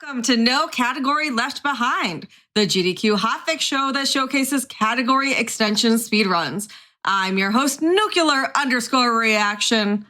Welcome to No Category Left Behind, the GDQ Hotfix show that showcases category extension speedruns. I'm your host, Nuclear_Reaction,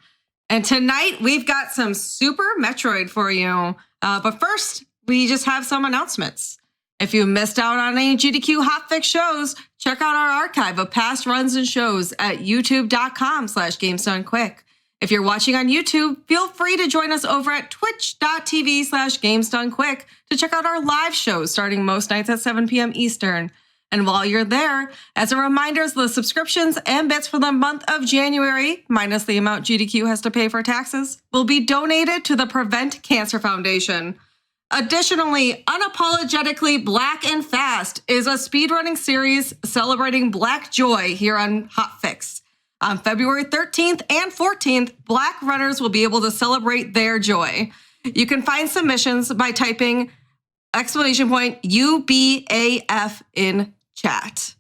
and tonight we've got some Super Metroid for you. But first, we just have some announcements. If you missed out on any GDQ Hotfix shows, check out our archive of past runs and shows at youtube.com/GamesDoneQuick. If you're watching on YouTube, feel free to join us over at twitch.tv/GamesDoneQuick to check out our live shows starting most nights at 7 p.m. Eastern. And while you're there, as a reminder, the subscriptions and bits for the month of January, minus the amount GDQ has to pay for taxes, will be donated to the Prevent Cancer Foundation. Additionally, Unapologetically Black and Fast is a speedrunning series celebrating Black joy here on Hotfix. On February 13th and 14th, Black runners will be able to celebrate their joy. You can find submissions by typing !UBAF in chat.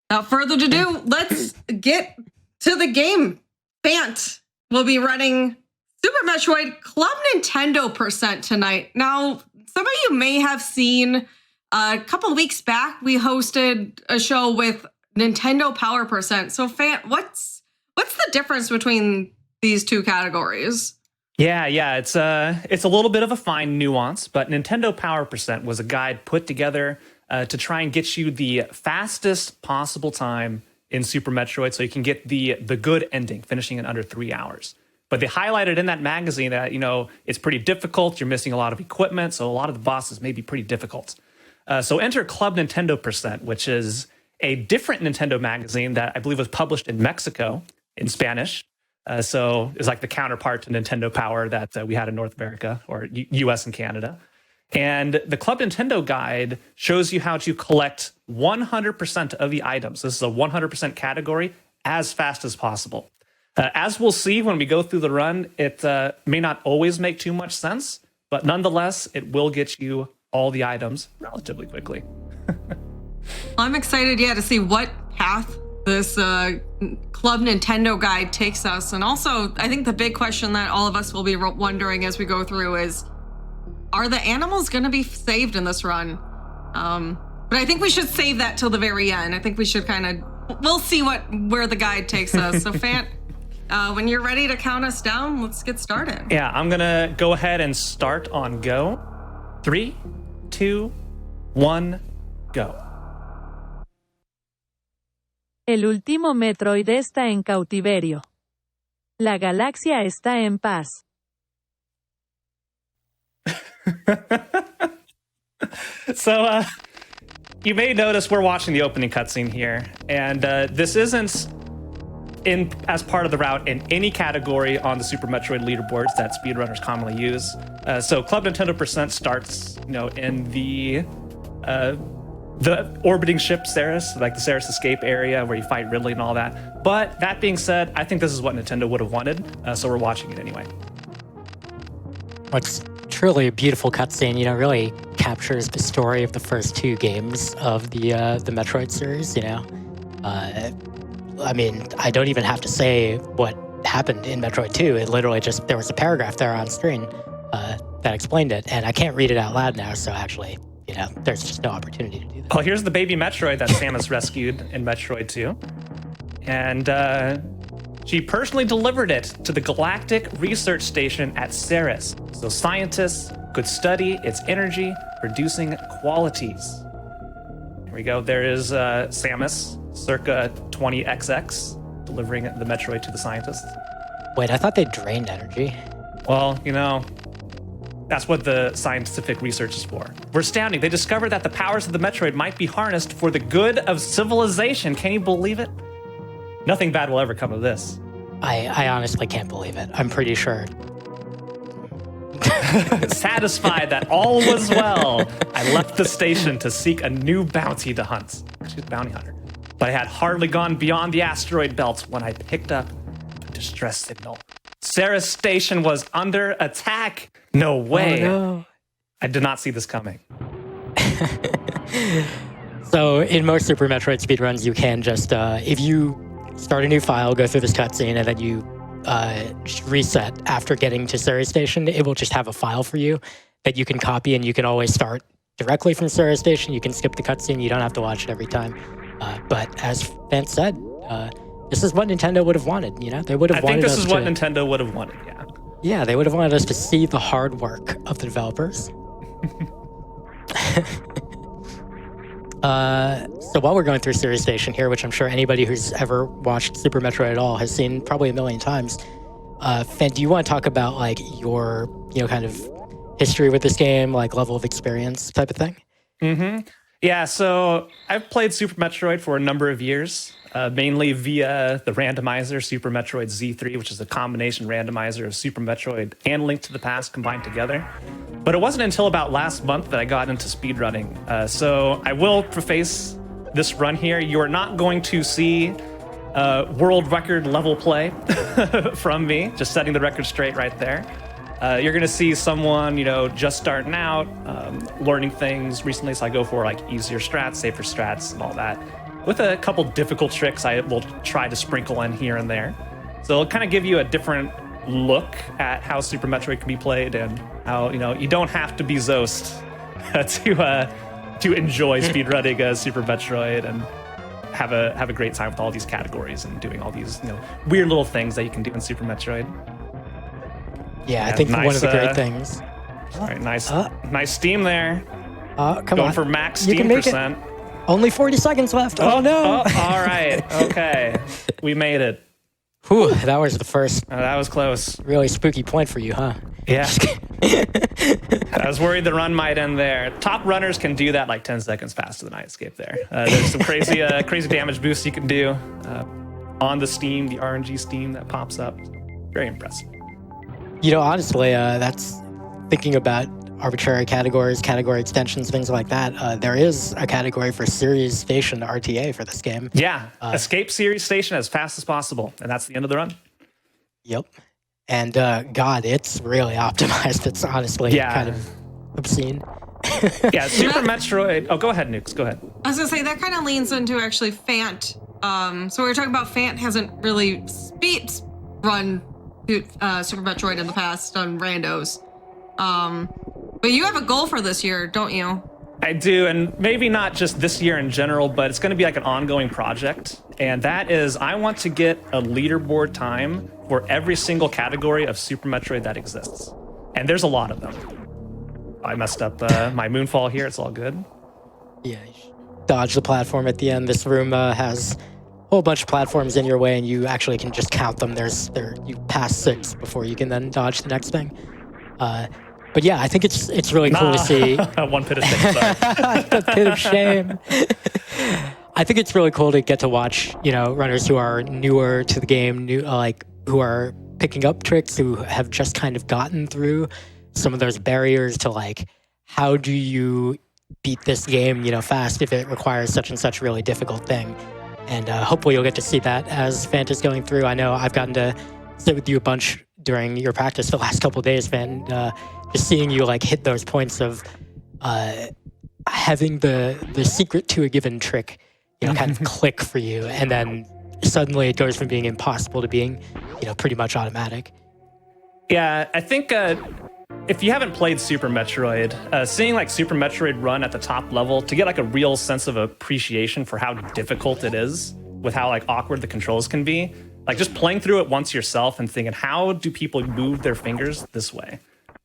Without further ado, let's get to the game. Phant will be running Super Metroid Club Nintendo % tonight. Now, some of you may have seen a couple weeks back, we hosted a show with Nintendo Power %. So, Phant, what's the difference between these two categories? Yeah, it's a little bit of a fine nuance, but Nintendo Power % was a guide put together to try and get you the fastest possible time in Super Metroid, so you can get the good ending, finishing in under 3 hours. But they highlighted in that magazine that it's pretty difficult. You're missing a lot of equipment, so a lot of the bosses may be pretty difficult. So enter Club Nintendo %, which is a different Nintendo magazine that I believe was published in Mexico in Spanish. So it's like the counterpart to Nintendo Power that we had in North America or US and Canada. And the Club Nintendo guide shows you how to collect 100% of the items. This is a 100% category as fast as possible. As we'll see when we go through the run, it may not always make too much sense, but nonetheless, it will get you all the items relatively quickly. I'm excited, to see what path this Club Nintendo guide takes us. And also, I think the big question that all of us will be wondering as we go through is, are the animals going to be saved in this run? But I think we should save that till the very end. I think we should we'll see where the guide takes us. So, Phant, when you're ready to count us down, let's get started. Yeah, I'm going to go ahead and start on go. 3, 2, 1, go. El último Metroid está en cautiverio. La galaxia está en paz. So, you may notice we're watching the opening cutscene here, and this isn't as part of the route in any category on the Super Metroid leaderboards that speedrunners commonly use. So, Club Nintendo % starts, in the orbiting ship Ceres, like the Ceres escape area where you fight Ridley and all that. But that being said, I think this is what Nintendo would have wanted, so we're watching it anyway. What's truly a beautiful cutscene, really captures the story of the first 2 games of the Metroid series, I mean, I don't even have to say what happened in Metroid 2. It literally just, there was a paragraph there on screen that explained it, and I can't read it out loud now, so actually, there's just no opportunity to do that. Well, here's the baby Metroid that Samus rescued in Metroid 2. And she personally delivered it to the Galactic Research Station at Ceres, so scientists could study its energy-producing qualities. Here we go. There is Samus, circa 20XX, delivering the Metroid to the scientists. Wait, I thought they drained energy. Well, that's what the scientific research is for. We're astounding. They discovered that the powers of the Metroid might be harnessed for the good of civilization. Can you believe it? Nothing bad will ever come of this. I honestly can't believe it. I'm pretty sure. Satisfied that all was well, I left the station to seek a new bounty to hunt. She's a bounty hunter. But I had hardly gone beyond the asteroid belt when I picked up a distress signal. Ceres Station was under attack. No way. Oh, no. I did not see this coming. So in most Super Metroid speedruns, you can just, if you start a new file, go through this cutscene, and then you reset after getting to Ceres Station, it will just have a file for you. that you can copy, and you can always start directly from Surrey Station. You can skip the cutscene. You don't have to watch it every time. But as Phant said, this is what Nintendo would have wanted. They would have wanted. I think this is what Nintendo would have wanted. Yeah. Yeah, they would have wanted us to see the hard work of the developers. So while we're going through Surrey Station here, which I'm sure anybody who's ever watched Super Metroid at all has seen probably a million times, Phant, do you want to talk about like your, kind of history with this game, like level of experience type of thing? Mm-hmm. Yeah, so I've played Super Metroid for a number of years, mainly via the randomizer Super Metroid Z3, which is a combination randomizer of Super Metroid and Link to the Past combined together. But it wasn't until about last month that I got into speedrunning. So I will preface this run here. You are not going to see world record level play from me, just setting the record straight right there. You're going to see someone, just starting out, learning things recently. So I go for like easier strats, safer strats, and all that, with a couple difficult tricks I will try to sprinkle in here and there. So it'll kind of give you a different look at how Super Metroid can be played, and how you don't have to be Zost to enjoy speedrunning Super Metroid and have a great time with all these categories and doing all these weird little things that you can do in Super Metroid. Yeah, I think nice, one of the great things. All right, nice steam there. Come Going on. for max You steam can make percent. Only 40 seconds left. Oh no! Oh, all right, okay, we made it. Whew, that was the first That was close. really spooky point for you, huh? Yeah. I was worried the run might end there. Top runners can do that like 10 seconds faster than I escaped there. There's some crazy damage boosts you can do on the steam, the RNG steam that pops up. Very impressive. Honestly, that's thinking about arbitrary categories, category extensions, things like that. There is a category for Series Station RTA for this game. Yeah, escape Series Station as fast as possible, and that's the end of the run. Yep. And God, it's really optimized. It's honestly kind of obscene. Yeah, Super Metroid. Oh, go ahead, Nukes. Go ahead. I was gonna say that kind of leans into actually Phant. So we were talking about Phant hasn't really run Super Metroid in the past on randos. But you have a goal for this year, don't you? I do, and maybe not just this year in general, but it's going to be like an ongoing project. And that is, I want to get a leaderboard time for every single category of Super Metroid that exists. And there's a lot of them. I messed up my moonfall here. It's all good. Yeah, dodge the platform at the end. This room has a whole bunch of platforms in your way, and you actually can just count them. You pass 6 before you can then dodge the next thing. But yeah, I think it's really cool to see. One pit of shame, sorry. The pit of shame. I think it's really cool to get to watch, runners who are newer to the game, who are picking up tricks, who have just kind of gotten through some of those barriers to how do you beat this game, fast if it requires such and such really difficult thing. And hopefully you'll get to see that as Phant is going through. I know I've gotten to sit with you a bunch during your practice the last couple of days, Phant. Just seeing you hit those points of having the secret to a given trick, kind of click for you, and then suddenly it goes from being impossible to being, pretty much automatic. Yeah, I think if you haven't played Super Metroid, seeing Super Metroid run at the top level to get a real sense of appreciation for how difficult it is, with how awkward the controls can be, just playing through it once yourself and thinking, how do people move their fingers this way?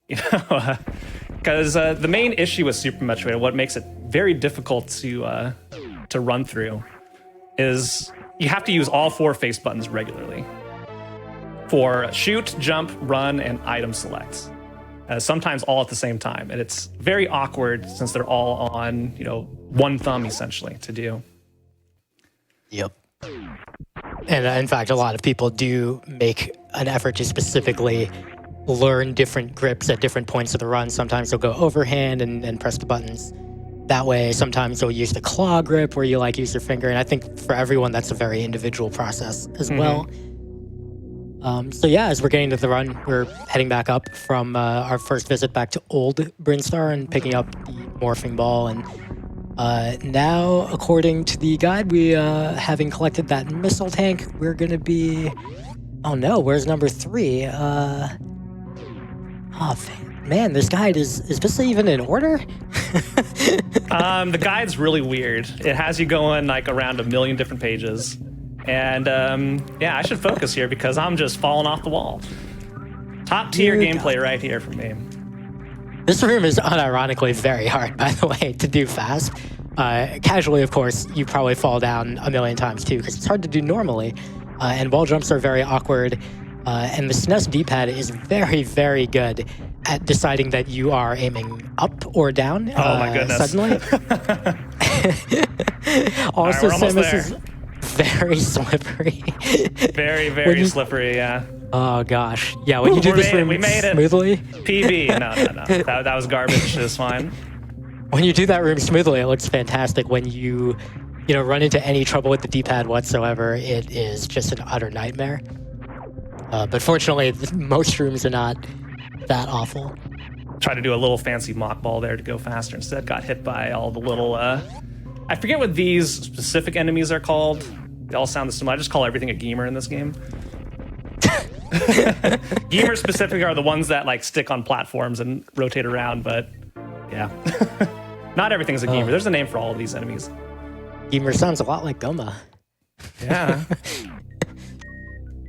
Because the main issue with Super Metroid, what makes it very difficult to run through, is you have to use all 4 face buttons regularly for shoot, jump, run, and item select. Sometimes all at the same time, and it's very awkward since they're all on one thumb essentially to do. Yep. And in fact, a lot of people do make an effort to specifically learn different grips at different points of the run. Sometimes they'll go overhand and press the buttons that way. Sometimes they'll use the claw grip where you use your finger. And I think for everyone, that's a very individual process as well. So yeah, as we're getting to the run, we're heading back up from our first visit back to Old Brinstar and picking up the morphing ball. And now, according to the guide, we having collected that missile tank, we're going to be... Oh no, where's number 3? Oh, man, this guide is this even in order? The guide's really weird. It has you going like around 1 million different pages. And yeah, I should focus here because I'm just falling off the wall. Top tier gameplay right here for me. This room is unironically very hard, by the way, to do fast. Casually, of course, you probably fall down 1 million times too, because it's hard to do normally. And wall jumps are very awkward. And the SNES D-pad is very, very good at deciding that you are aiming up or down. Oh my goodness. Suddenly. Also, right, Samus is very slippery. Very, very slippery, yeah. Oh gosh. Yeah, when you do this room we made it. smoothly. PB. No. That was garbage. It's fine. When you do that room smoothly, it looks fantastic. When you run into any trouble with the D-pad whatsoever, it is just an utter nightmare. But fortunately, most rooms are not that awful. Tried to do a little fancy mock ball there to go faster. Instead, got hit by all the little... I forget what these specific enemies are called. They all sound the same. I just call everything a gamer in this game. Gamers specifically are the ones that like stick on platforms and rotate around, but yeah. Not everything's a gamer. There's a name for all of these enemies. Gamer sounds a lot like Goma. Yeah.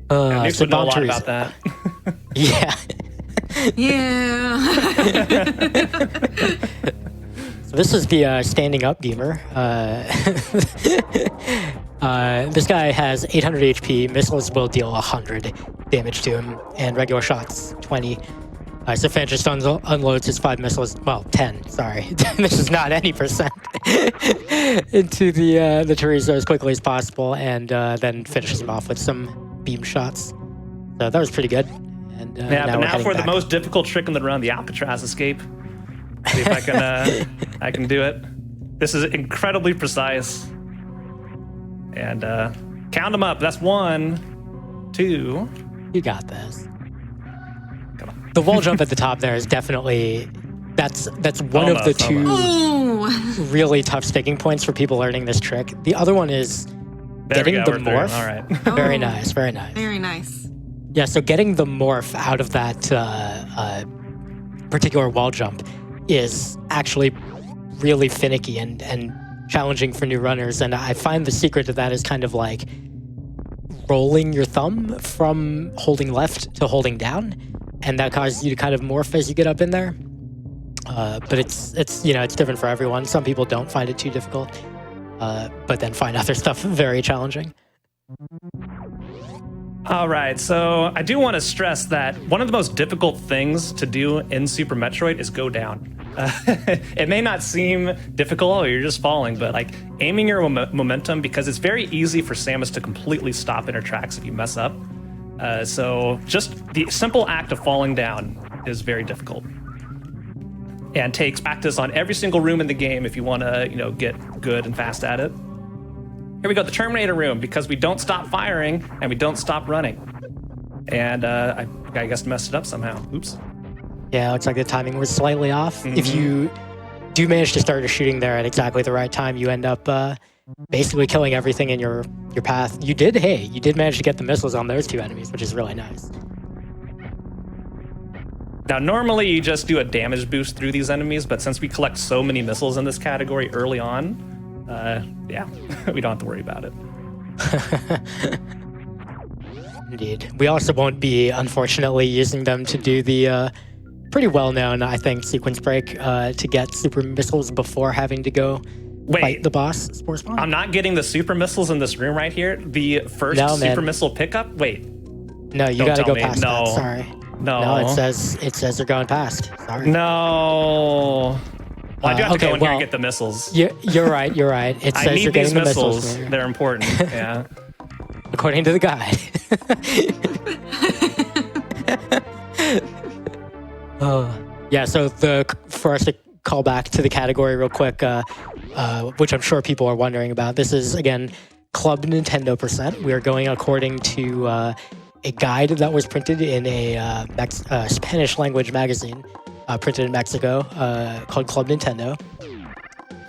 Nukes would know a lot about that. Yeah. Yeah. So this is the standing up gamer. This guy has 800 HP. Missiles will deal 100 damage to him, and regular shots 20. So Phant just unloads his 5 missiles. Well, 10. Sorry, this is not any percent. Into the Chorizo as quickly as possible, and then finishes him off with some beam shots. So that was pretty good. And yeah, but now for the most difficult trick in the run, the Alcatraz escape. See if I can do it. This is incredibly precise. And count them up. That's 1, 2. You got this. The wall jump at the top there is definitely that's one of the two really tough sticking points for people learning this trick. The other one is getting the morph. All right. Very nice, very nice. Very nice. Yeah, so getting the morph out of that particular wall jump is actually really finicky and challenging for new runners. And I find the secret to that is kind of like rolling your thumb from holding left to holding down. And that causes you to kind of morph as you get up in there. But it's different for everyone. Some people don't find it too difficult, but then find other stuff very challenging. All right, so I do want to stress that one of the most difficult things to do in Super Metroid is go down. It may not seem difficult or you're just falling, but like aiming your momentum, because it's very easy for Samus to completely stop in her tracks if you mess up. So just the simple act of falling down is very difficult and takes practice on every single room in the game if you want to, get good and fast at it. Here we go, the Terminator room, because we don't stop firing and we don't stop running. And I guess messed it up somehow. Oops. Yeah, looks like the timing was slightly off. Mm-hmm. If you do manage to start a shooting there at exactly the right time, you end up basically killing everything in your path. You did manage to get the missiles on those 2 enemies, which is really nice. Now, normally you just do a damage boost through these enemies, but since we collect so many missiles in this category early on, yeah, we don't have to worry about it. Indeed. We also won't be, unfortunately, using them to do the pretty well-known, I think, sequence break to get super missiles before having to go fight the boss, Spore Spawn. I'm not getting the super missiles in this room right here. The first super missile pickup? Wait. No, you gotta go past that. Sorry. No, it says they're going past. Sorry. No. Well, I do have to go in here and get the missiles. You're right. It says I need you're getting these the missiles. They're important. Yeah. According to the guide. Yeah, so for us to call back to the category real quick, which I'm sure people are wondering about, this is, again, Club Nintendo %. We are going according to a guide that was printed in a Spanish language magazine printed in Mexico called Club Nintendo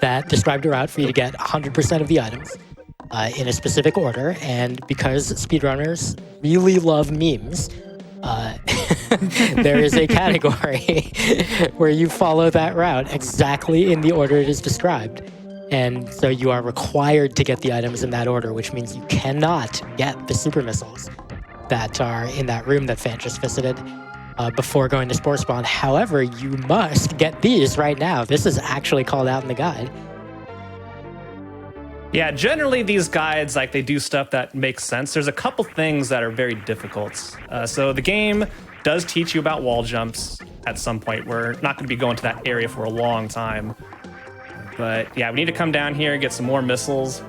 that described a route for you to get 100% of the items in a specific order. And because speedrunners really love memes, there is a category where you follow that route exactly in the order it is described. And so you are required to get the items in that order, which means you cannot get the super missiles that are in that room that Phant just visited before going to Spore Spawn. However, you must get these right now. This is actually called out in the guide. Yeah, generally these guides, like, they do stuff that makes sense. There's a couple things that are very difficult. So the game does teach you about wall jumps at some point. We're not going to be going to that area for a long time. But yeah, we need to come down here and get some more missiles.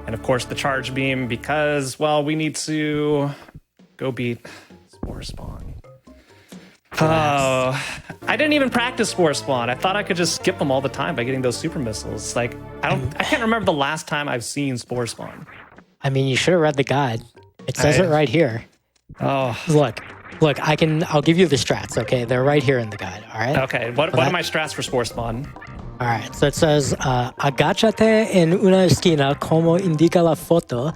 And of course the charge beam, because, well, we need to go beat Spore Spawn. Oh, I didn't even practice Spore Spawn. I thought I could just skip them all the time by getting those super missiles. Like, I can't remember the last time I've seen Spore Spawn. I mean, you should have read the guide. It says it right here. Oh, Look, I'll give you the strats, okay? They're right here in the guide, all right? okay. What are my strats for Spore Spawn? All right, so it says, agáchate en una esquina como indica la foto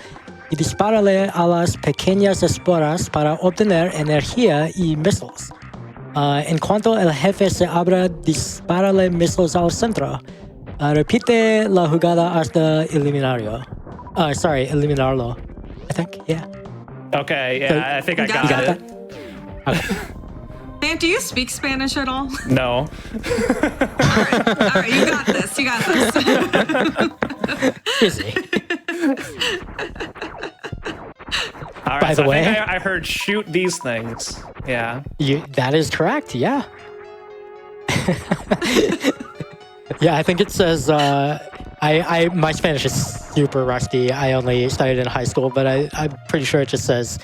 y dispárale a las pequeñas esporas para obtener energía y missiles. En cuanto el jefe se abra, dispárale missiles al centro. Repite la jugada hasta eliminarlo. I think, yeah. Okay, yeah, So, I think I got you it. got that? Okay. Phant, do you speak Spanish at all? No. All right, you got this. You got this. Easy. All right, By the so way, I think I heard shoot these things. Yeah. That is correct, yeah. Yeah, I think it says, my Spanish is super rusty. I only studied in high school, but I'm pretty sure it just says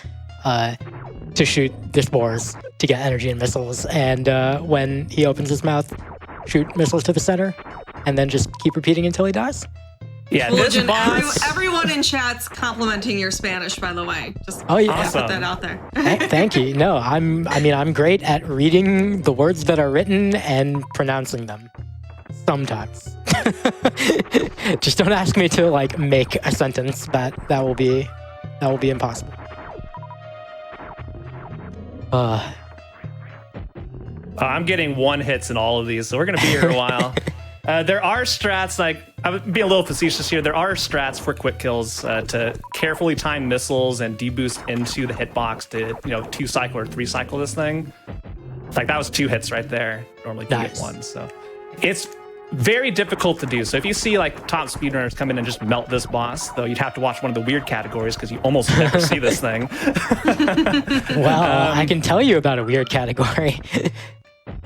to shoot the spores to get energy and missiles. And when he opens his mouth, shoot missiles to the center, and then just keep repeating until he dies. Yeah, Legend, this boss. everyone in chat's complimenting your Spanish, by the way. Just Oh, yeah. Awesome. put that out there. Thank you. No, I'm great at reading the words that are written and pronouncing them. Sometimes. Just don't ask me to like make a sentence. That will be impossible. I'm getting one hits in all of these, so we're gonna be here a while. There are strats, like, I would be a little facetious here. There are strats for quick kills to carefully time missiles and deboost into the hitbox to, 2-cycle or 3-cycle this thing. Like, that was 2 hits right there. Normally you get 1, so it's very difficult to do. So if you see like top speedrunners come in and just melt this boss, though, you'd have to watch one of the weird categories because you almost never see this thing. Well, I can tell you about a weird category.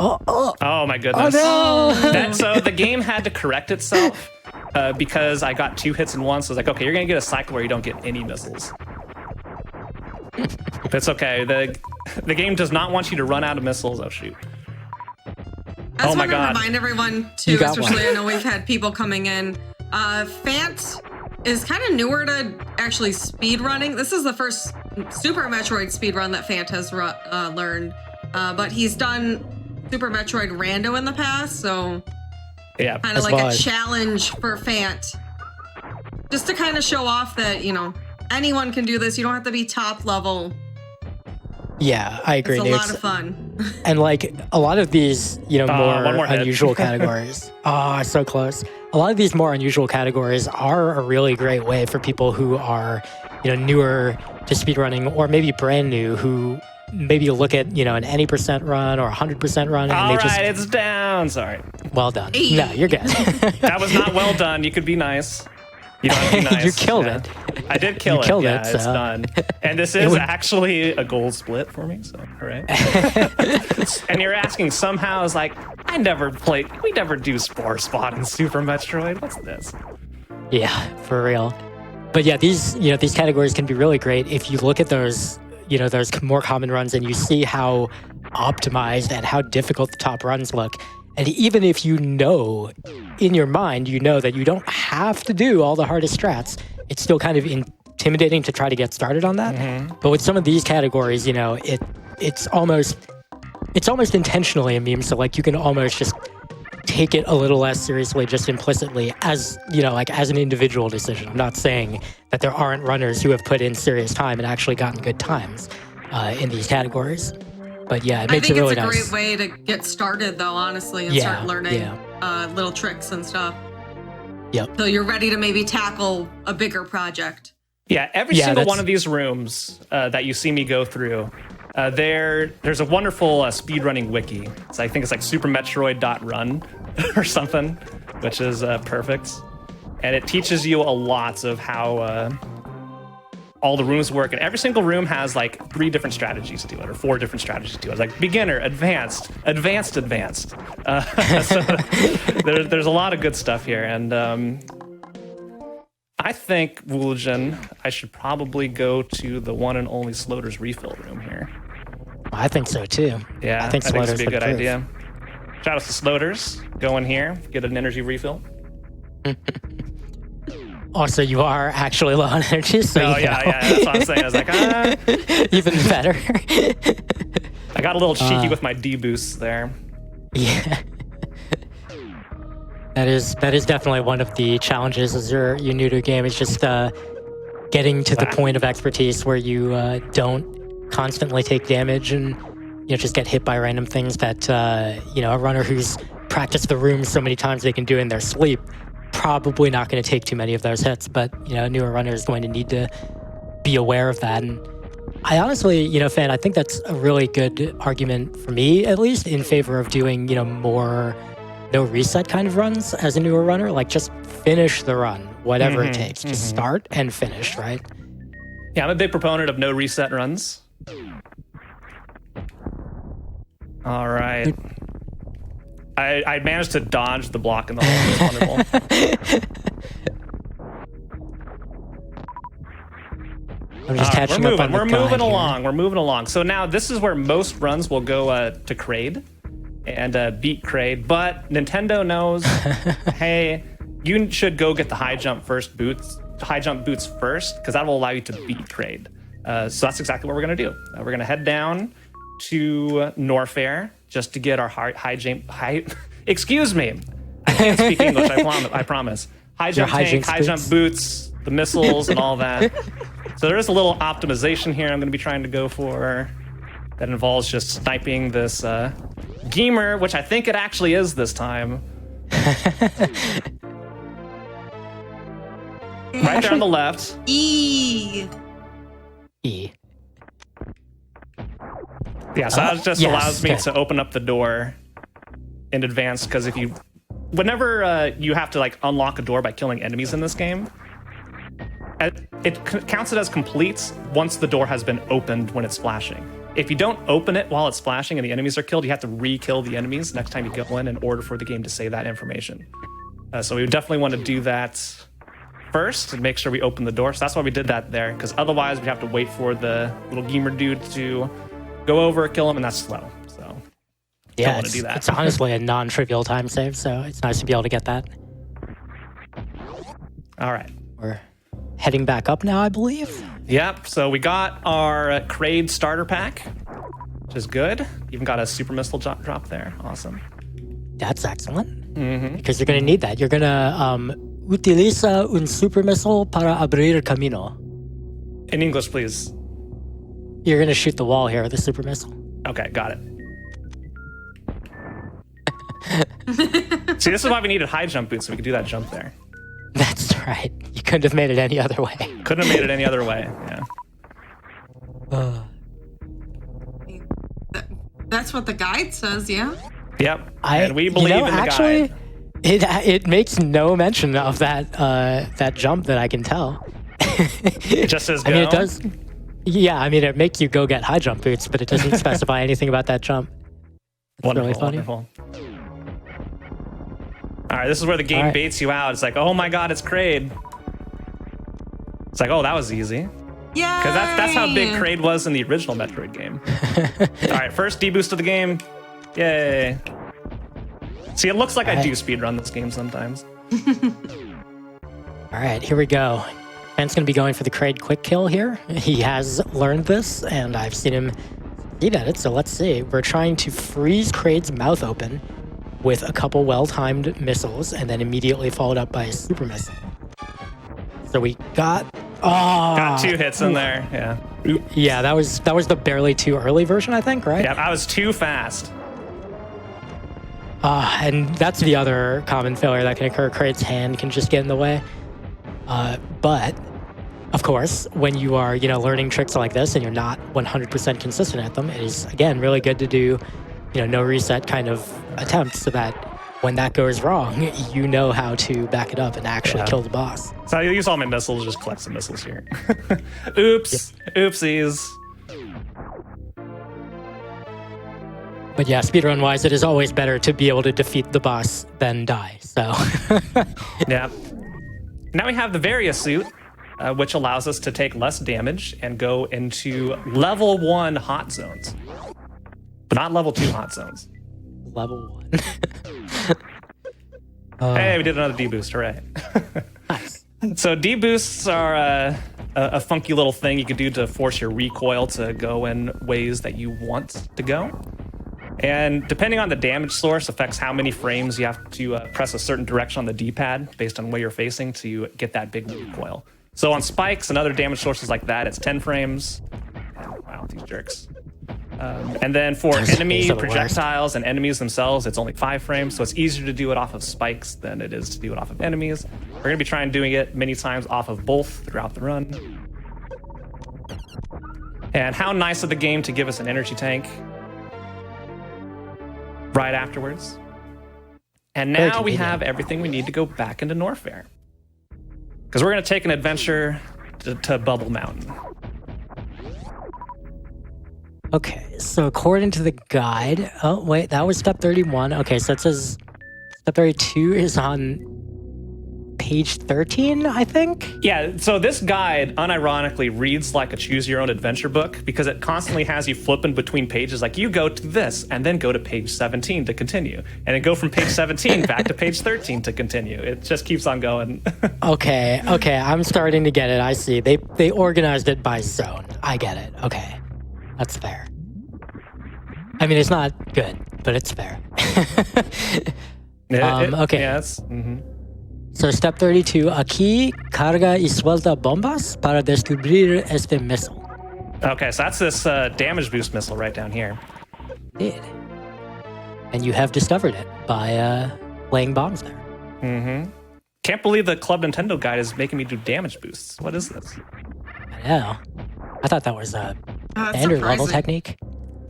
Oh my goodness. Oh no! So the game had to correct itself because I got 2 hits in one. So it's like, okay, you're gonna get a cycle where you don't get any missiles. That's okay. The game does not want you to run out of missiles. Oh shoot. I just Oh my want to God. remind everyone too, You got especially one. I know we've had people coming in. Phant is kind of newer to actually speed running. This is the first Super Metroid speed run that Phant has learned, but he's done Super Metroid Rando in the past, so Yeah. kind of That's like a fine. challenge for Phant, just to kind of show off that anyone can do this. You don't have to be top level. Yeah, I agree. It's a lot Nate. of fun. And like a lot of these, one more more hit. unusual categories. So close. A lot of these more unusual categories are a really great way for people who are, newer to speedrunning or maybe brand new who maybe look at, an any percent run or 100% run and All they right, just, it's down. Sorry. well done. Hey. No, you're good. That was not well done. You could be nice. You don't have to be nice. You killed Yeah. it. I did kill You it. killed Yeah, it, it's so- done. And this is would- actually a gold split for me. So, all right. And you're asking somehow is like, we never do Spore Spawn in Super Metroid. What's this? Yeah, for real. But yeah, these categories can be really great if you look at those, those more common runs and you see how optimized and how difficult the top runs look. And even if in your mind, that you don't have to do all the hardest strats, it's still kind of intimidating to try to get started on that. Mm-hmm. But with some of these categories, it's almost intentionally a meme. So like you can almost just take it a little less seriously, just implicitly as, as an individual decision. I'm not saying that there aren't runners who have put in serious time and actually gotten good times. in these categories. But yeah, it I makes think it really it's a nice. great way to get started, though, honestly, and Yeah, start learning yeah. little tricks and stuff. Yep. So you're ready to maybe tackle a bigger project. Yeah, every Yeah, single that's- one of these rooms that you see me go through, there's a wonderful speedrunning wiki. So I think it's like supermetroid.run or something, which is perfect. And it teaches you a lot of how all the rooms work. And every single room has like 3 different strategies to it, or 4 different strategies to it. It's like beginner, advanced, advanced, advanced. So there's a lot of good stuff here. And I think, Wooljan, I should probably go to the one and only Sloter's refill room here. I think so too. Yeah, I think this Sloter's would be a the good proof. idea. Shout out to Sloter's. Go in here, get an energy refill. Also, you are actually low on energy, so Oh, you yeah, know. yeah, that's what I'm saying. I was like, Even better. I got a little cheeky with my D boosts there. Yeah. That is definitely one of the challenges as you're new to a game. It's just getting to the point of expertise where you don't constantly take damage and just get hit by random things that a runner who's practiced the room so many times they can do in their sleep probably not going to take too many of those hits. But a newer runner is going to need to be aware of that. And I honestly, Phant, I think that's a really good argument for me, at least, in favor of doing more no reset kind of runs as a newer runner. Like, just finish the run, whatever it takes. Just start and finish, right? Yeah, I'm a big proponent of no reset runs. All right. I managed to dodge the block in the hole. It was wonderful. I'm just All right, catching up on the we're grind moving here. along. We're moving along. So now this is where most runs will go to Kraid and beat Kraid. But Nintendo knows, hey, you should go get the high jump boots first, because that will allow you to beat Kraid. So that's exactly what we're gonna do. We're gonna head down to Norfair just to get our excuse me, I can't speak English. I promise. High jump tank, high jump boots, the missiles, and all that. So there is a little optimization here I'm going to be trying to go for that involves just sniping this Geemer, which I think it actually is this time. Right there on the left. E. Yeah, so that just allows me to open up the door in advance, because whenever you have to like unlock a door by killing enemies in this game, it counts it as complete once the door has been opened when it's flashing. If you don't open it while it's flashing and the enemies are killed, you have to re-kill the enemies next time you go in order for the game to save that information. So we definitely want to do that first and make sure we open the door. So that's why we did that there, because otherwise we have to wait for the little Geemer dude to go over, kill him, and that's slow. So yeah, don't want to do that. It's honestly a non-trivial time save, so it's nice to be able to get that. All right. We're heading back up now, I believe. Yep, so we got our Kraid starter pack, which is good. Even got a super missile drop there. Awesome. That's excellent. Because you're going to need that. You're going to utiliza un super missile para abrir camino. In English, please. You're going to shoot the wall here with a super missile. Okay, got it. See, this is why we needed high jump boots, so we could do that jump there. That's right. You couldn't have made it any other way. Couldn't have made it any other way, yeah. That's what the guide says, yeah? Yep, and we believe in the actually, guide. It makes no mention of that jump that I can tell. It just says go. I mean, it does. Yeah, I mean, it makes you go get high jump boots, but it doesn't specify anything about that jump. It's Wonderful, really funny. wonderful. All right, this is where the game baits you out. It's like, oh my god, it's Kraid. It's like, oh, that was easy. Yeah. Because that's how big Kraid was in the original Metroid game. All right, first deboost of the game. Yay. See, it looks like I do speedrun this game sometimes. All right, here we go. Phant's going to be going for the Kraid quick kill here. He has learned this, and I've seen him succeed at it, so let's see. We're trying to freeze Kraid's mouth open with a couple well-timed missiles, and then immediately followed up by a super missile. So we got Got 2 hits in there. Yeah. Yeah, that was the barely too early version, I think, right? Yeah, I was too fast. And that's the other common failure that can occur. Kraid's hand can just get in the way. But of course, when you are, learning tricks like this and you're not 100% consistent at them, it is, again, really good to do, no reset kind of attempts so that when that goes wrong, you know how to back it up and actually kill the boss. So I'll use all my missiles, just collect some missiles here. Oops. Yep. Oopsies. But yeah, speedrun-wise, it is always better to be able to defeat the boss than die, so... Yeah. Now we have the Varia suit, which allows us to take less damage and go into level 1 hot zones. But not level 2 hot zones. Level 1. Hey, we did another D-boost, hooray. Nice. So D-boosts are a funky little thing you can do to force your recoil to go in ways that you want to go. And depending on the damage source affects how many frames you have to press a certain direction on the D-pad based on where you're facing to get that big recoil. So on spikes and other damage sources like that, it's 10 frames. And, wow, these jerks. And then for enemy projectiles and enemies themselves, it's only 5 frames. So it's easier to do it off of spikes than it is to do it off of enemies. We're going to be trying doing it many times off of both throughout the run. And how nice of the game to give us an energy tank right afterwards. And now we have everything we need to go back into Norfair. Because we're going to take an adventure to Bubble Mountain. Okay, so according to the guide... Oh, wait, that was step 31. Okay, so it says step 32 is on page 13, I think? Yeah, so this guide unironically reads like a choose-your-own-adventure book because it constantly has you flipping between pages. Like, you go to this, and then go to page 17 to continue. And then go from page 17 back to page 13 to continue. It just keeps on going. Okay, I'm starting to get it. I see. They organized it by zone. I get it. Okay, that's fair. I mean, it's not good, but it's fair. Okay. Yes. So step 32, aquí carga y suelta bombas para descubrir este missile. Okay, so that's this damage boost missile right down here. Did. And you have discovered it by laying bombs there. Mm-hmm. Can't believe the Club Nintendo guide is making me do damage boosts. What is this? I know. I thought that was a standard level technique.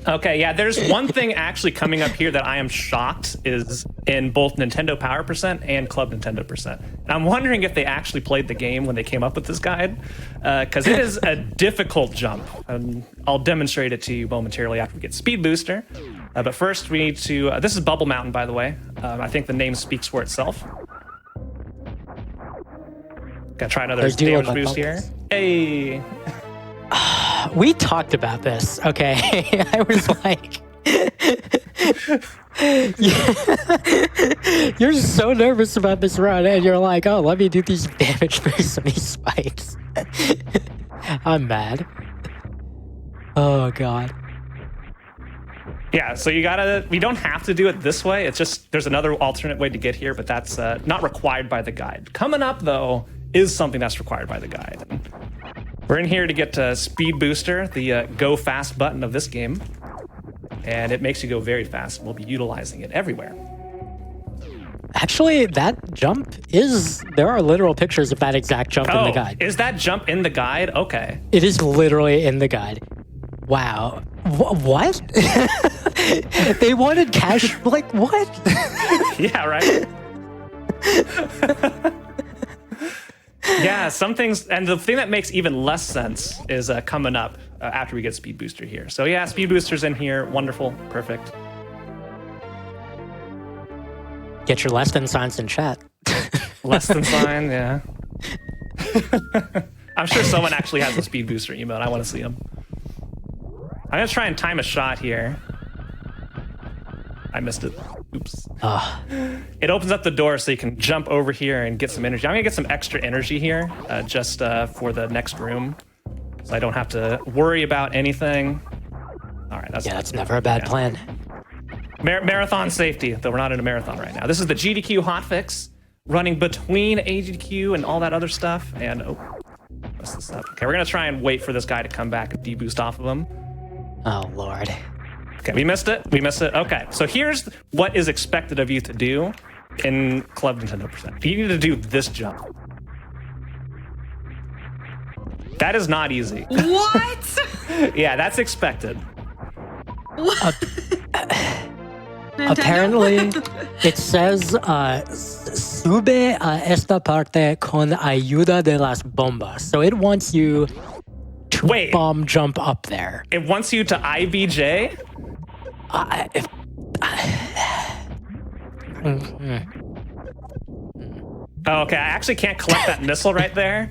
Okay, yeah, there's one thing actually coming up here that I am shocked is in both Nintendo Power Percent and Club Nintendo Percent. And I'm wondering if they actually played the game when they came up with this guide, because it is a difficult jump. I'll demonstrate it to you momentarily after we get Speed Booster. But first we need to, this is Bubble Mountain, by the way. I think the name speaks for itself. Gotta try another damage boost here. Hey! We talked about this, okay? I was like... You're so nervous about this run, and you're like, oh, let me do these damage boosts on these spikes. I'm mad. Oh, God. Yeah, so we don't have to do it this way. It's just, there's another alternate way to get here, but that's not required by the guide. Coming up, though, is something that's required by the guide. We're in here to get Speed Booster, the go fast button of this game. And it makes you go very fast. We'll be utilizing it everywhere. Actually, that jump there are literal pictures of that exact jump in the guide. Is that jump in the guide? Okay. It is literally in the guide. Wow. What? They wanted cash? Like, what? Yeah, right? Yeah, some things, and the thing that makes even less sense is coming up after we get Speed Booster here. So yeah, Speed Booster's in here. Wonderful. Perfect. Get your less than signs in chat. Less than sign, yeah. I'm sure someone actually has a Speed Booster emote. I want to see them. I'm going to try and time a shot here. I missed it. Oops. It opens up the door so you can jump over here and get some energy. I'm going to get some extra energy here just for the next room. So I don't have to worry about anything. All right. That's never a bad plan. Marathon safety, though we're not in a marathon right now. This is the GDQ Hotfix running between AGDQ and all that other stuff. And mess this up. Okay, we're gonna try and wait for this guy to come back and deboost off of him. Oh, Lord. Okay, we missed it. We missed it. Okay, so here's what is expected of you to do in Club Nintendo Percent. You need to do this jump. That is not easy. What? Yeah, that's expected. Apparently, it says, sube a esta parte con ayuda de las bombas. So it wants you to Wait. bomb jump up there. It wants you to IBJ? Oh, okay, I actually can't collect that missile right there.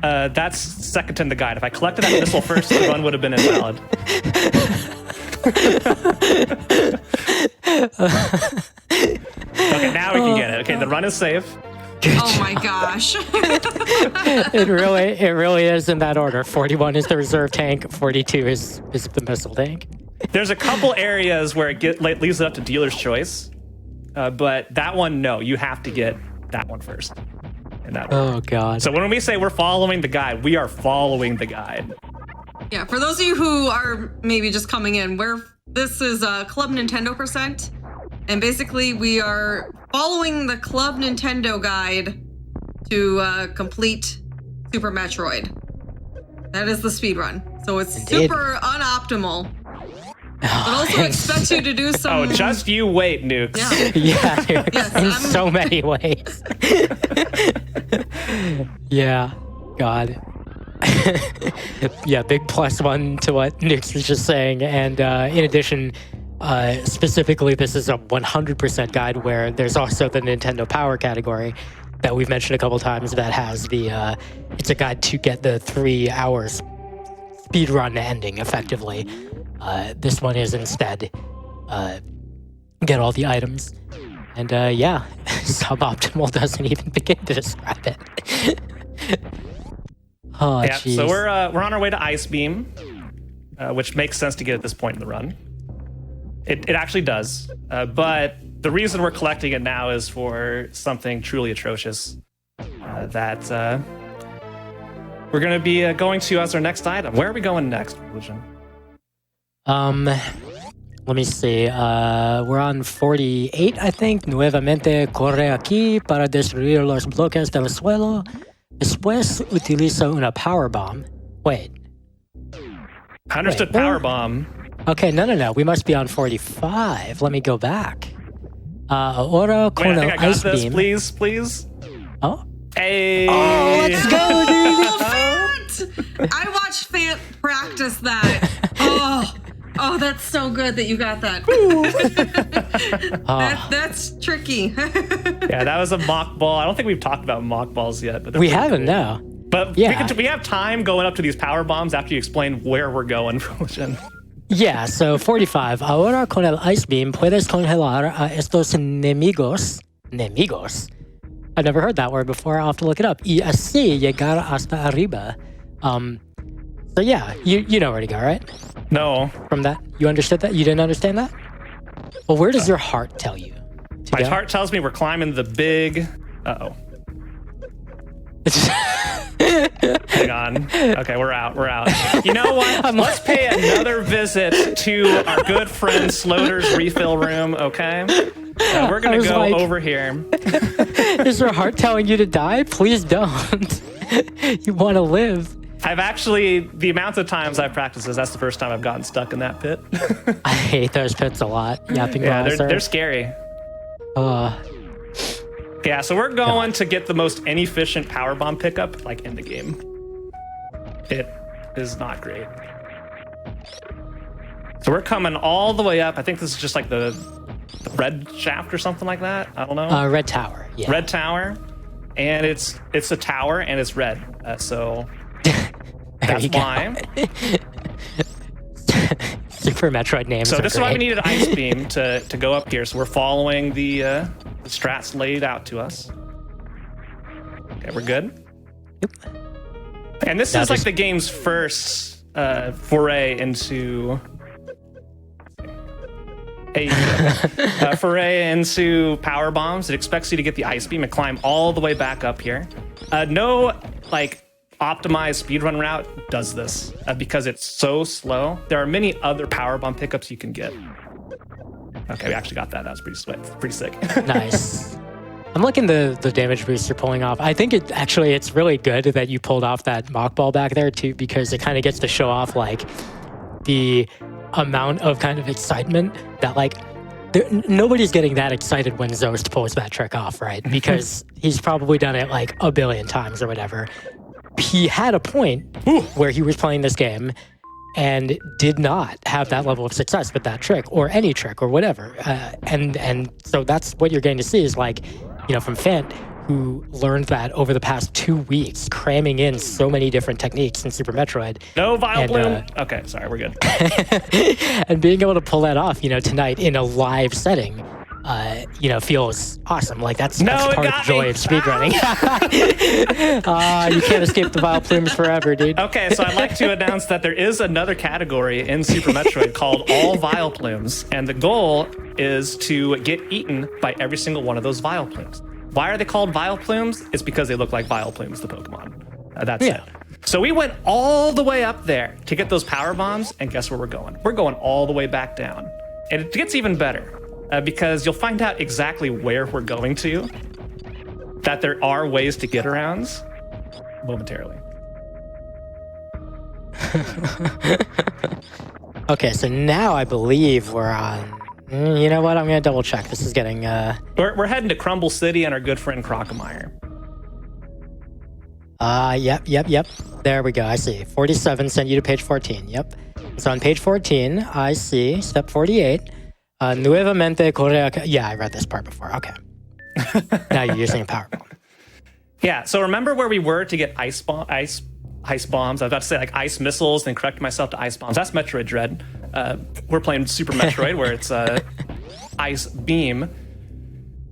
That's second in the guide. If I collected that missile first, the run would have been invalid. Okay, now we can get it. Okay, the run is safe. Oh my gosh. It really is in that order. 41 is the reserve tank. 42 is the missile tank. There's a couple areas where it leaves it up to dealer's choice, but that one, no, you have to get that one first. In that order. Oh, God. So when we say we're following the guide, we are following the guide. Yeah, for those of you who are maybe just coming in, this is Club Nintendo Percent, and basically we are following the Club Nintendo guide to complete Super Metroid. That is the speed run. So it's Indeed. super unoptimal. But also expects you to do some... Oh, just you wait, Nukes. Yeah. Yeah, Yes, in I'm- so many ways. Yeah, God. Yeah, big +1 to what Nix was just saying. And in addition, specifically, this is a 100% guide where there's also the Nintendo Power category that we've mentioned a couple times that has the, it's a guide to get the 3 hours speedrun ending effectively. This one is instead get all the items. And yeah, suboptimal doesn't even begin to describe it. Oh, Yeah, jeez. so we're on our way to Ice Beam, which makes sense to get at this point in the run. It actually does, but the reason we're collecting it now is for something truly atrocious that we're going to be going to as our next item. Where are we going next, Religion? Let me see. We're on 48, I think. Nuevamente corre aquí para destruir los bloques del suelo. Después utiliza una power bomb. Wait. I understood Wait, Power what? Bomb. Okay, no. We must be on 45. Let me go back. Ahora Wait, con I think el I got ice this. beam. Please. Oh, Hey. oh, let's go, dude. Phant! I watched Phant practice that. Oh, that's so good that you got that. That's tricky. Yeah, that was a mock ball. I don't think we've talked about mock balls yet, but they're We pretty haven't, cool. no. But Yeah. we have time going up to these power bombs after you explain where we're going, Religion. Yeah, so 45. Ahora con el ice beam puedes congelar a estos enemigos. Enemigos? I've never heard that word before. I'll have to look it up. Y así llegar hasta arriba. So yeah, you know where to go, right? No, From that? You understood that? You didn't understand that? Well, where does your heart tell you to my go? heart tells me we're climbing the big. Uh-oh. Hang on. Okay, we're out. You know what? Let's pay another visit to our good friend Sloter's refill room, okay? We're I going to was go like- over here. Is your heart telling you to die? Please don't. You want to live. I've actually, the amount of times I've practiced this, that's the first time I've gotten stuck in that pit. I hate those pits a lot. Yapping Yeah, monster. they're scary. Yeah, so we're going to get the most inefficient power bomb pickup, like, in the game. It is not great. So we're coming all the way up. I think this is just like the red shaft or something like that. I don't know. Red Tower. Yeah. Red tower, and it's a tower and it's red. So that's you go. why. Super Metroid names. So are this is why we great. needed an ice beam to go up here. So we're following the strats laid out to us. Okay, we're good. Yep. And this Now is like just- the game's first foray into power bombs. It expects you to get the ice beam and climb all the way back up here. No, like optimized speedrun route does this because it's so slow. There are many other power bomb pickups you can get. Okay, we actually got that. That was pretty sick. Nice. I'm liking the damage boost you're pulling off. I think it's really good that you pulled off that mock ball back there too, because it kind of gets to show off like the amount of kind of excitement that like nobody's getting that excited when Zost pulls that trick off, right? Because he's probably done it like a billion times or whatever. He had a point where he was playing this game and did not have that level of success with that trick or any trick or whatever. And so that's what you're getting to see is like, you know, from Phant, who learned that over the past 2 weeks, cramming in so many different techniques in Super Metroid. No Vile Bloom. Okay, sorry, we're good. And being able to pull that off, you know, tonight in a live setting, you know, feels awesome. Like that's part of the joy of speedrunning. You can't escape the Vile Plumes forever, dude. Okay, so I'd like to announce that there is another category in Super Metroid called All Vile Plumes, and the goal is to get eaten by every single one of those Vile Plumes. Why are they called Vile Plumes? It's because they look like Vile Plumes, the Pokemon. That's it. So we went all the way up there to get those power bombs, and guess where we're going? We're going all the way back down. And it gets even better. Because you'll find out exactly where we're going to, that there are ways to get arounds momentarily. Okay, so now I believe we're on. You know what? I'm gonna double check. This is getting. We're heading to Crumble City and our good friend Crocomire. Yep. There we go. I see. 47 sent you to page 14. Yep. So on page 14, I see step 48. Nuevamente Correa. Yeah, I read this part before. Okay. Now you're using a power bomb. Yeah. So remember where we were to get ice bombs? I was about to say like ice missiles, then correct myself to ice bombs. That's Metroid Dread. We're playing Super Metroid where it's ice beam.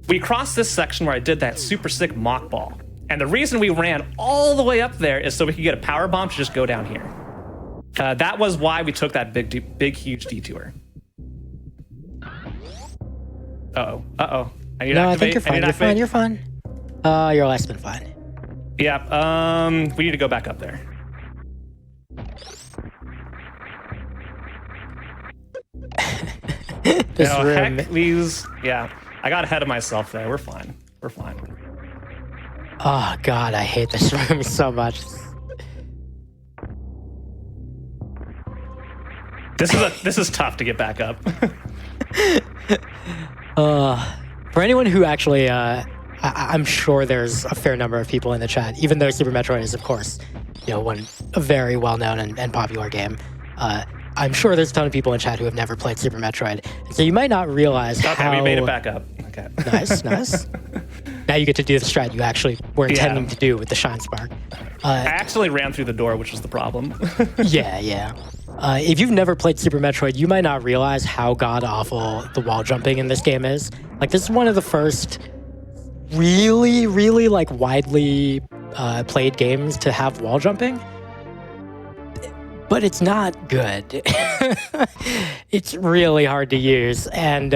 We crossed this section where I did that super sick mock ball. And the reason we ran all the way up there is so we could get a power bomb to just go down here. That was why we took that big, huge detour. Uh-oh. I need to activate. I think you're fine. Your life's been fine. Yeah, we need to go back up there. I got ahead of myself there. We're fine. Oh, God, I hate this room so much. This is tough to get back up. For anyone who actually, I'm sure there's a fair number of people in the chat, even though Super Metroid is, of course, you know, a very well-known and popular game. I'm sure there's a ton of people in chat who have never played Super Metroid, so you might not realize how. We made it back up. Okay. Nice. Now you get to do the strat you actually were intending to do with the Shine Spark. I actually ran through the door, which was the problem. Yeah. If you've never played Super Metroid, you might not realize how god-awful the wall jumping in this game is. Like, this is one of the first really, really, like, widely played games to have wall jumping. But it's not good. It's really hard to use. And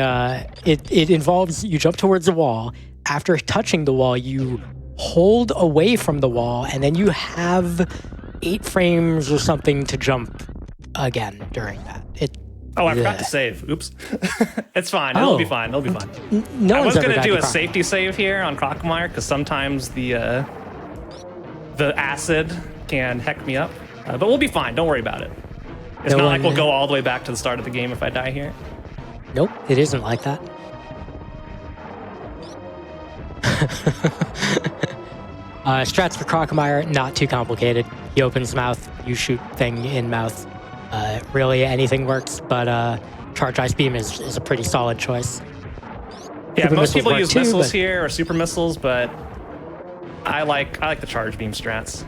it involves you jump towards the wall. After touching the wall, you hold away from the wall, and then you have 8 frames or something to jump again during that. I forgot to save. Oops. It's fine. It'll be fine. No I was going to do a safety save here on Crocomire because sometimes the acid can heck me up. But we'll be fine. Don't worry about it. It's not like we'll go all the way back to the start of the game if I die here. Nope, it isn't like that. Strats for Crocomire, not too complicated. He opens mouth, you shoot thing in mouth. Really, anything works, but Charge Ice Beam is a pretty solid choice. Yeah, most people use missiles here or super missiles, but I like the Charge Beam strats.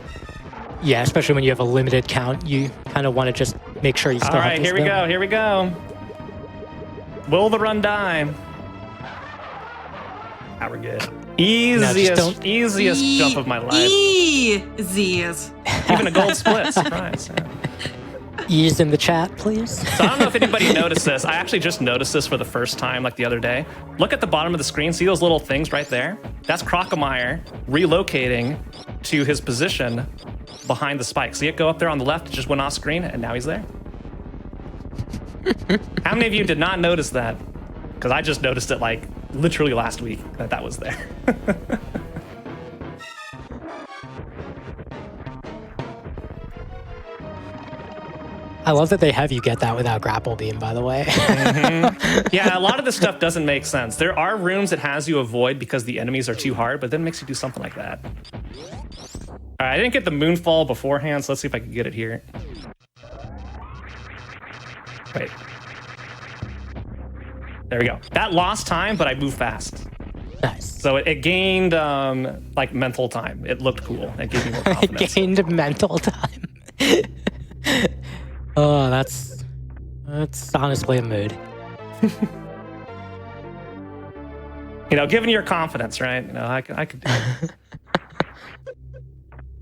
Yeah, especially when you have a limited count, you kind of want to just make sure you still have this. All right, here we go. Will the run die? Now we're good. Easiest jump of my life. Easiest. Even a gold split. Surprise. Yeah. Ease in the chat, please. So I don't know if anybody noticed this. I actually just noticed this for the first time like the other day. Look at the bottom of the screen. See those little things right there? That's Crocomire relocating to his position behind the spike. See it go up there on the left, it just went off screen, and now he's there. How many of you did not notice that? Because I just noticed it like literally last week that was there. I love that they have you get that without grapple beam, by the way. Yeah, a lot of this stuff doesn't make sense. There are rooms it has you avoid because the enemies are too hard, but then makes you do something like that. All right, I didn't get the moonfall beforehand, so let's see if I can get it here. Wait. There we go. That lost time, but I moved fast. Nice. So it gained like mental time. It looked cool. It gave me more confidence. Gained mental time. Oh, that's honestly a mood. You know, given your confidence, right? You know, I could do it.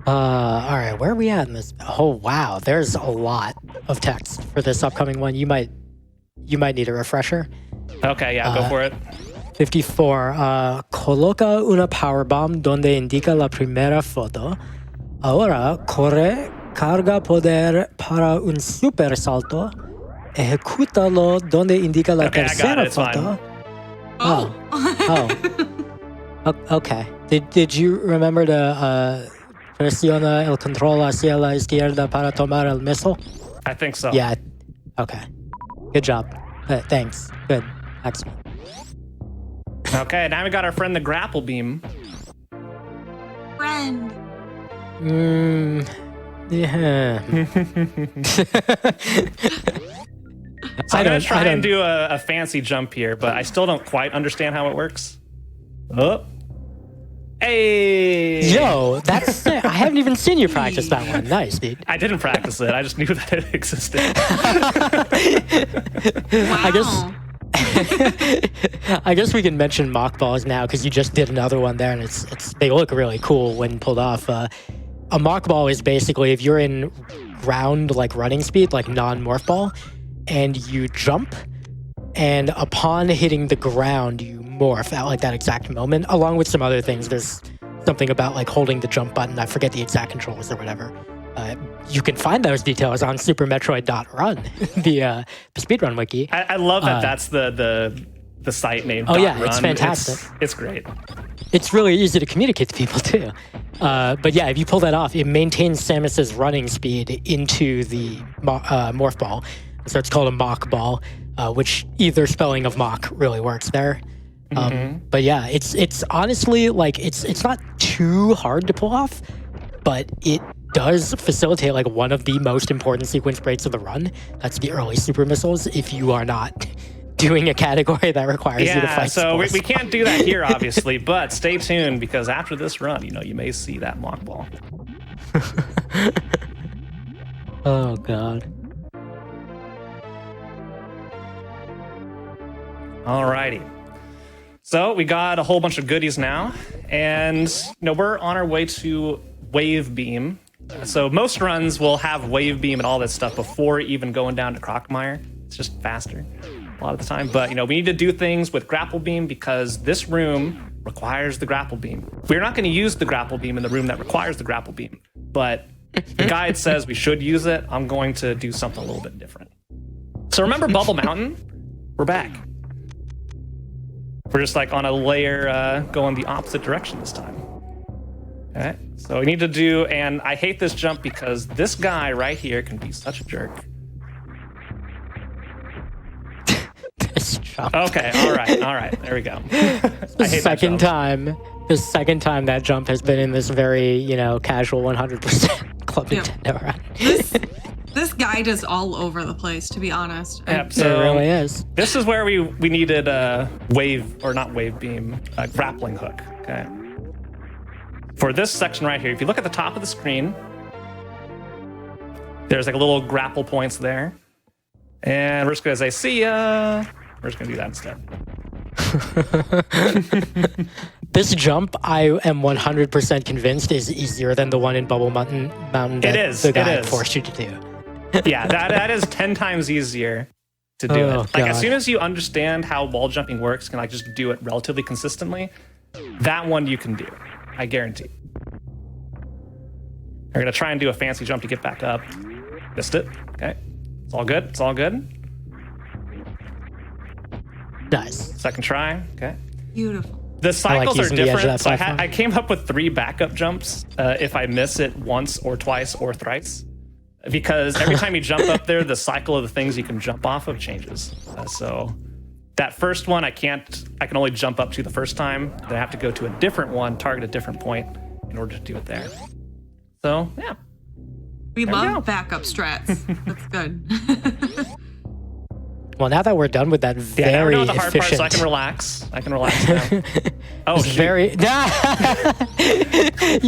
All right, where are we at in this? Oh wow, there's a lot of text for this upcoming one. You might need a refresher. Okay, yeah, go for it. 54. Coloca una powerbomb donde indica la primera foto. Ahora corre, carga poder para un super salto. Ejecútalo donde indica la tercera foto. Oh. Okay. Did you remember to presiona el control hacia la izquierda para tomar el missile? I think so. Yeah. Okay. Good job. Thanks. Good. Excellent. Okay, now we got our friend the grapple beam. Friend. Yeah. So I'm gonna try and do a fancy jump here, but I still don't quite understand how it works. Oh. Hey! Yo, that's I haven't even seen you practice that one. Nice, dude. I didn't practice it. I just knew that it existed. Wow. I guess we can mention mock balls now because you just did another one there, and they look really cool when pulled off. A mock ball is basically if you're in ground like running speed, like non-morph ball, and you jump, and upon hitting the ground, you morph at like that exact moment, along with some other things. There's something about like holding the jump button. I forget the exact controls or whatever. You can find those details on supermetroid.run, the speedrun wiki. I love that that's the site name. Oh yeah, run. it's fantastic. It's great. It's really easy to communicate to people too. But yeah, if you pull that off, it maintains Samus's running speed into the morph ball. So it's called a mock ball, which either spelling of mock really works there. But yeah, it's honestly like it's not too hard to pull off, but it does facilitate like one of the most important sequence breaks of the run. That's the early super missiles. If you are not doing a category that requires you to fight. So we can't do that here, obviously, but stay tuned because after this run, you may see that mock ball. Oh God. Alrighty. So we got a whole bunch of goodies now, and we're on our way to Wave Beam. So most runs will have Wave Beam and all that stuff before even going down to Crockmire. It's just faster a lot of the time. But we need to do things with Grapple Beam because this room requires the Grapple Beam. We're not going to use the Grapple Beam in the room that requires the Grapple Beam, but the guide says we should use it. I'm going to do something a little bit different. So remember Bubble Mountain? We're back. We're just like on a layer going the opposite direction this time. Okay, so we need to do, and I hate this jump because this guy right here can be such a jerk. This jump. Okay, all right, there we go. The second time that jump has been in this very, casual 100% Club Nintendo run. This guide is all over the place, to be honest. Yep, so it really is. This is where we needed a wave beam, a grappling hook. Okay. For this section right here, if you look at the top of the screen, there's like a little grapple points there. And we're just going to say, see ya. We're just going to do that instead. This jump, I am 100% convinced, is easier than the one in Bubble Mountain that the guide forced you to do. Yeah, that is 10 times easier to do it. Like, as soon as you understand how wall jumping works, can just do it relatively consistently, that one you can do. I guarantee. We're gonna try and do a fancy jump to get back up. Missed it. Okay. It's all good. It's all good. Nice. Second try. Okay. Beautiful. The cycles are using the edge of different. that So platform. I came up with 3 backup jumps if I miss it once or twice or thrice. Because every time you jump up there, the cycle of the things you can jump off of changes. So that first one, I can only jump up to the first time. Then I have to go to a different one, target a different point in order to do it there. So, yeah. We There we go. love backup strats. That's good. Well, now that we're done with that Yeah, now we're very done with the hard part, efficient, so I can relax. I can relax now. Oh, shoot. very.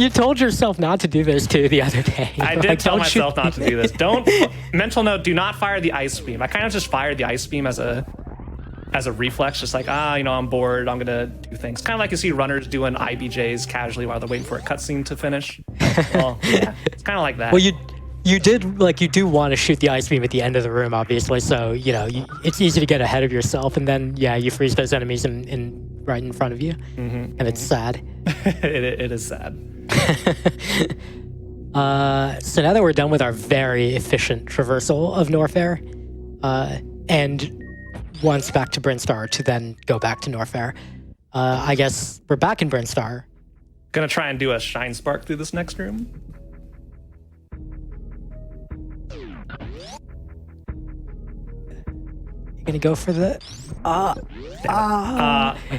You told yourself not to do this too the other day. I Like, did tell don't shoot- myself not to do this. Mental note, do not fire the ice beam. I kind of just fired the ice beam as a reflex, just like, I'm bored, I'm gonna do things. Kind of like you see runners doing IBJs casually while they're waiting for a cutscene to finish. Well, yeah, it's kind of like that. Well, you do want to shoot the ice beam at the end of the room, obviously. So it's easy to get ahead of yourself, and then you freeze those enemies right in front of you, and it's sad. it is sad. So now that we're done with our very efficient traversal of Norfair, and once back to Brinstar to then go back to Norfair, I guess we're back in Brinstar. Gonna try and do a shine spark through this next room. Gonna go for the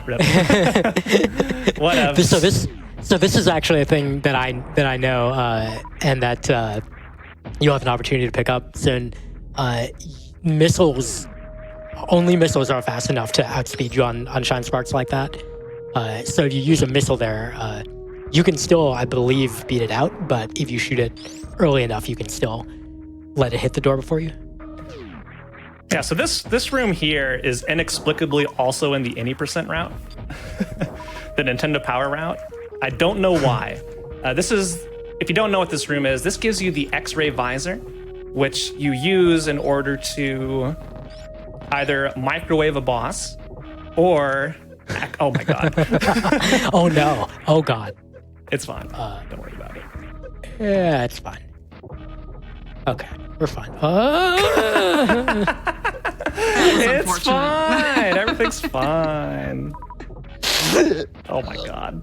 Rip. Whatever. So this is actually a thing that I know, and that you'll have an opportunity to pick up soon. Only missiles are fast enough to outspeed you on shine sparks like that. So if you use a missile there, you can still, I believe, beat it out. But if you shoot it early enough, you can still let it hit the door before you. Yeah, so this room here is inexplicably also in the any percent route, the Nintendo Power route. I don't know why. This is, if you don't know what this room is, this gives you the X-ray visor, which you use in order to either microwave a boss or, oh my god. Oh no! Oh god! It's fine. Don't worry about it. Yeah, it's fine. Okay, we're fine. It's unfortunate. fine. Everything's fine. Oh my god.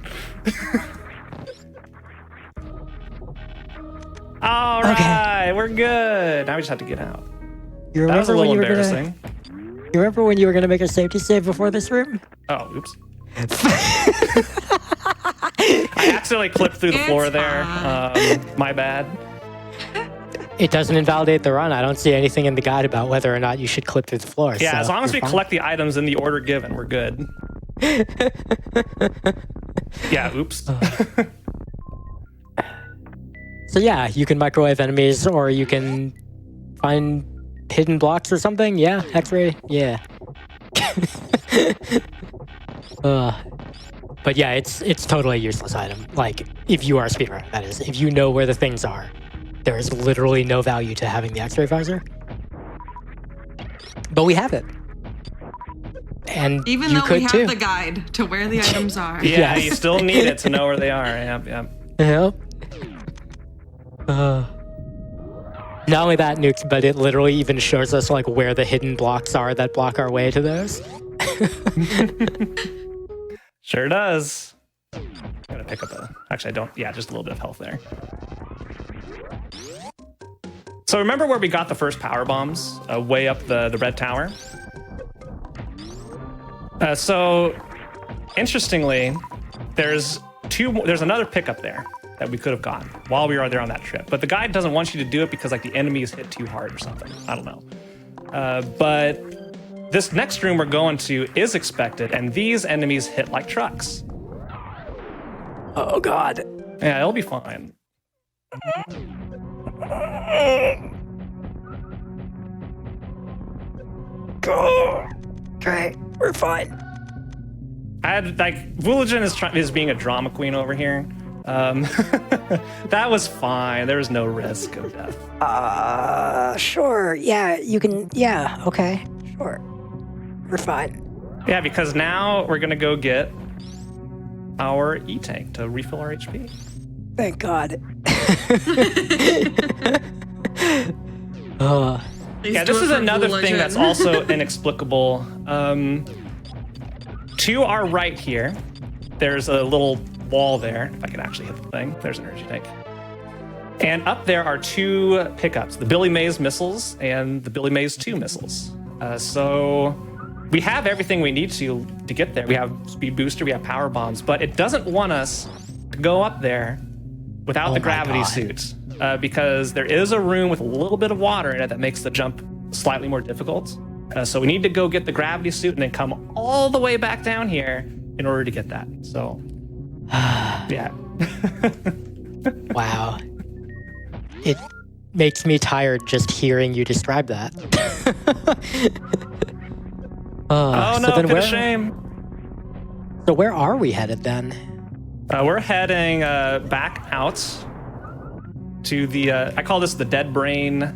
All right, we're good. Now we just have to get out. You That was a remember when little you were embarrassing. You remember when you were gonna make a safety save before this room? Oh, oops. I accidentally clipped through the It's floor there. fine. My bad. It doesn't invalidate the run. I don't see anything in the guide about whether or not you should clip through the floor. Yeah, so as long as we you're fine. collect the items in the order given, we're good. Yeah, oops. So yeah, you can microwave enemies, or you can find hidden blocks or something. Yeah, X-ray. Yeah. But yeah, it's totally a useless item. Like, if you are a speedrunner, that is. If you know where the things are, there is literally no value to having the X-ray visor. But we have it. And Even you though could we have too. the guide to where the items are. Yeah, Yes. you still need it to know where they are. Yep. Yep. Not only that, Nukes, but it literally even shows us like where the hidden blocks are that block our way to those. Sure does. I'm gonna pick up actually I don't, yeah, just a little bit of health there. So remember where we got the first power bombs? Way up the red tower? So interestingly, there's another pickup there that we could have gotten while we were there on that trip. But the guide doesn't want you to do it because like the enemies hit too hard or something. I don't know. But this next room we're going to is expected, and these enemies hit like trucks. Oh god. Yeah, it'll be fine. Okay, we're fine. I had like Vuligen is being a drama queen over here. That was fine. There was no risk of death. Sure. Yeah, you can. Yeah, okay. Sure. We're fine. Yeah, because now we're gonna go get our E-tank to refill our HP. Thank God. Yeah, this is another thing that's also inexplicable. To our right here, there's a little wall there. If I could actually hit the thing, there's an energy tank. And up there are two pickups, the Billy Mays missiles and the Billy Mays 2 missiles. So we have everything we need to get there. We have speed booster, we have power bombs, but it doesn't want us to go up there without the gravity suit. Because there is a room with a little bit of water in it that makes the jump slightly more difficult. So we need to go get the gravity suit and then come all the way back down here in order to get that. So, yeah. Wow. It makes me tired just hearing you describe that. Oh no, what a shame. So where are we headed then? We're heading back out to the, I call this the dead brain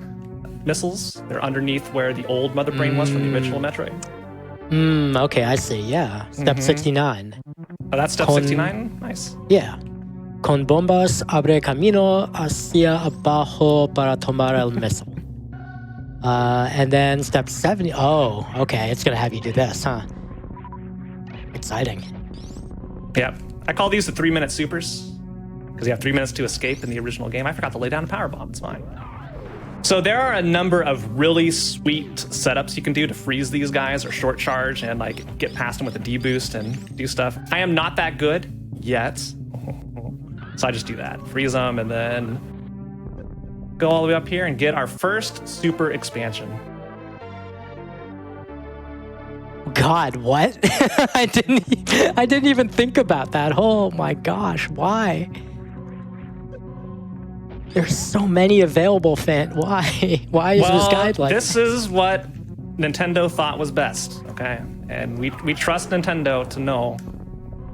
missiles. They're underneath where the old mother brain was from the original Metroid. Okay, I see, yeah. Step 69. Oh, that's step 69? Nice. Yeah. Con bombas abre camino hacia abajo para tomar el missile. And then step 70. Oh, okay, it's gonna have you do this, huh? Exciting. Yep. I call these the 3-minute supers, because you have 3 minutes to escape in the original game. I forgot to lay down a power bomb. It's fine. So there are a number of really sweet setups you can do to freeze these guys or short charge and like get past them with a D-boost and do stuff. I am not that good yet. So I just do that. Freeze them and then go all the way up here and get our first super expansion. God, what? I didn't even think about that. Oh my gosh, why? There's so many available, Phant. Why? Why is this guide like this? Is what Nintendo thought was best, okay? And we trust Nintendo to know.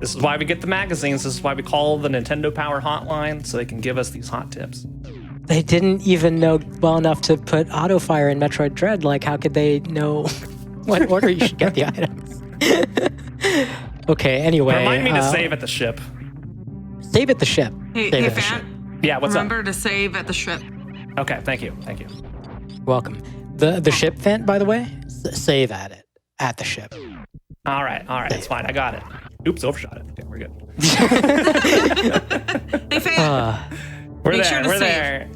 This is why we get the magazines. This is why we call the Nintendo Power Hotline, so they can give us these hot tips. They didn't even know well enough to put auto fire in Metroid Dread. Like, how could they know what order you should get the items? Okay, anyway. Remind me to save at the ship. Save at the ship. Hey, save hey at the ship. Phant. Yeah, what's Remember up? to save at the ship. Okay, thank you. Thank you. Welcome. The ship, Phant, by the way, save at it. At the ship. All right, it's fine. I got it. Oops, overshot it. Okay, we're good. Hey, Phant. We're Make there. sure to We're save. there.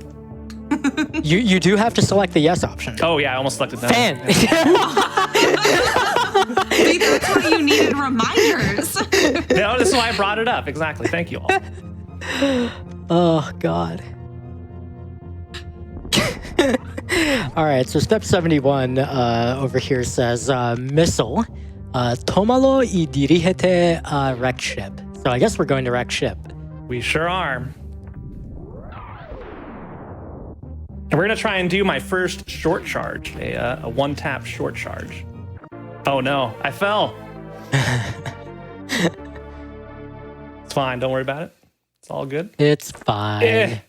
You do have to select the yes option. Oh yeah, I almost selected that. Phant. See, that's why you needed reminders. No, this is why I brought it up. Exactly. Thank you all. Oh, God. All right, so step 71 over here says missile. Tómalo y dirígete a wrecked ship. So I guess we're going to wrecked ship. We sure are. And we're going to try and do my first short charge, a one-tap short charge. Oh no, I fell. It's fine, don't worry about it. It's all good. It's fine.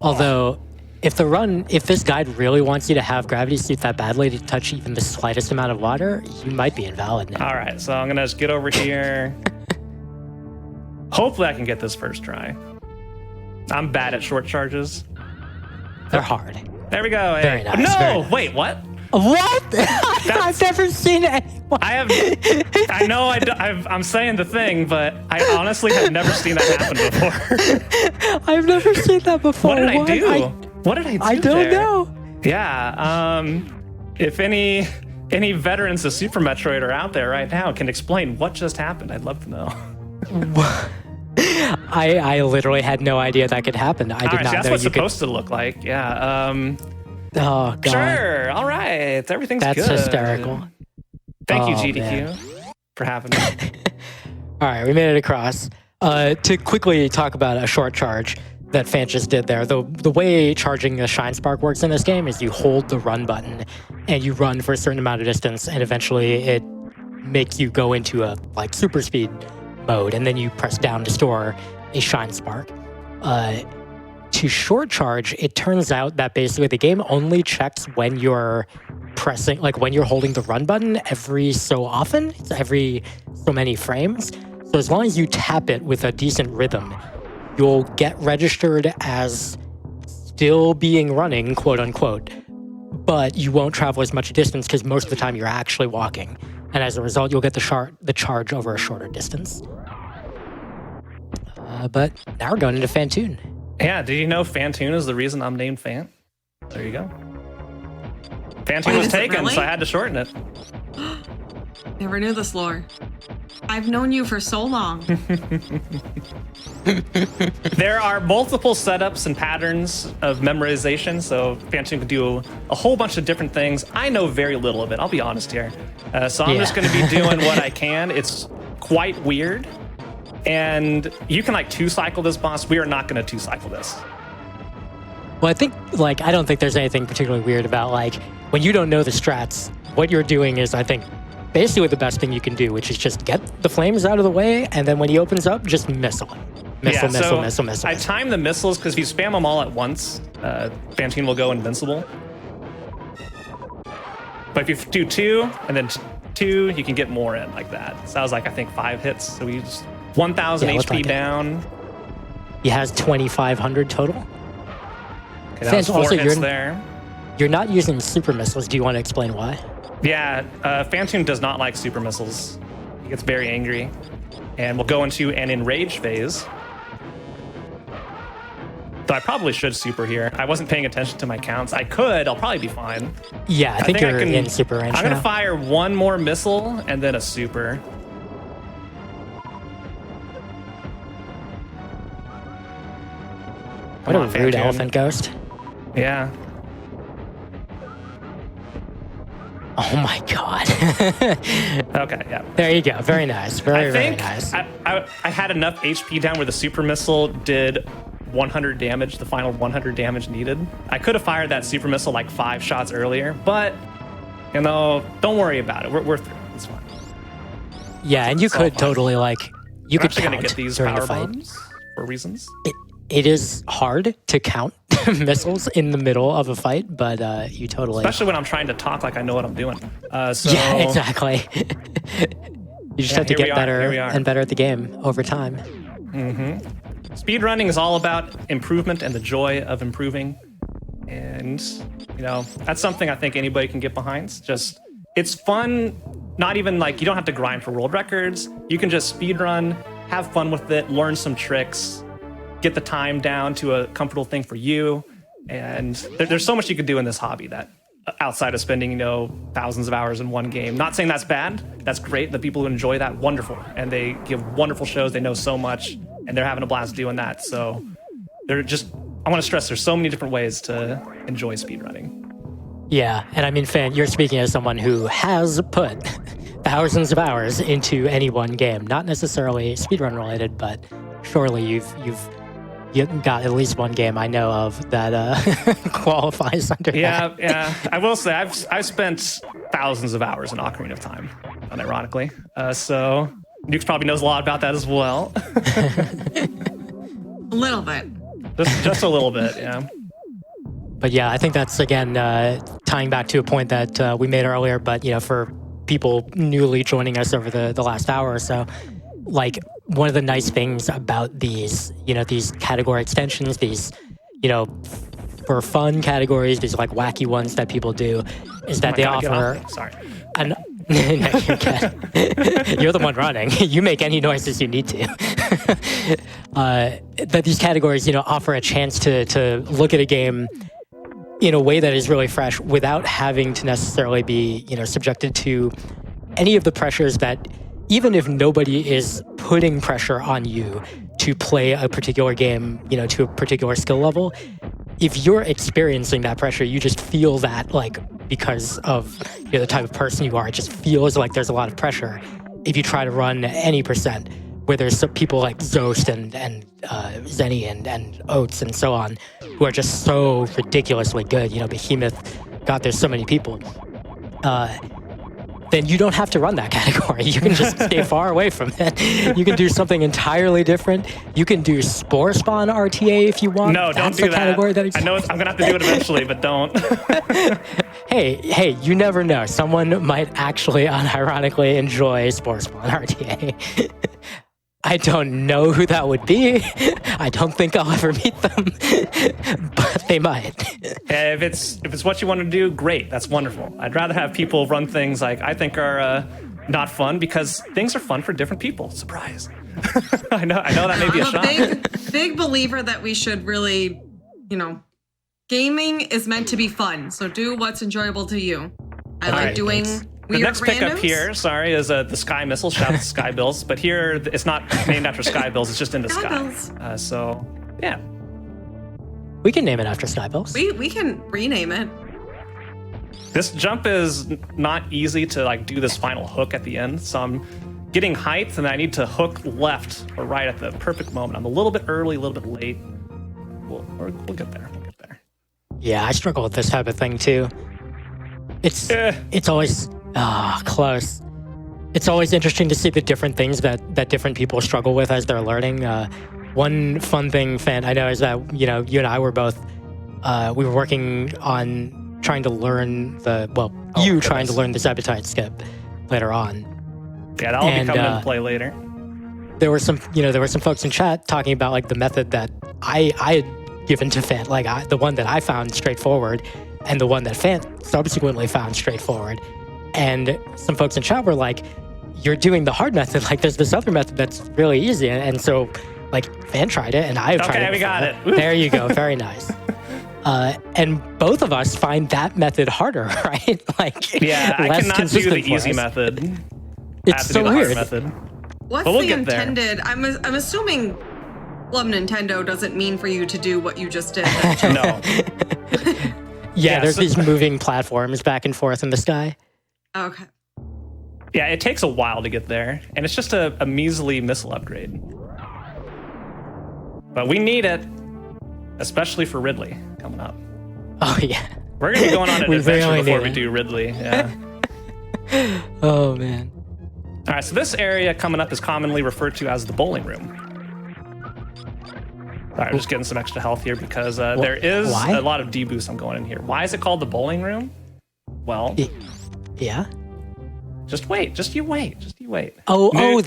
Although, if this guide really wants you to have gravity suit that badly to touch even the slightest amount of water, you might be invalid now. All right, so I'm going to just get over here. Hopefully I can get this first try. I'm bad at short charges. They're hard. There we go. Very nice. No, very nice. Wait, what? What? I've never seen anyone. I know I'm saying the thing, but I honestly have never seen that happen before. I've never seen that before. What did I do? What did I do? I don't there? know. Yeah. If any veterans of Super Metroid are out there right now can explain what just happened, I'd love to know. I literally had no idea that could happen. I did not so that's know what it's you could. supposed to look like. Yeah. Oh God. Sure. All right. Everything's That's good. hysterical. Thank you, Oh, GDQ, man. for having me. All right, we made it across. To quickly talk about a short charge that Phant just did there. The way charging a Shine Spark works in this game is you hold the run button and you run for a certain amount of distance, and eventually it makes you go into a super speed mode, and then you press down to store a Shine Spark. To short charge, it turns out that basically the game only checks when you're pressing, when you're holding the run button every so often, every so many frames. So as long as you tap it with a decent rhythm, you'll get registered as still being running, quote unquote, but you won't travel as much distance because most of the time you're actually walking. And as a result, you'll get the charge over a shorter distance. But now we're going into Phantoon. Yeah, did you know Phantoon is the reason I'm named Phant? There you go. Phantoon was taken, really? so I had to shorten it. Never knew this lore. I've known you for so long. There are multiple setups and patterns of memorization, so Phantoon can do a whole bunch of different things. I know very little of it, I'll be honest here. So I'm just going to be doing what I can. It's quite weird. And you can like 2-cycle this boss. We are not going to 2-cycle this. Well, I think, like, I don't think there's anything particularly weird about, like, when you don't know the strats, what you're doing is, I think, basically the best thing you can do, which is just get the flames out of the way, and then when he opens up, just missile. Missile. I time the missiles because if you spam them all at once, Phantoon will go invincible. But if you do 2 and then 2, you can get more in like that. So that was like, I think 5 hits. So we just 1,000 HP down. He has 2,500 total. Okay, that was 4 hits there. You're not using super missiles. Do you want to explain why? Yeah, Phantoon does not like super missiles. He gets very angry. And we'll go into an enrage phase. Though I probably should super here. I wasn't paying attention to my counts. I could, I'll probably be fine. Yeah, I think you're in super range I'm going to fire 1 more missile and then a super. What a rude elephant ghost. Yeah. Oh my god. Okay, yeah. There you go. Very nice. Very nice. I had enough HP down where the super missile did 100 damage, the final 100 damage needed. I could have fired that super missile like 5 shots earlier, but, you know, don't worry about it. We're through. It's fine. Yeah, and you could totally, like, you could count going to get these during power the fight. bombs for reasons. It is hard to count missiles in the middle of a fight, but you totally... Especially when I'm trying to talk like I know what I'm doing. Yeah, exactly. You just have to get better and better at the game over time. Mm-hmm. Speedrunning is all about improvement and the joy of improving. And, you know, that's something I think anybody can get behind. It's fun. Not even like, you don't have to grind for world records. You can just speedrun, have fun with it, learn some tricks, get the time down to a comfortable thing for you. And there's so much you can do in this hobby that outside of spending, you know, thousands of hours in one game. Not saying that's bad. That's great. The people who enjoy that, wonderful. And they give wonderful shows. They know so much and they're having a blast doing that. So I want to stress there's so many different ways to enjoy speedrunning. Yeah. And I mean, Phant, you're speaking as someone who has put thousands of hours into any one game, not necessarily speedrun related, but surely you've got at least one game I know of that qualifies under that. Yeah. I will say I've spent thousands of hours in Ocarina of Time, unironically. So Nukes probably knows a lot about that as well. A little bit. Just a little bit, yeah. But yeah, I think that's, again, tying back to a point that we made earlier, but, you know, for people newly joining us over the last hour or so, like, one of the nice things about these, you know, these category extensions, these, you know, for fun categories, these like wacky ones that people do, is that they offer... Sorry. No, you're good. You're the one running. You make any noises you need to. That these categories, you know, offer a chance to look at a game in a way that is really fresh without having to necessarily be, you know, subjected to any of the pressures that, even if nobody is putting pressure on you to play a particular game, you know, to a particular skill level, if you're experiencing that pressure, you just feel that, like, because of, you know, the type of person you are, it just feels like there's a lot of pressure if you try to run any percent, where there's some people like Zost and Zenny and Oats and so on, who are just so ridiculously good. You know, Behemoth, God, there's so many people. Then you don't have to run that category. You can just stay far away from it. You can do something entirely different. You can do Spore Spawn RTA if you want. No, don't do that. Category that I know I'm going to have to do it eventually, but don't. Hey, you never know. Someone might actually unironically enjoy Spore Spawn RTA. I don't know who that would be. I don't think I'll ever meet them, but they might. If it's what you want to do, great. That's wonderful. I'd rather have people run things like I think are not fun because things are fun for different people. Surprise. I know that may be a shock. I'm a big believer that we should really, gaming is meant to be fun. So do what's enjoyable to you. I like doing the weird next randoms. pickup here, sorry, is the Sky Missile. Shout out to Sky Bills. But here, it's not named after Sky Bills. It's just in the Sky sky. Bills. So, yeah. We can name it after Skybills. We can rename it. This jump is not easy to do this final hook at the end. So I'm getting height, and I need to hook left or right at the perfect moment. I'm a little bit early, a little bit late. We'll get there. We'll get there. Yeah, I struggle with this type of thing too. It's always close. It's always interesting to see the different things that different people struggle with as they're learning. One fun thing, Phant, I know is that you and I were both we were working on trying to learn trying to learn the Zebutite skip later on. Yeah, that'll be coming into play later. There were some folks in chat talking about the method that I had given to Phant, the one that I found straightforward, and the one that Phant subsequently found straightforward. And some folks in chat were like, "You're doing the hard method. There's this other method that's really easy." And so, Phant tried it, and I've tried it. Okay, we got it. There you go. Very nice. And both of us find that method harder, right? Yeah, I less cannot do consistent the for easy us. method. It's so weird. Method. What's But we'll the get there. intended? I'm assuming Club Nintendo doesn't mean for you to do what you just did. No. Yeah, there's these moving platforms back and forth in the sky. Okay. Yeah, it takes a while to get there, and it's just a measly missile upgrade. But we need it, especially for Ridley coming up. Oh yeah, We're gonna be going on an We adventure really before need we it. do Ridley. Yeah. oh man. All right, so this area coming up is commonly referred to as the bowling room. All right, I'm just getting some extra health here because there is why? a lot of deboost I'm going in here. Why is it called the bowling room? Well, Yeah. just wait. Just you wait. Oh,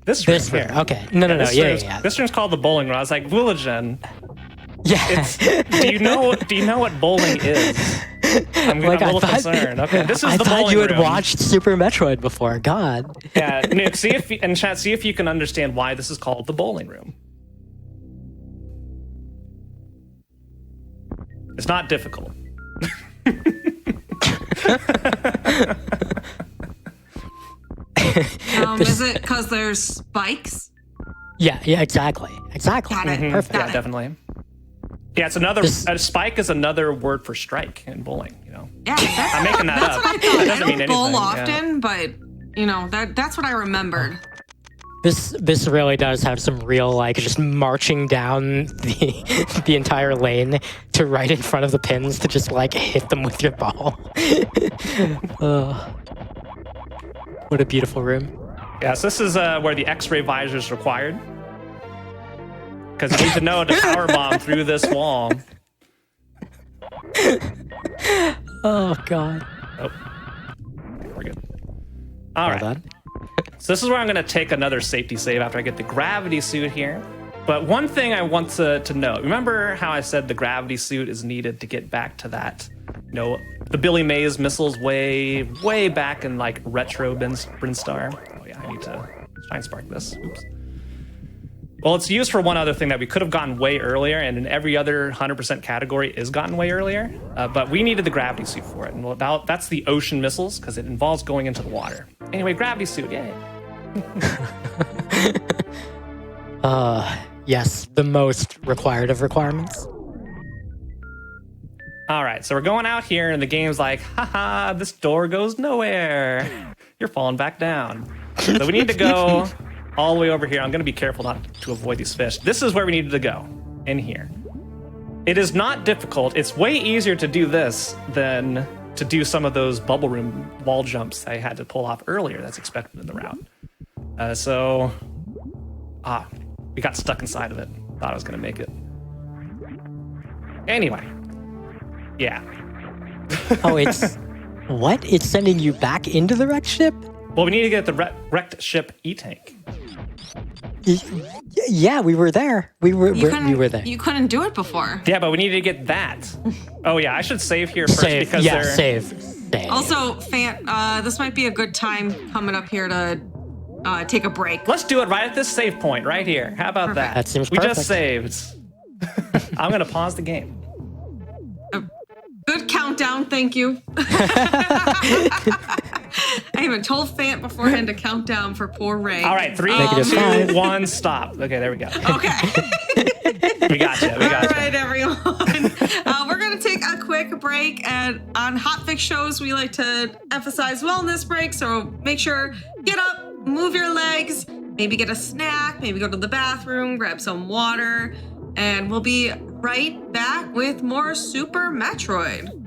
This room this room. here. Okay. No. Yeah. This room's called the bowling room. I was like, Woolagen, Yeah. do you know what bowling is? I'm a little concerned. Okay, this is I the thought bowling you had room. watched Super Metroid before. God. Yeah, Nick, see if you can understand why this is called the bowling room. It's not difficult. Is it because there's spikes? Yeah. Exactly. Got it. Perfect. Yeah, definitely. Yeah, it's another. A spike is another word for strike in bowling. Yeah, I'm making that that's up. what I thought. That I doesn't mean don't bowl anything, yeah. often, but that's what I remembered. This really does have some real just marching down the entire lane to right in front of the pins to just hit them with your ball. What a beautiful room. Yeah, so this is where the X-ray visor is required. Because you need to know to power bomb through this wall. Oh God. Oh, we're good. All right. Hold on. So this is where I'm going to take another safety save after I get the gravity suit here. But one thing I want to note, remember how I said the gravity suit is needed to get back to that, the Billy Mays missiles way back in retro Brinstar. Oh yeah, I need to try and spark this. Oops. Well, it's used for one other thing that we could have gotten way earlier, and in every other 100% category is gotten way earlier. But we needed the gravity suit for it, and that's the ocean missiles because it involves going into the water. Anyway, gravity suit, yay! Yes, the most required of requirements. All right, so we're going out here, and the game's like, haha, this door goes nowhere. You're falling back down. So we need to go all the way over here. I'm going to be careful not to avoid these fish. This is where we needed to go, in here. It is not difficult. It's way easier to do this than to do some of those bubble room wall jumps I had to pull off earlier that's expected in the route. We got stuck inside of it. Thought I was going to make it. Anyway. Yeah. Oh, it's... What? It's sending you back into the wrecked ship? Well, we need to get the wrecked ship E-tank. Yeah, we were there. We were there. You couldn't do it before. Yeah, but we needed to get that. Oh yeah, I should save here first Save. because Yeah, they're... save. Also, Phant, this might be a good time coming up here to take a break. Let's do it right at this save point right here. How about that? That seems We perfect. just saved. I'm gonna pause the game. Good countdown, thank you. I even told Phant beforehand to count down for poor Ray. All right, 3, -5. 2, 1, stop. Okay, there we go. Okay. We got you. We got All you. right, everyone. We're going to take a quick break. And on Hotfix shows, we like to emphasize wellness breaks. So make sure, get up, move your legs, maybe get a snack, maybe go to the bathroom, grab some water. And we'll be right back with more Super Metroid.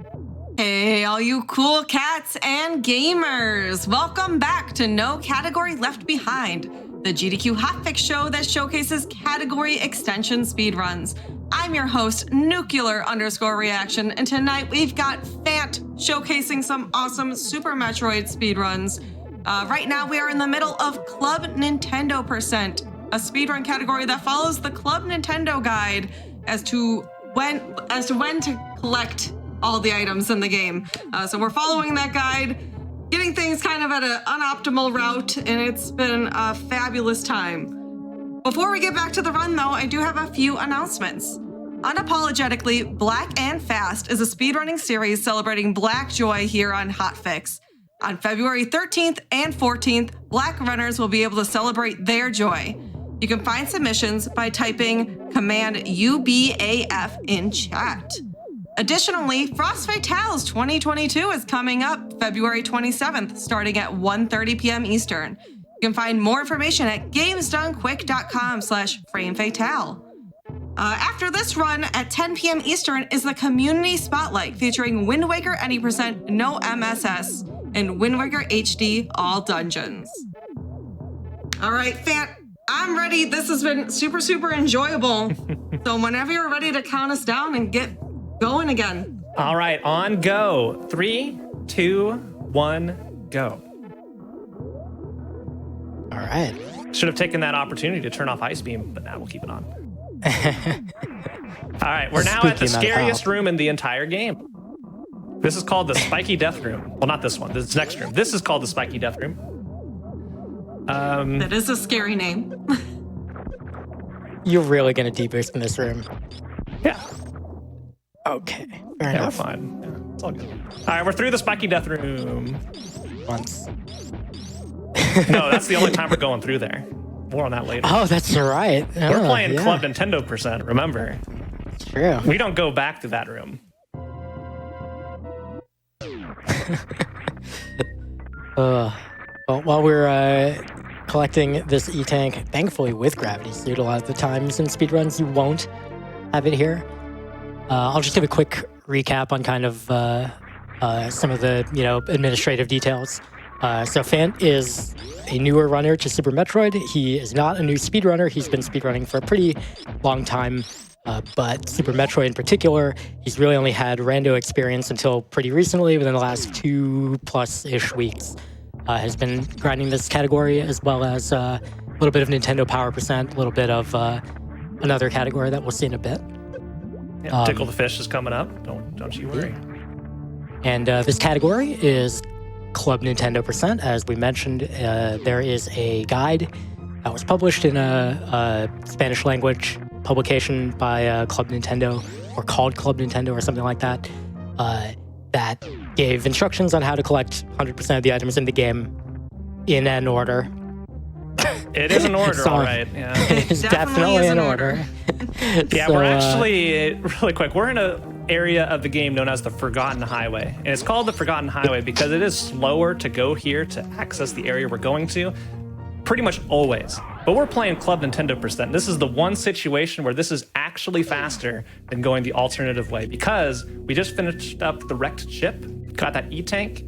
Hey, all you cool cats and gamers. Welcome back to No Category Left Behind, the GDQ Hotfix show that showcases category extension speedruns. I'm your host, Nuclear_Reaction, and tonight we've got Phant showcasing some awesome Super Metroid speedruns. Right now we are in the middle of Club Nintendo Percent, a speedrun category that follows the Club Nintendo guide as to when to collect all the items in the game. So we're following that guide, getting things kind of at an unoptimal route, and it's been a fabulous time. Before we get back to the run, though, I do have a few announcements. Unapologetically, Black and Fast is a speedrunning series celebrating Black joy here on Hotfix. On February 13th and 14th, Black runners will be able to celebrate their joy. You can find submissions by typing command UBAF in chat. Additionally, Frost Fatales 2022 is coming up February 27th, starting at 1:30 p.m. Eastern. You can find more information at gamesdonequick.com/framefatale. After this run at 10 p.m. Eastern is the Community Spotlight featuring Wind Waker Any Percent No MSS and Wind Waker HD All Dungeons. All right, Phant, I'm ready. This has been super, super enjoyable. So whenever you're ready to count us down and get going again. All right, on go. 3, 2, 1, go. All right. Should have taken that opportunity to turn off Ice Beam, but now we'll keep it on. All right, we're now at the Spooky amount of scariest help. room in the entire game. This is called the Spiky Death Room. Well, not this one. This next room. This is called the Spiky Death Room. That is a scary name. You're really gonna deboost in this room. Yeah. Okay. Fair Yeah, we're enough. fine. Yeah, it's all good. All right, we're through the Spiky Death Room. Once. No, that's the only time we're going through there. More on that later. Oh, that's right. We're Oh, playing yeah. Club Nintendo Percent, remember? True. We don't go back to that room. Well, while we're collecting this E-Tank, thankfully with Gravity Suit, a lot of the times in speedruns you won't have it here. I'll just give a quick recap on kind of some of the administrative details. So Phant is a newer runner to Super Metroid. He is not a new speedrunner. He's been speedrunning for a pretty long time. But Super Metroid in particular, he's really only had rando experience until pretty recently, within the last 2+ weeks. Has been grinding this category, as well as a little bit of Nintendo Power Percent, a little bit of another category that we'll see in a bit. Yeah, Tickle the Fish is coming up. Don't you worry. And this category is Club Nintendo Percent. As we mentioned, there is a guide that was published in a Spanish language publication by Club Nintendo, or called Club Nintendo or something like that, that gave instructions on how to collect 100% of the items in the game in an order. It is an order, all Sorry. right. Yeah. It's definitely definitely is in an order. Yeah, So, we're actually, really quick, we're in an area of the game known as the Forgotten Highway. And it's called the Forgotten Highway because it is slower to go here to access the area we're going to, pretty much always. But we're playing Club Nintendo Percent. This is the one situation where this is actually faster than going the alternative way, because we just finished up the wrecked ship, got that E-Tank,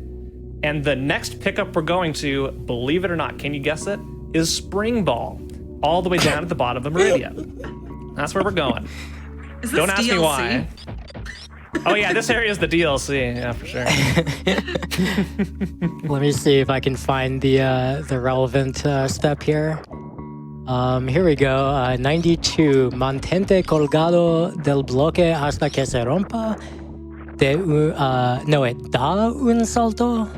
and the next pickup we're going to, believe it or not, can you guess it, is Spring Ball, all the way down at the bottom of Maridia. That's where we're going. Is this Don't ask DLC? me why. Oh yeah, this area is the DLC, yeah, for sure. Let me see if I can find the relevant step here. Here we go. 92. Mantente colgado del bloque hasta que se rompa. Da un salto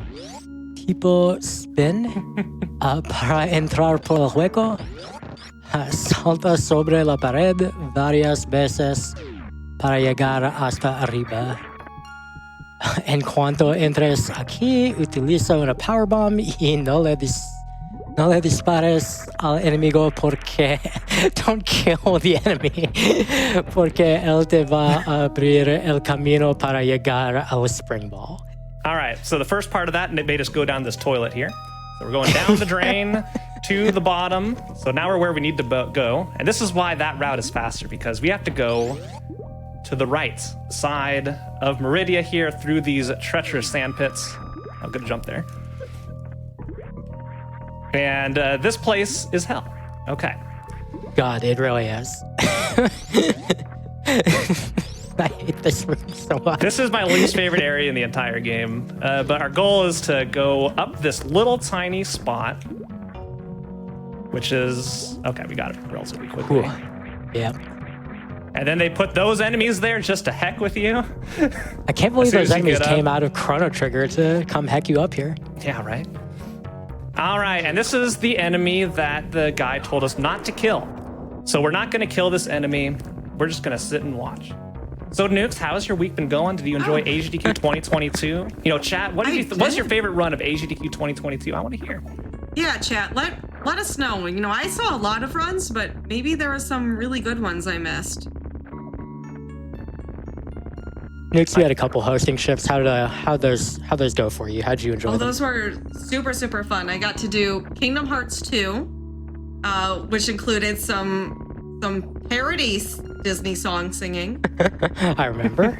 tipo spin para entrar por el hueco. Salta sobre la pared varias veces para llegar hasta arriba. En cuanto entres aquí, utiliza una powerbomb y no le dispares al enemigo porque don't kill the enemy porque él te va a abrir el camino para llegar al spring ball. All right, so the first part of that, and it made us go down this toilet here. So we're going down the drain to the bottom. So now we're where we need to go. And this is why that route is faster, because we have to go to the right side of Maridia here through these treacherous sand pits. I'm gonna jump there. And this place is hell. Okay. God, it really is. I hate this room so much. This is my least favorite area in the entire game. But our goal is to go up this little tiny spot, which is... Okay, we got it relatively quickly. Yep. And then they put those enemies there just to heck with you. I can't believe those enemies get came out of Chrono Trigger to come heck you up here. Yeah, right. All right, and this is the enemy that the guy told us not to kill. So we're not going to kill this enemy. We're just going to sit and watch. So, Nukes, how's your week been going? Did you enjoy AGDQ 2022? You know, chat, what's your favorite run of AGDQ 2022? I want to hear. Yeah, chat, let us know. You know, I saw a lot of runs, but maybe there were some really good ones I missed. Nukes, you had a couple hosting shifts. How'd those go for you? How'd you enjoy them? Those were super, super fun. I got to do Kingdom Hearts 2, which included some parody Disney song singing. I remember.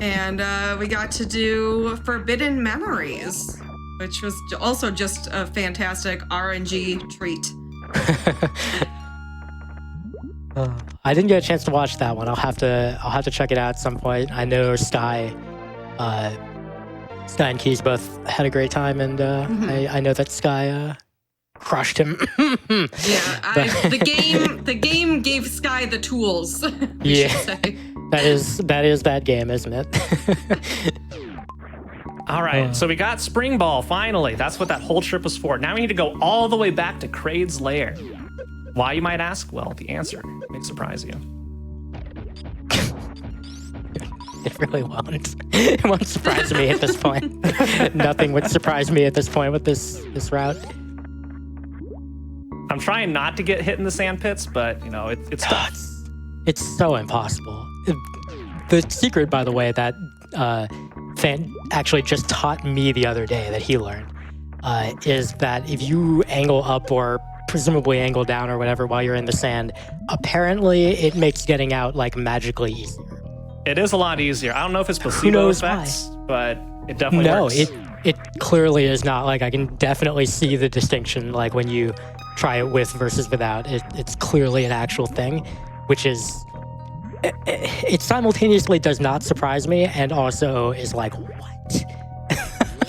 And we got to do Forbidden Memories, which was also just a fantastic RNG treat. I didn't get a chance to watch that one. I'll have to check it out at some point. I know Sky and Keys both had a great time, and I know that Sky crushed him. The game gave Sky the tools. Yeah, that is that game, isn't it? All right, so we got Spring Ball, finally. That's what that whole trip was for. Now we need to go all the way back to Kraid's lair. Why, you might ask? Well, the answer may surprise you. It really won't. It won't surprise me at this point. Nothing would surprise me at this point with this route. I'm trying not to get hit in the sand pits, but, you know, it's tough. It's so impossible. The secret, by the way, that Phant actually just taught me the other day that he learned is that if you angle up or presumably angle down or whatever while you're in the sand, apparently it makes getting out like magically easier. It is a lot easier. I don't know if it's placebo effects, but it definitely works. No, it clearly is not. Like, I can definitely see the distinction, like when you try it with versus without. It's clearly an actual thing, which is... It simultaneously does not surprise me and also is like, what?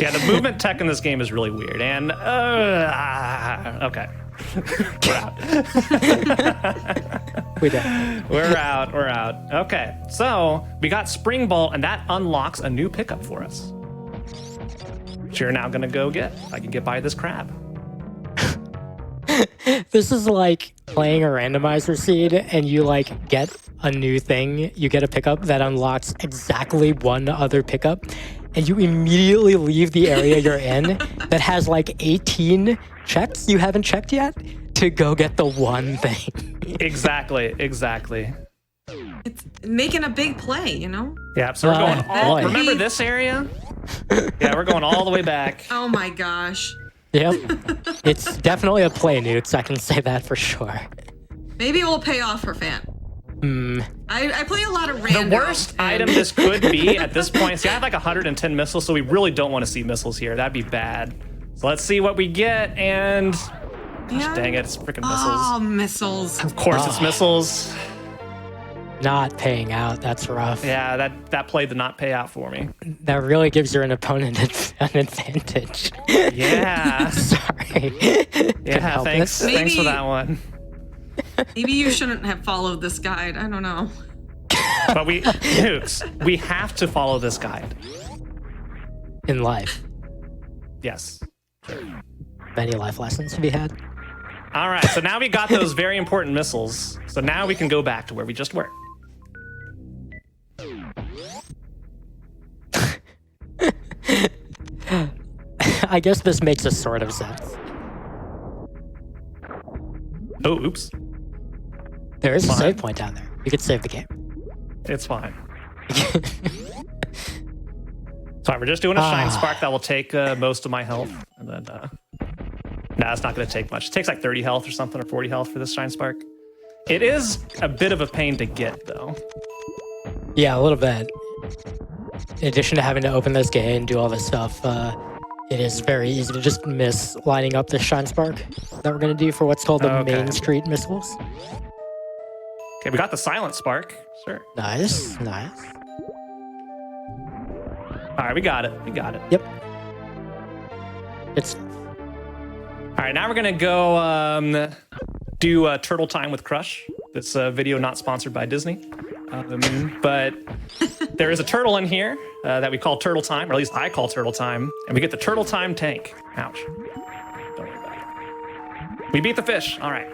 Yeah, the movement tech in this game is really weird. And, okay. We're out. We're out. Okay, so we got Spring Ball, and that unlocks a new pickup for us, which you're now gonna go get if I can get by this crab. This is like playing a randomizer seed, and you like get a new thing. You get a pickup that unlocks exactly one other pickup, and you immediately leave the area you're in that has like 18 checks you haven't checked yet to go get the one thing. Exactly. It's making a big play, you know? Yeah, so we're going all... Remember this area? Yeah, we're going all the way back. Oh my gosh. Yep. It's definitely a play, Newts. I can say that for sure. Maybe it will pay off for Phant. I play a lot of random. The worst item this could be at this point, see, I have like 110 missiles, so we really don't want to see missiles here. That'd be bad. So let's see what we get, and... Gosh, dang it, it's freaking missiles. Oh, missiles. Of course it's missiles. Not paying out, that's rough. Yeah, that play did not pay out for me. That really gives your opponent an advantage. Yeah. Sorry. Yeah, thanks for that one. Maybe you shouldn't have followed this guide. I don't know. But Nukes, we have to follow this guide. In life. Yes. Sure. Many life lessons to be had. All right, so now we got those very important missiles. So now we can go back to where we just were. I guess this makes a sort of sense. Oh, oops. There is a Fine. save point down there. You could save the game. It's fine. Sorry, we're just doing a Shine Spark that will take most of my health. And then, nah, it's not going to take much. It takes like 30 health or something, or 40 health for this Shine Spark. It is a bit of a pain to get, though. Yeah, a little bit. In addition to having to open this gate and do all this stuff, it is very easy to just miss lining up the Shine Spark that we're going to do for what's called the Main Street missiles. Okay, we got the Silent Spark. Sure. Nice, nice. All right, we got it. We got it. Yep. It's All right, now we're going to go do Turtle Time with Crush. This video not sponsored by Disney. But there is a turtle in here that we call Turtle Time, or at least I call Turtle Time, and we get the Turtle Time tank. Ouch. Don't worry about it. We beat the fish. All right.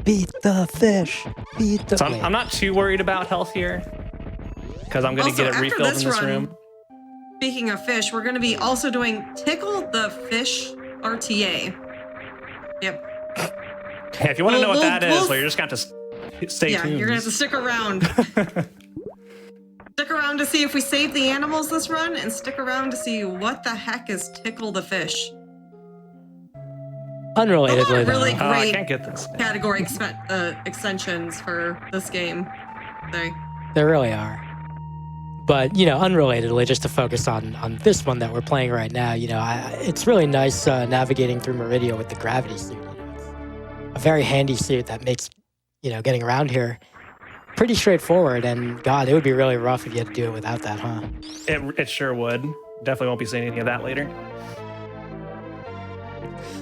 beat the fish. Beat the. So I'm not too worried about health here because I'm going to get it refilled in this room. Speaking of fish, we're going to be also doing Tickle the Fish RTA. Yep. Hey, if you want to know what that is, well, you're just going to have to stay tuned. Yeah, you're going to have to stick around. Stick around to see if we save the animals this run, and stick around to see what the heck is Tickle the Fish. Unrelatedly, really though. great I can't get this. category extensions for this game. There really are. But, you know, unrelatedly, just to focus on this one that we're playing right now, you know, it's really nice navigating through Maridia with the gravity suit. You know, it's a very handy suit that makes, you know, getting around here pretty straightforward. And, God, it would be really rough if you had to do it without that, huh? It sure would. Definitely won't be seeing any of that later.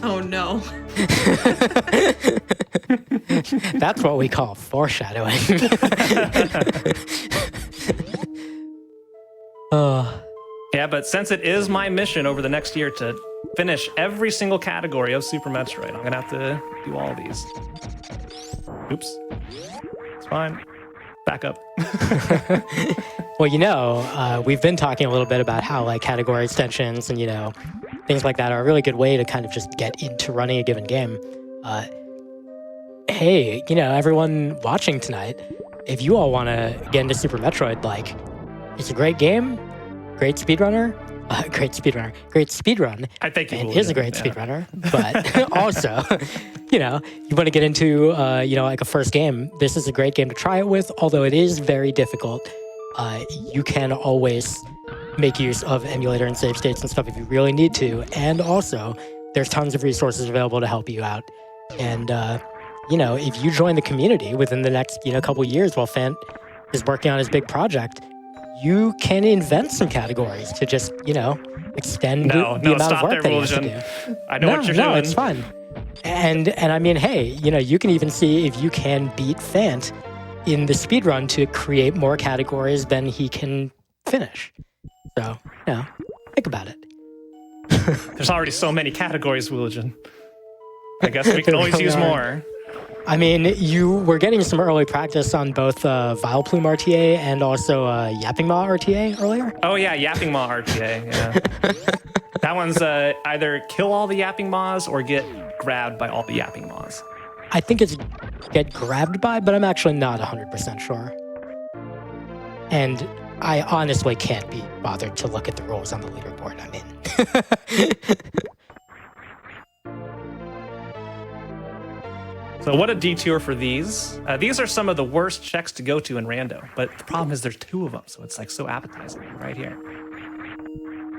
Oh, no. That's what we call foreshadowing. Yeah, but since it is my mission over the next year to finish every single category of Super Metroid, I'm going to have to do all of these. Oops. It's fine. Back up. Well, you know, we've been talking a little bit about how, like, category extensions and, you know, things like that are a really good way to kind of just get into running a given game. Hey, you know, everyone watching tonight, if you all want to get into Super Metroid, like, it's a great game, great speedrunner, great speedrun. I think and is a great speedrunner, but also, you know, you want to get into, you know, like a first game. This is a great game to try it with, although it is very difficult. You can always make use of emulator and save states and stuff if you really need to. And also, there's tons of resources available to help you out. And, you know, if you join the community within the next, you know, couple years while Phant is working on his big project, you can invent some categories to just, you know, extend the amount of work that you have to do. I know what you're doing. No, it's fun. And I mean, hey, you know, you can even see if you can beat Phant in the speedrun to create more categories than he can finish. So, you know, think about it. There's already so many categories, Woolgen. I guess we can always use more. I mean, you were getting some early practice on both Vileplume RTA and also Yapping Maw RTA earlier. Oh, yeah, Yapping Maw RTA, yeah. That one's either kill all the Yapping Maws or get grabbed by all the Yapping Maws. I think it's get grabbed by, but I'm actually not 100% sure. And I honestly can't be bothered to look at the rules on the leaderboard. I mean... So what a detour for these. These are some of the worst checks to go to in Rando, but the problem is there's two of them, so it's like so appetizing right here.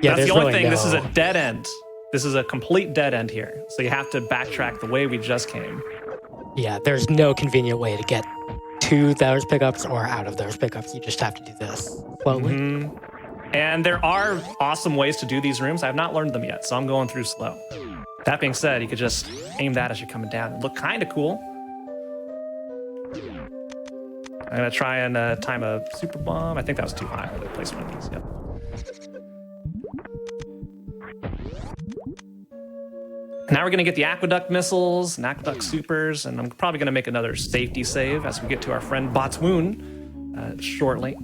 Yeah, that's the only thing. This is a dead end. This is a complete dead end here, so you have to backtrack the way we just came. Yeah, there's no convenient way to get to those pickups or out of those pickups. You just have to do this slowly. Mm-hmm. And there are awesome ways to do these rooms. I have not learned them yet, so I'm going through slow. That being said, you could just aim that as you're coming down. It'd look kind of cool. I'm gonna try and time a super bomb. I think that was too high for the placement of these. Yep. Now we're gonna get the aqueduct missiles and aqueduct supers, and I'm probably gonna make another safety save as we get to our friend Botswoon shortly.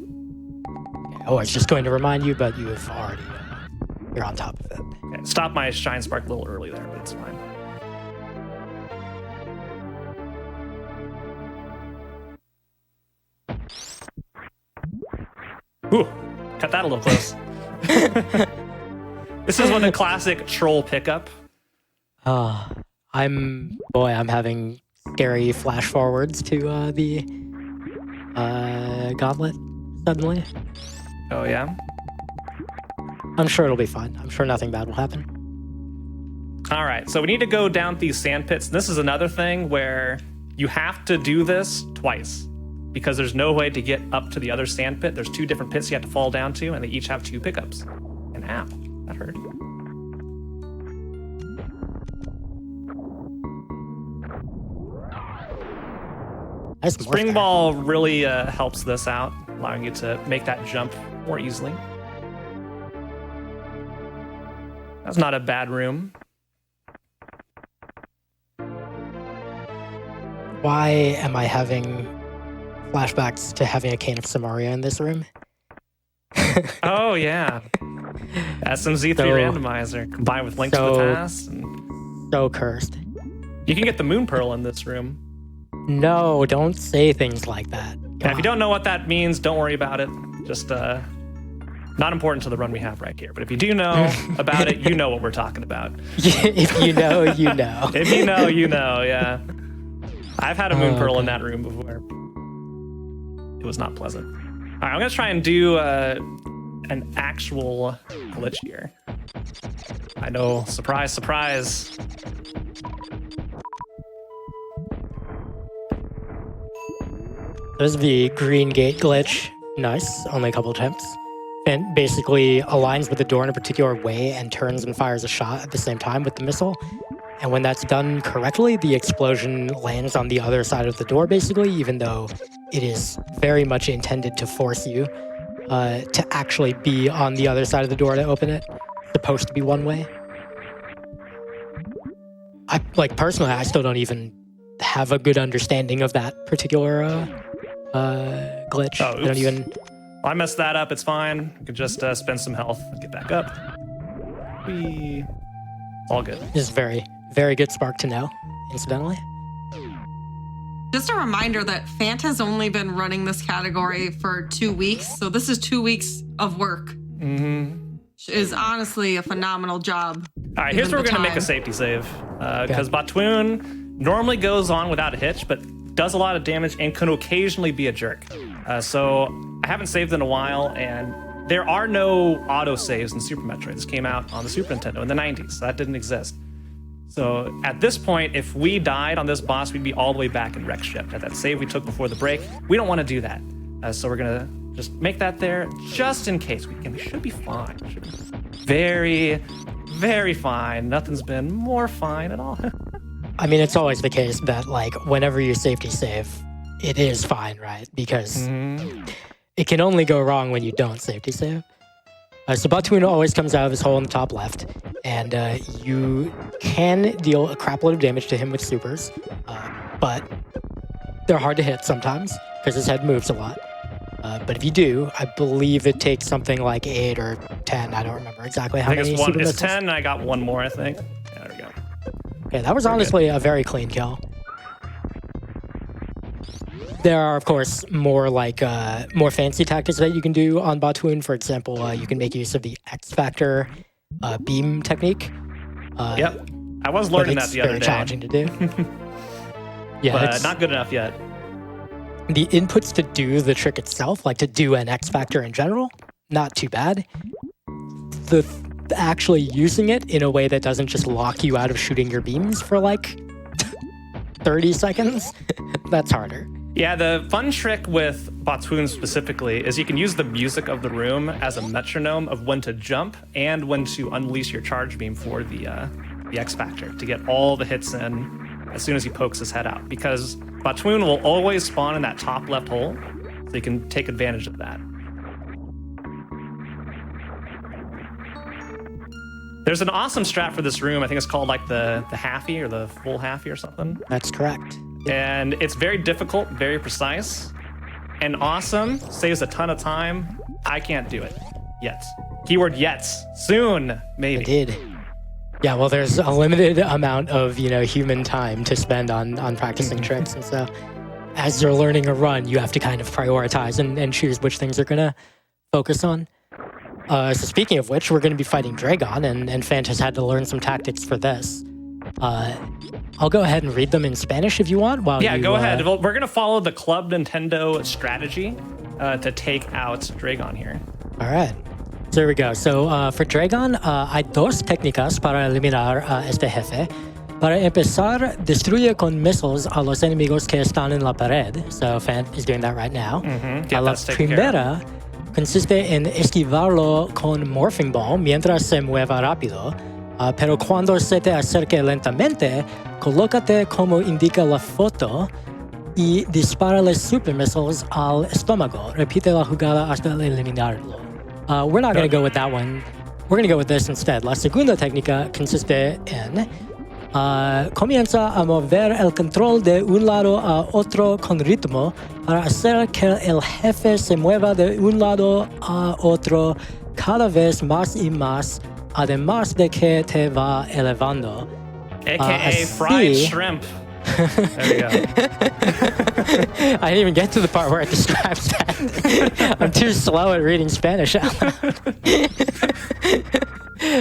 Oh, I was just going to remind you, but you have already, you're on top of it. Okay, stop my Shine Spark a little early there, but it's fine. Ooh, cut that a little close. This is one of the classic troll pickup. I'm having scary flash forwards to the gauntlet suddenly. Oh yeah? I'm sure it'll be fine. I'm sure nothing bad will happen. All right, so we need to go down these sand pits. This is another thing where you have to do this twice because there's no way to get up to the other sand pit. There's two different pits you have to fall down to, and they each have 2 pickups. And ow, that hurt. Nice Spring Ball really helps this out, allowing you to make that jump more easily. That's not a bad room. Why am I having flashbacks to having a Cane of Samaria in this room? Oh, yeah. SMZ3 randomizer combined with Links to the Past. And so cursed. you can get the Moon Pearl in this room. No, don't say things like that. And if you don't know what that means, don't worry about it. Just not important to the run we have right here. But if you do know about it, you know what we're talking about. If you know, you know. If you know, you know, yeah. I've had a Moon Pearl in that room before. It was not pleasant. All right, I'm going to try and do an actual glitch here. I know, surprise, surprise. There's the green gate glitch. Nice, only a couple attempts. And basically aligns with the door in a particular way and turns and fires a shot at the same time with the missile. And when that's done correctly, the explosion lands on the other side of the door, basically, even though it is very much intended to force you to actually be on the other side of the door to open it. It's supposed to be one way. Personally, I still don't even have a good understanding of that particular glitch. Oh, I don't even... Well, I messed that up. It's fine. I could just spend some health and get back up. Whee. All good. This is very, very good spark to know, incidentally. Just a reminder that Phant has only been running this category for 2 weeks. So this is 2 weeks of work. Mm-hmm. Is honestly a phenomenal job. All right, here's where we're going to make a safety save. Because Botswoon normally goes on without a hitch, but does a lot of damage and can occasionally be a jerk. So I haven't saved in a while, and there are no auto saves in Super Metroid. This came out on the Super Nintendo in the 90s. So that didn't exist. So at this point, if we died on this boss, we'd be all the way back in Wreck Shift at that save we took before the break. We don't want to do that. So we're going to just make that there just in case. We should be fine. Should be very, very fine. Nothing's been more fine at all. I mean, it's always the case that, whenever you safety save, it is fine, right? Because it can only go wrong when you don't safety save. So Botswoon always comes out of his hole in the top left, and you can deal a crap load of damage to him with supers, but they're hard to hit sometimes because his head moves a lot. But if you do, I believe it takes something like 8 or 10. I don't remember exactly how many super missiles. It's 10, and I got one more, I think. Yeah, there we go. Okay, that was honestly a very clean kill. There are, of course, more fancy tactics that you can do on Botswoon. For example, you can make use of the X Factor beam technique. Yep, I was learning that the other day. It's very challenging to do. Yeah, but not good enough yet. The inputs to do the trick itself, to do an X Factor in general, not too bad. The actually using it in a way that doesn't just lock you out of shooting your beams for 30 seconds, that's harder. Yeah, the fun trick with Botswoon specifically is you can use the music of the room as a metronome of when to jump and when to unleash your charge beam for the the X Factor, to get all the hits in as soon as he pokes his head out. Because Batwoon will always spawn in that top left hole, so you can take advantage of that. There's an awesome strat for this room. I think it's called like the halfie or the full halfie or something. That's correct. And it's very difficult, very precise, and awesome. Saves a ton of time. I can't do it yet. Keyword yet. Soon, maybe. Indeed. Yeah, well, there's a limited amount of, human time to spend on practicing tricks. And so as you're learning a run, you have to kind of prioritize and choose which things you're going to focus on. So speaking of which, we're going to be fighting Dragon, and Phant has had to learn some tactics for this. I'll go ahead and read them in Spanish if you want. Go ahead. We're going to follow the Club Nintendo strategy to take out Dragon here. All right. So here we go. So for Dragon, hay dos técnicas para eliminar a este jefe. Para empezar, destruye con missiles a los enemigos que están en la pared. So Phant is doing that right now. La primera consiste en esquivarlo con Morphing Ball mientras se mueva rápido. Pero cuando se te acerque lentamente, colócate como indica la foto y dispárale Super Missiles al estómago. Repite la jugada hasta eliminarlo. We're not going to go with that one. We're going to go with this instead. La segunda técnica consiste en comienza a mover el control de un lado a otro con ritmo para hacer que el jefe se mueva de un lado a otro cada vez más y más, además de que te va elevando. AKA fried shrimp. There we go. I didn't even get to the part where it describes that. I'm too slow at reading Spanish out loud.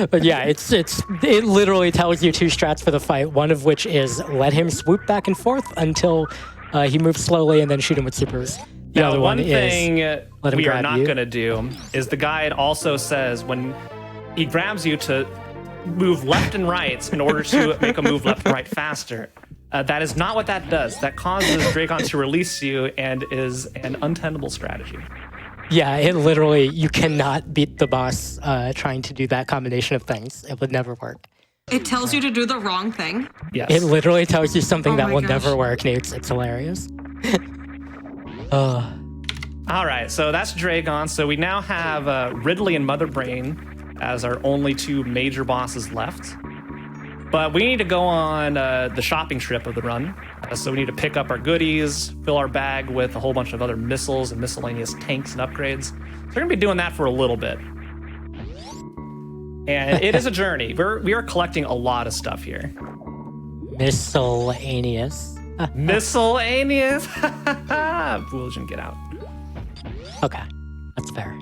But yeah, it literally tells you two strats for the fight, one of which is let him swoop back and forth until he moves slowly and then shoot him with supers. The now, other one thing we are grab not you. going to do is the guide also says when he grabs you to move left and right in order to make a move left and right faster. That is not what that does. That causes Dragon to release you and is an untenable strategy. Yeah, it literally, you cannot beat the boss trying to do that combination of things. It would never work. It tells you to do the wrong thing. Yes. It literally tells you something Oh that my will gosh. never work, Nate. It's hilarious. All right, so that's Dragon. So we now have Ridley and Mother Brain as our only two major bosses left. But we need to go on the shopping trip of the run. So we need to pick up our goodies, fill our bag with a whole bunch of other missiles and miscellaneous tanks and upgrades. So we're going to be doing that for a little bit. And it is a journey. We are collecting a lot of stuff here. Miscellaneous. Miscellaneous. Bullion, get out. Okay, that's fair.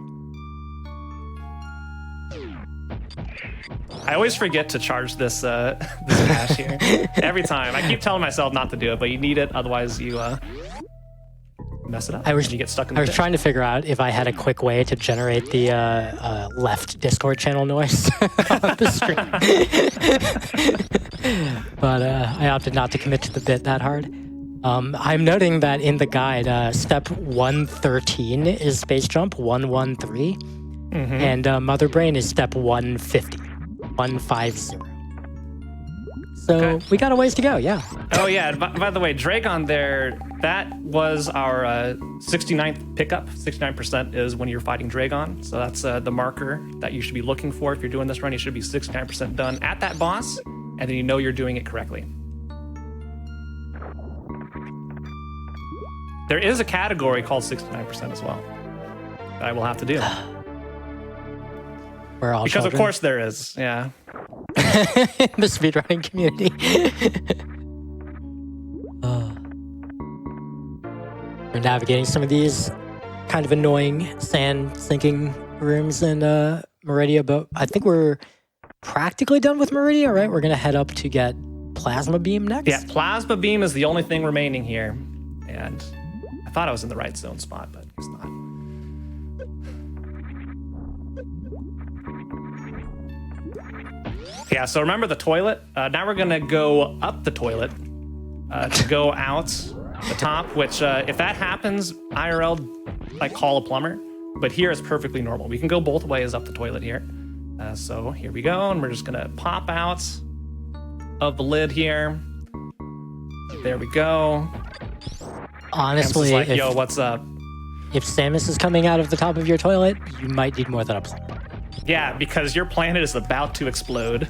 I always forget to charge this cash here. Every time. I keep telling myself not to do it, but you need it. Otherwise, you mess it up. And you get stuck in the I was pit. trying to figure out if I had a quick way to generate the left Discord channel noise on the stream. But I opted not to commit to the bit that hard. I'm noting that in the guide, step 113 is space jump 113, and Mother Brain is step 150. 150. So we got a ways to go, yeah. Oh, yeah. By the way, Dragon there, that was our 69th pickup. 69% is when you're fighting Dragon. So that's the marker that you should be looking for. If you're doing this run, you should be 69% done at that boss, and then you know you're doing it correctly. There is a category called 69% as well that I will have to do. We're all Because, children. of course, there is. Yeah. The speedrunning community. We're navigating some of these kind of annoying sand sinking rooms in Maridia, but I think we're practically done with Maridia, right? We're going to head up to get Plasma Beam next? Yeah, Plasma Beam is the only thing remaining here. And I thought I was in the right zone spot, but it's not. Yeah, so remember the toilet? Now we're going to go up the toilet to go out the top, which if that happens, IRL, like call a plumber. But here it's perfectly normal. We can go both ways up the toilet here. So here we go, and we're just going to pop out. of the lid here. There we go. Honestly, Like, yo, what's up? if Samus is coming out of the top of your toilet, you might need more than a plate. Yeah, because your planet is about to explode.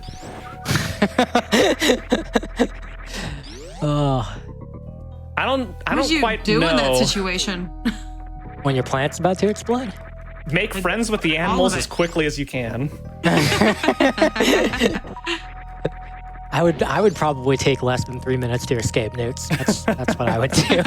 Oh, I don't What would you quite do know. in that situation? when your plant's about to explode? Make friends with the animals it. as quickly as you can. I would probably take less than 3 minutes to escape nukes. That's what I would do.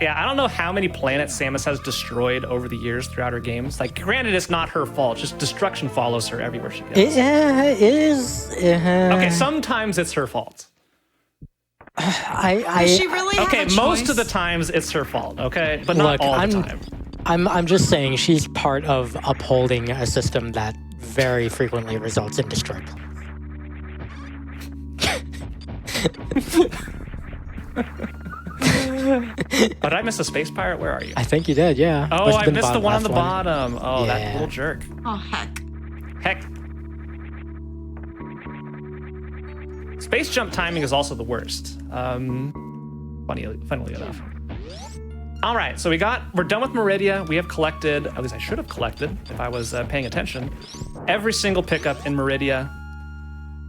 Yeah, I don't know how many planets Samus has destroyed over the years throughout her games. Like, granted, it's not her fault. Just destruction follows her everywhere she goes. It is. Okay, sometimes it's her fault. Does she really have Okay, a most choice? of the times it's her fault, okay? But not Look, all the time. I'm just saying she's part of upholding a system that very frequently results in destroyed planets. Did I miss a space pirate? Where are you? I think you did, yeah. Oh, Must have I been missed the one on the left bottom. Oh, that Yeah. little jerk. Oh, heck. Heck. Space jump timing is also the worst. Funnily enough. All right, so we're done with Maridia. We have collected, at least I should have collected if I was paying attention, every single pickup in Maridia.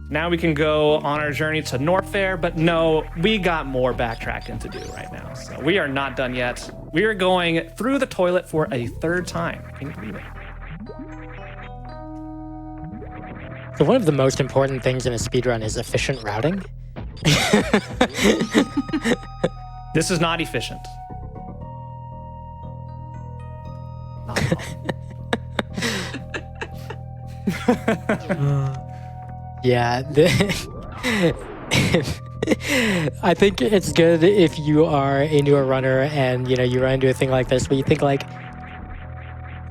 Now we can go on our journey to Norfair, but no, we got more backtracking to do right now. So we are not done yet. We are going through the toilet for a third time. Can you believe it? So one of the most important things in a speedrun is efficient routing. This is not efficient. Not at all. Yeah, I think it's good if you are a newer runner and you run into a thing like this where you think like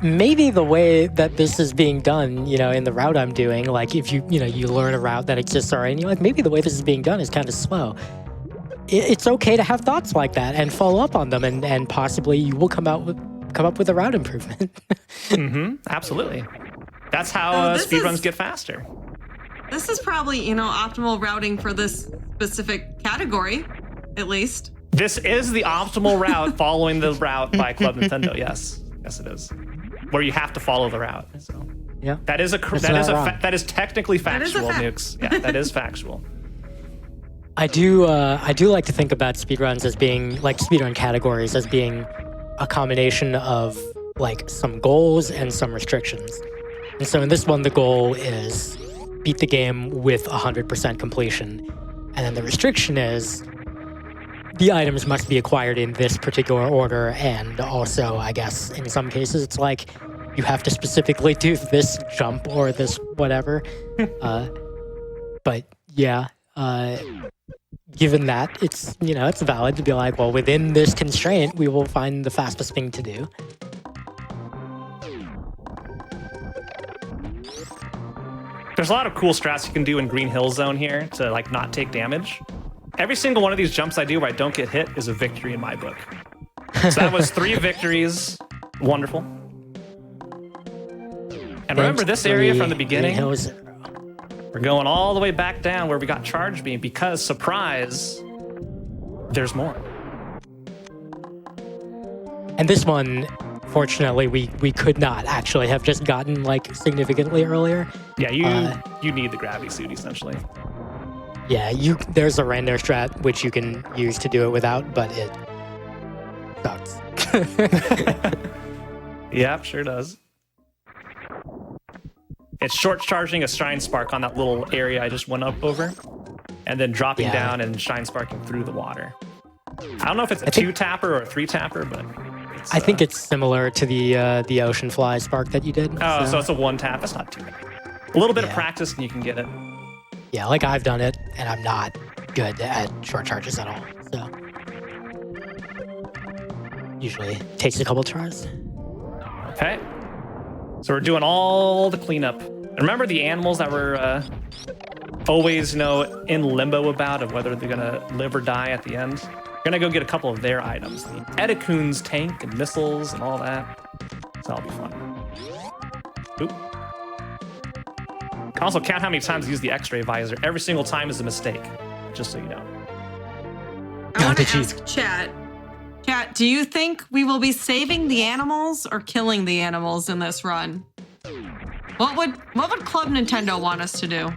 maybe the way that this is being done, in the route I'm doing, like if you learn a route that exists already, and you're like maybe the way this is being done is kind of slow. It's okay to have thoughts like that and follow up on them, and possibly you will come up with a route improvement. Absolutely. That's how speedruns get faster. This is probably, optimal routing for this specific category, at least. This is the optimal route following the route by Club Nintendo. Yes, it is. Where you have to follow the route. So Yeah, that is technically factual, Nukes. Yeah, that is factual. I do like to think about speedruns as being like speedrun categories as being a combination of like some goals and some restrictions. And so in this one, the goal is beat the game with 100% completion. And then the restriction is the items must be acquired in this particular order. And also, I guess, in some cases, it's like you have to specifically do this jump or this whatever. But yeah, given that, it's, it's valid to be like, well, within this constraint, we will find the fastest thing to do. There's a lot of cool strats you can do in Green Hill Zone here to like not take damage. Every single one of these jumps I do where I don't get hit is a victory in my book. So that was 3 victories. Wonderful. And remember this area from the beginning? We're going all the way back down where we got Charge Beam because, surprise, there's more. And this one, fortunately, we could not actually have just gotten like significantly earlier. Yeah, you need the gravity suit essentially. Yeah, there's a render strat which you can use to do it without, but it sucks. Yep, sure does. It's short charging a shine spark on that little area I just went up over, and then dropping down and shine sparking through the water. I don't know if it's a 2-tapper or a 3-tapper, but I think it's similar to the ocean fly spark that you did. Oh, so it's a 1-tap. That's not too bad. A little bit of practice and you can get it. Yeah, like I've done it, and I'm not good at short charges at all. So usually takes a couple tries. Okay. So we're doing all the cleanup. And remember the animals that we're always, in limbo about of whether they're gonna live or die at the end? We're gonna go get a couple of their items. The Edicoon's tank and missiles and all that. So that'll be fun. Oop. Also, count how many times you use the X-ray visor. Every single time is a mistake, just so you know. I want did to you- ask Chat. Chat, do you think we will be saving the animals or killing the animals in this run? What would Club Nintendo want us to do?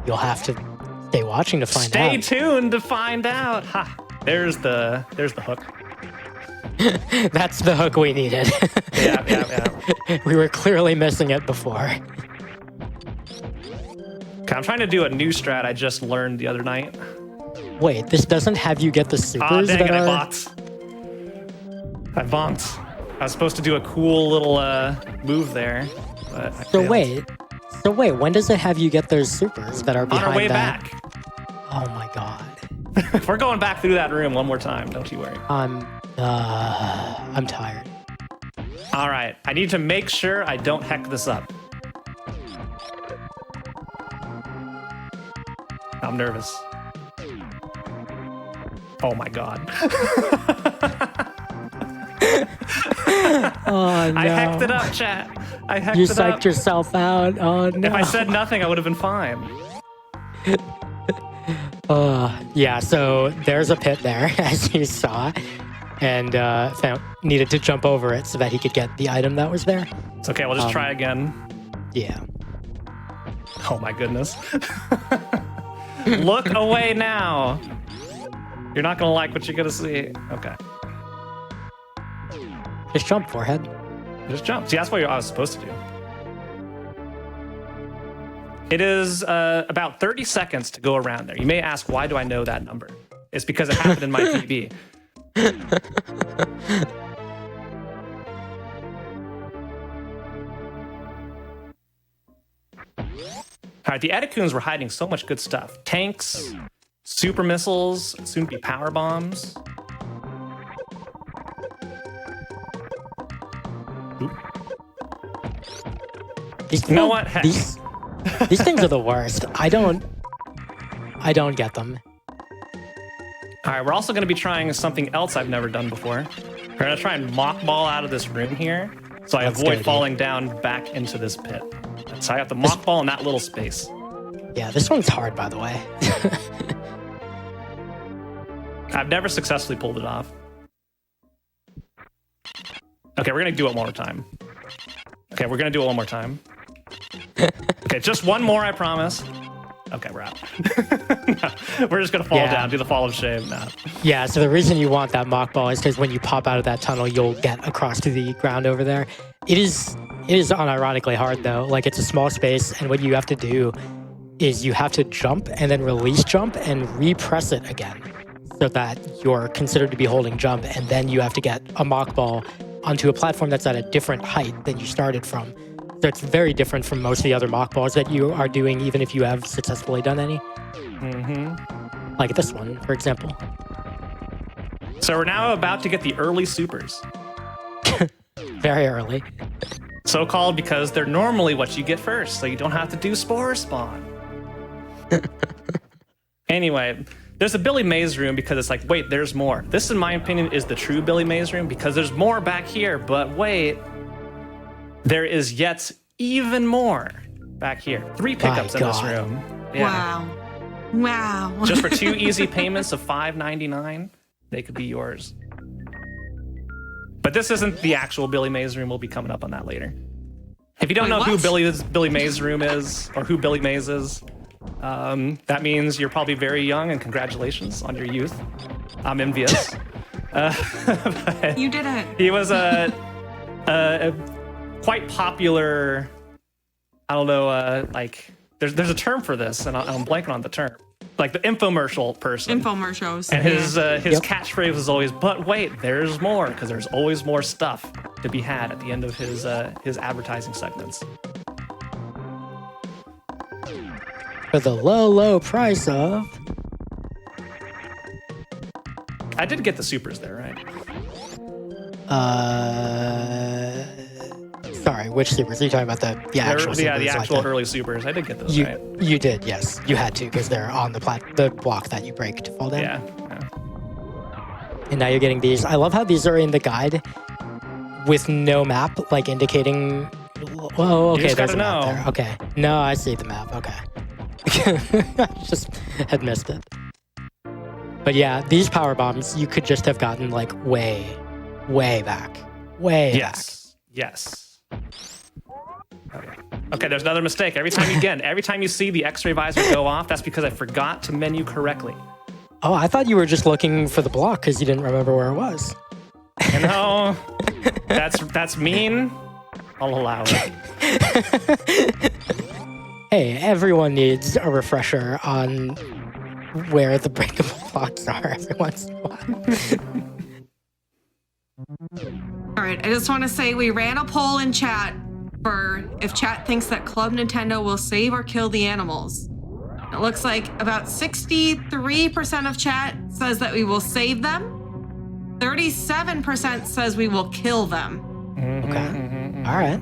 You'll have to stay watching to find Stay out. tuned to find out. Ha! There's the hook. That's the hook we needed. Yeah. We were clearly missing it before. Okay, I'm trying to do a new strat I just learned the other night. Wait, this doesn't have you get the Ah, supers dang that it, I are... bonked. I was supposed to do a cool little move there, but I So failed. wait, when does it have you get those supers that are On behind our way that? back. Oh my god. We're going back through that room one more time, don't you worry. I'm tired. All right, I need to make sure I don't heck this up. I'm nervous. Oh my god. Oh no. I hecked it up, chat. I hecked You it up. psyched yourself out. Oh no. If I said nothing, I would have been fine. Yeah, so there's a pit there, as you saw, and Phant needed to jump over it so that he could get the item that was there. It's okay, we'll just try again. Yeah. Oh my goodness. Look away now. You're not gonna like what you're gonna see. Okay. Just jump, forehead. Just jump. See, that's what I was supposed to do. It is about 30 seconds to go around there. You may ask, why do I know that number? It's because it happened in my PB. All right, the Edecoons were hiding so much good stuff. Tanks, super missiles, soon to be power bombs. These, You know what? Heck. These things are the worst. I don't get them. All right, we're also going to be trying something else I've never done before. We're going to try and mock ball out of this room here, so I Let's avoid go, falling down back into this pit. So I have to mock ball in that little space. Yeah, this one's hard, by the way. I've never successfully pulled it off. Okay, we're going to do it one more time. Okay, we're going to do it one more time. Okay, just one more, I promise. Okay, we're out. No, we're just going to fall down, do the fall of shame. No. Yeah, so the reason you want that mock ball is because when you pop out of that tunnel, you'll get across to the ground over there. It is unironically hard, though. Like, it's a small space, and what you have to do is you have to jump and then release jump and repress it again so that you're considered to be holding jump, and then you have to get a mock ball onto a platform that's at a different height than you started from. So it's very different from most of the other mock balls that you are doing, even if you have successfully done any. Mm-hmm. Like this one, for example. So we're now about to get the early supers. Very early. So called because they're normally what you get first, so you don't have to do spore spawn. Anyway, there's a Billy Mays room because it's like, wait, there's more. This, in my opinion, is the true Billy Mays room because there's more back here, but wait, there is yet even more back here. 3 pickups in this room. Yeah. Wow. Just for 2 easy payments of $5.99, they could be yours. But this isn't the actual Billy Mays room. We'll be coming up on that later. If you don't know who Billy Mays room is, or who Billy Mays is, that means you're probably very young, and congratulations on your youth. I'm envious. You did it. He was a quite popular, I don't know, like, there's a term for this, and I'm blanking on the term. Like the infomercial person. Infomercials. And his catchphrase was always, but wait, there's more, because there's always more stuff to be had at the end of his advertising segments. For the low, low price of... I did get the supers there, right? Sorry, which supers? Are you talking about the actual supers? Yeah, the like actual early supers. I did get those, right? You did, yes. You had to, because they're on the block that you break to fall down. Yeah. And now you're getting these. I love how these are in the guide with no map, like indicating Well, okay, just there's gotta a map know. there. Okay. No, I see the map. Okay. Just had missed it. But yeah, these power bombs you could just have gotten like way back. Way back. Yes. Okay, there's another mistake. Every time you see the X-ray visor go off, that's because I forgot to menu correctly. Oh, I thought you were just looking for the block because you didn't remember where it was. You know, that's mean. I'll allow it. Hey, everyone needs a refresher on where the breakable blocks are every once in a while. All right, I just want to say we ran a poll in chat for if chat thinks that Club Nintendo will save or kill the animals. It looks like about 63% of chat says that we will save them. 37% says we will kill them. Okay. All right.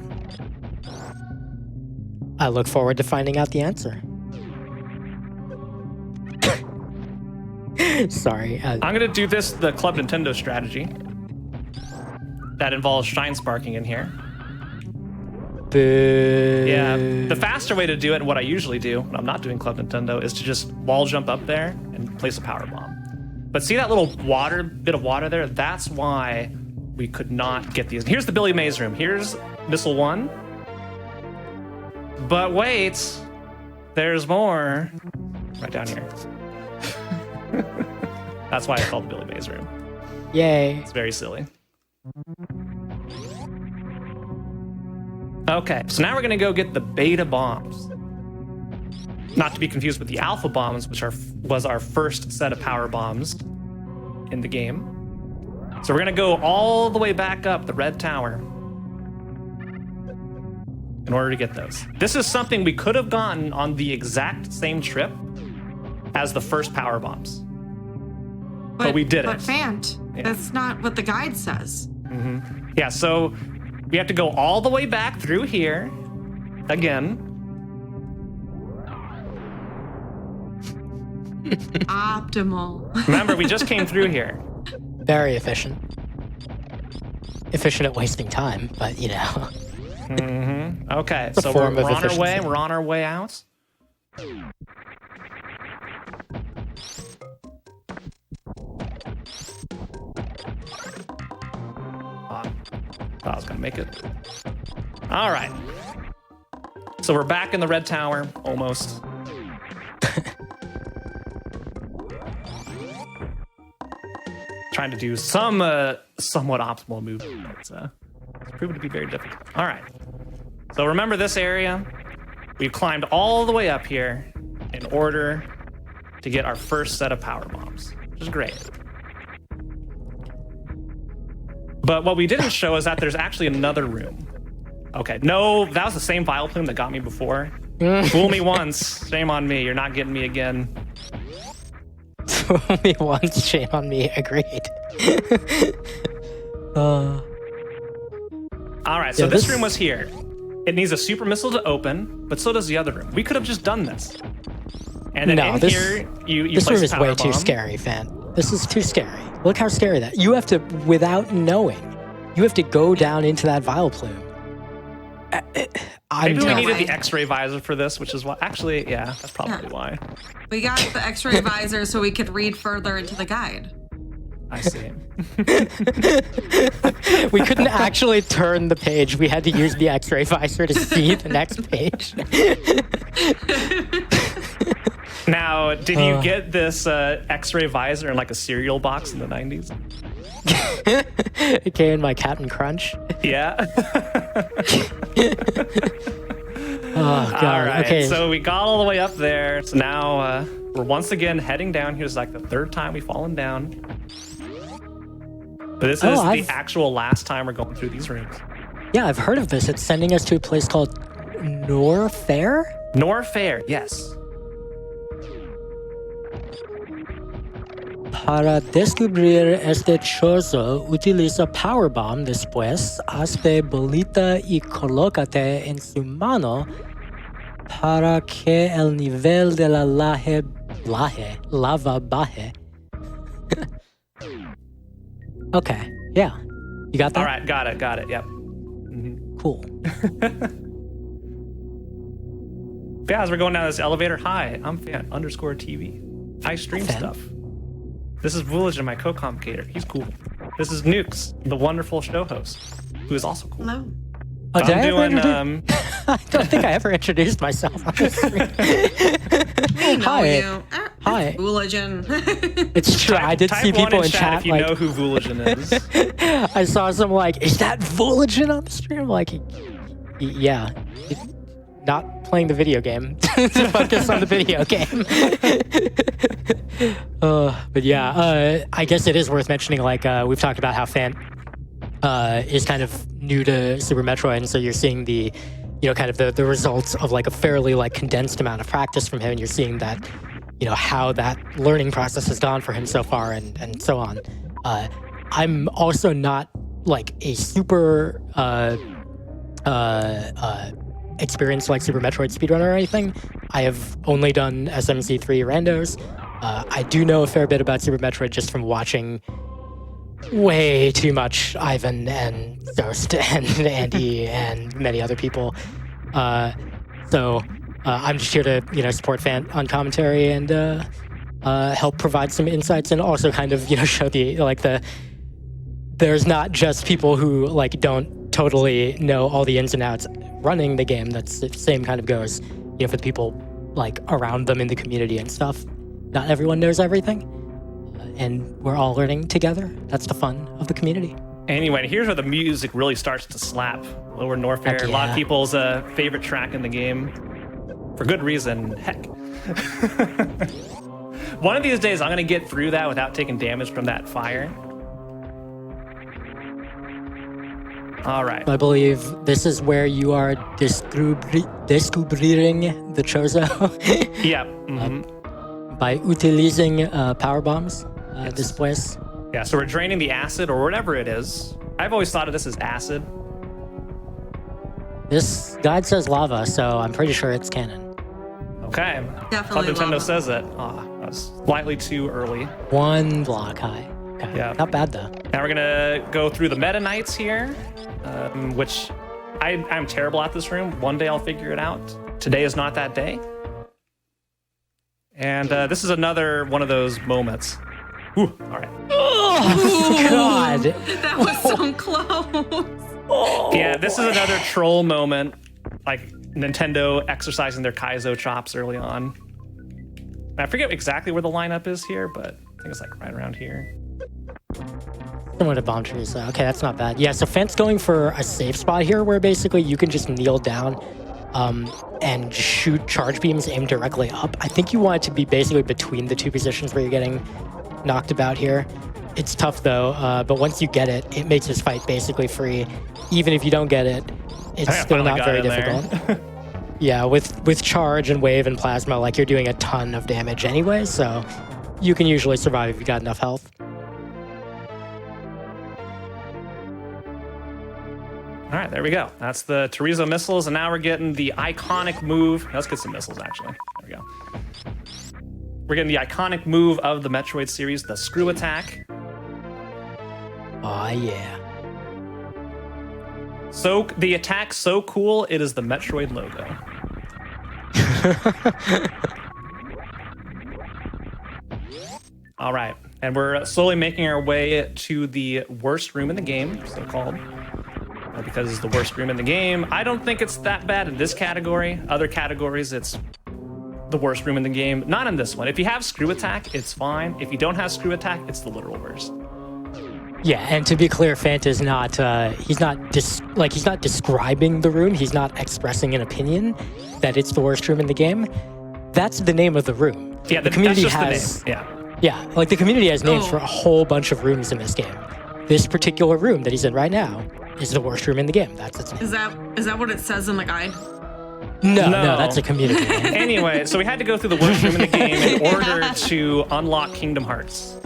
I look forward to finding out the answer. Sorry. I'm gonna do the Club Nintendo strategy. That involves shine sparking in here. Boo. Yeah, the faster way to do it, and what I usually do when I'm not doing Club Nintendo, is to just wall jump up there and place a power bomb. But see that little bit of water there? That's why we could not get these. Here's the Billy Mays room. Here's missile 1. But wait, there's more. Right down here. That's why I called the Billy Mays room. Yay. It's very silly. Okay, so now we're gonna go get the beta bombs. Not to be confused with the alpha bombs, which was our first set of power bombs in the game. So we're gonna go all the way back up the red tower in order to get those. This is something we could have gotten on the exact same trip as the first power bombs. But we didn't. But Phant, that's not what the guide says. Yeah, so we have to go all the way back through here again. Optimal. Remember, we just came through here. Very efficient. Efficient at wasting time, but you know. Okay, a so form we're of on our way. efficiency. We're on our way out. Thought I was gonna make it. All right. So we're back in the red tower, almost. Trying to do some somewhat optimal movement, but it's proven to be very difficult. All right. So remember this area? We've climbed all the way up here in order to get our first set of power bombs, which is great. But what we didn't show is that there's actually another room. Okay, no, that was the same vial plume that got me before. Fool me once, shame on me. You're not getting me again. Fool me once, shame on me. Agreed. All right, so Yeah, this this- room was here. It needs a super missile to open, but so does the other room. We could have just done this. And then No, in this- here, you This place room a is power way too bomb. scary, Phant. This is too scary. Look how scary that. You have to, without knowing, you have to go down into that vial plume. I'm Maybe we terrified. needed the X-ray visor for this, which is why. Actually, yeah, that's probably why. We got the X-ray visor so we could read further into the guide. I see. We couldn't actually turn the page. We had to use the X-ray visor to see the next page. Now, did you get this X-ray visor in like a cereal box in the 90s? It came in my Captain Crunch. Yeah. Oh, God. All right. Okay. So we got all the way up there. So now we're once again heading down. Here's like the third time we've fallen down. But this is the actual last time we're going through these rooms. Yeah, I've heard of this. It's sending us to a place called Norfair? Norfair, yes. Para descubrir este chozo, utiliza Powerbomb después, hazte bolita y colócate en su mano para que el nivel de la lava baje. Okay, yeah. You got that? All right, got it, yep. cool. Yeah, as we're going down this elevator, hi, I'm Phant_TV. I stream Phant. stuff. This is Woolage, my co-commentator. He's cool. This is Nukes, the wonderful show host, who is also cool. Hello. Oh, did I I'm ever doing, I don't think I ever introduced myself on this stream. We know Hi. you. Hi. Hooligan. It's true. I did see type one people in chat if you like know who Wooligan is. I saw some like, is that Voligen on the stream? Like, yeah, not playing the video game. To focus on the video game. But yeah, I guess it is worth mentioning. Like, we've talked about how Phant is kind of new to Super Metroid, and so you're seeing the, kind of the results of like a fairly like condensed amount of practice from him, and you're seeing that, how that learning process has gone for him so far, and so on. I'm also not like a super experienced like Super Metroid speedrunner or anything. I have only done SMC3 randos. I do know a fair bit about Super Metroid just from watching way too much Ivan and Zost and Andy and many other people. So I'm just here to, support Phant on commentary and help provide some insights, and also kind of, show there's not just people who like don't totally know all the ins and outs running the game. That's the same kind of goes, for the people like around them in the community and stuff. Not everyone knows everything, and we're all learning together. That's the fun of the community. Anyway, here's where the music really starts to slap. Lower Norfair, Heck a lot of yeah. people's favorite track in the game. For good reason, heck. One of these days, I'm going to get through that without taking damage from that fire. All right. I believe this is where you are descubriring the Chozo Yeah. mhm. by utilizing power bombs después. Yeah, so we're draining the acid or whatever it is. I've always thought of this as acid. This guide says lava, so I'm pretty sure it's canon. Okay. Definitely Club Nintendo lava. says it. Oh, that was slightly too early. 1 block high. Okay. Yeah. Not bad though. Now we're gonna go through the Meta Knights here, which I'm terrible at this room. One day I'll figure it out. Today is not that day. And this is another one of those moments. Ooh, all right. Oh, God. That was so close. Yeah, this is another troll moment, like Nintendo exercising their Kaizo chops early on. I forget exactly where the lineup is here, but I think it's like right around here. Similar to bomb trees. Okay, that's not bad. Yeah, so Phant's going for a safe spot here where basically you can just kneel down and shoot charge beams aimed directly up. I think you want it to be basically between the two positions where you're getting knocked about here. It's tough though, but once you get it, it makes this fight basically free. Even if you don't get it, it's I still finally not got very in there. difficult. Yeah, with charge and wave and plasma, like you're doing a ton of damage anyway, so you can usually survive if you got enough health. All right, there we go. That's the Torizo missiles, and now we're getting the iconic move. Let's get some missiles, actually. There we go. We're getting the iconic move of the Metroid series, the screw attack. Oh yeah. So the attack's so cool, it is the Metroid logo. All right, and we're slowly making our way to the worst room in the game, so-called. Because it's the worst room in the game. I don't think it's that bad in this category. Other categories, it's the worst room in the game. Not in this one. If you have screw attack, it's fine. If you don't have screw attack, it's the literal worst. Yeah, and to be clear, Phant is not, he's not describing the room. He's not expressing an opinion that it's the worst room in the game. That's the name of the room. Yeah, the community that's just has, the name. yeah, like the community has names Oh. for a whole bunch of rooms in this game. This particular room that he's in right now is the worst room in the game. That's its name. Is that what it says in the guide? No, No. that's a community name. Anyway, so we had to go through the worst room in the game in order to unlock Kingdom Hearts,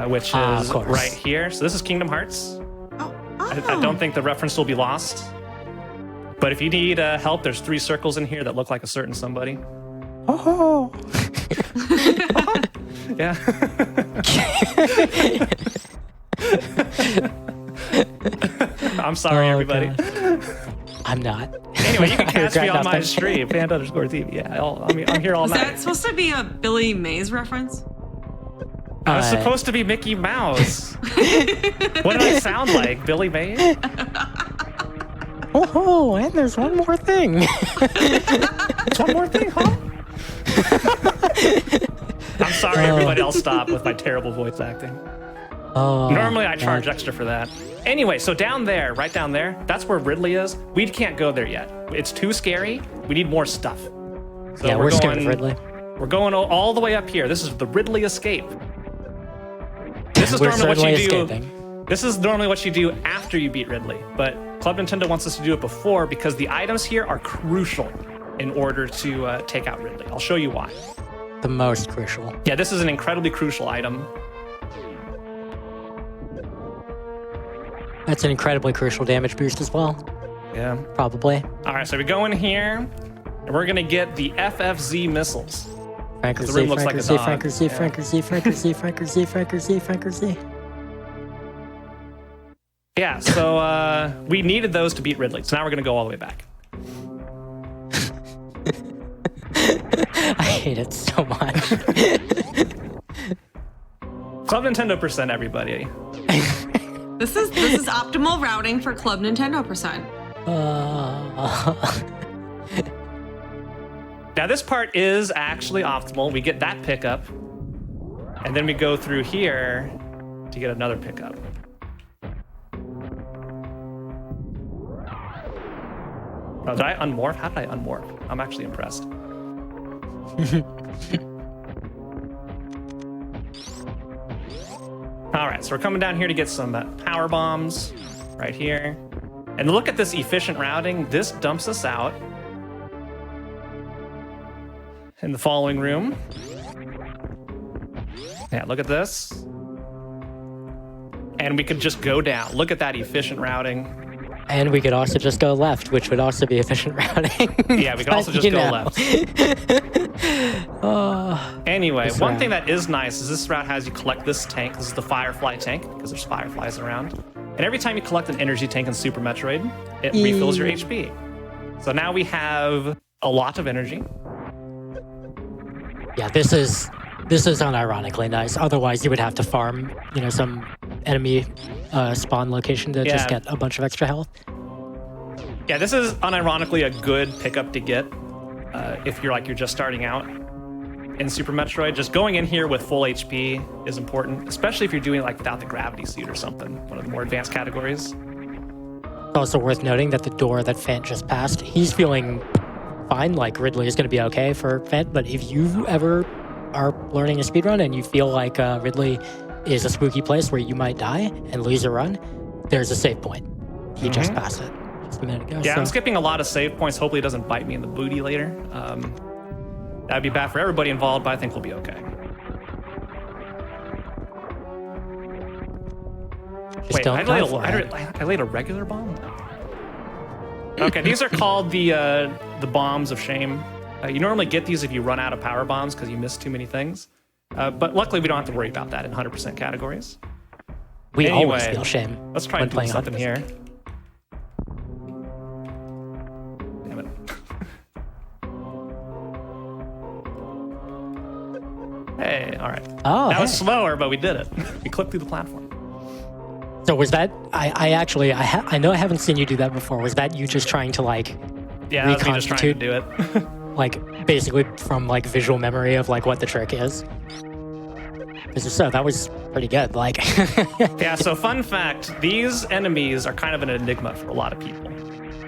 which Of is course. right here. So this is Kingdom Hearts. Oh, I don't think the reference will be lost. But if you need help, there's 3 circles in here that look like a certain somebody. Oh. Yeah. I'm sorry, Oh, everybody. God. I'm not. Anyway, you can I catch me regret on my nothing. stream, Phant_TV. Yeah, I'm here all Was night. that supposed to be a Billy Mays reference? I was supposed to be Mickey Mouse. What did I sound like? Billy Mays? Oh, and there's one more thing. There's one more thing, huh? I'm sorry, everybody. I'll stop with my terrible voice acting. Normally, I charge extra for that. Anyway, so down there, right down there, that's where Ridley is. We can't go there yet. It's too scary. We need more stuff. So Yeah, we're scared of Ridley. We're going all the way up here. This is the Ridley escape. This is We're normally what you certainly do. escaping. This is normally what you do after you beat Ridley, but Club Nintendo wants us to do it before because the items here are crucial in order to take out Ridley. I'll show you why. The most crucial. Yeah, this is an incredibly crucial item. That's an incredibly crucial damage boost as well, Yeah. probably. All right, so we go in here, and we're gonna get the FFZ missiles. Franker The Z, room looks like Franker a Z, dog. Franker Z, Yeah. Franker Z, Franker Z, Franker Z, Franker Z, Franker Z. Yeah, so we needed those to beat Ridley, so now we're gonna go all the way back. I hate it so much. Club Nintendo %, everybody. This is optimal routing for Club Nintendo %. Now this part is actually optimal. We get that pickup, and then we go through here to get another pickup. Oh, did I unmorph? How did I unmorph? I'm actually impressed. All right, so we're coming down here to get some power bombs right here. And look at this efficient routing. This dumps us out in the following room. Yeah, look at this. And we could just go down. Look at that efficient routing. And we could also just go left, which would also be efficient routing. Yeah, we could also just You go know. left. Oh, Anyway, This one route. thing that is nice is this route has you collect this tank. This is the Firefly tank because there's fireflies around. And every time you collect an energy tank in Super Metroid, it refills your HP. So now we have a lot of energy. yeah, this is unironically nice. Otherwise, you would have to farm, some enemy spawn location to just Yeah. get a bunch of extra health. Yeah, this is unironically a good pickup to get if you're just starting out in Super Metroid. Just going in here with full HP is important, especially if you're doing without the gravity suit or something, one of the more advanced categories. It's also worth noting that the door that Phant just passed, he's feeling fine. Ridley is going to be okay for Phant, but if you ever are learning a speedrun and you feel like Ridley is a spooky place where you might die and lose a run, there's a save point. He just passed it just a minute ago. Yeah, so. I'm skipping a lot of save points. Hopefully it doesn't bite me in the booty later. That'd be bad for everybody involved, but I think we'll be okay. Just Wait, don't I die laid, for it. I laid a regular bomb? No. Okay, these are called the bombs of shame. You normally get these if you run out of power bombs because you miss too many things. But luckily, we don't have to worry about that in 100% categories. We always Anyway, feel shame. Let's try when and do playing something 100%. here. Damn it. Hey, all right. Oh, That was hey. slower, but we did it. We clipped through the platform. So was that? I know I haven't seen you do that before. Was that you just trying to Yeah, that was me just trying to do it. basically from visual memory of what the trick is? Because so that was pretty good. Yeah, so fun fact, these enemies are kind of an enigma for a lot of people.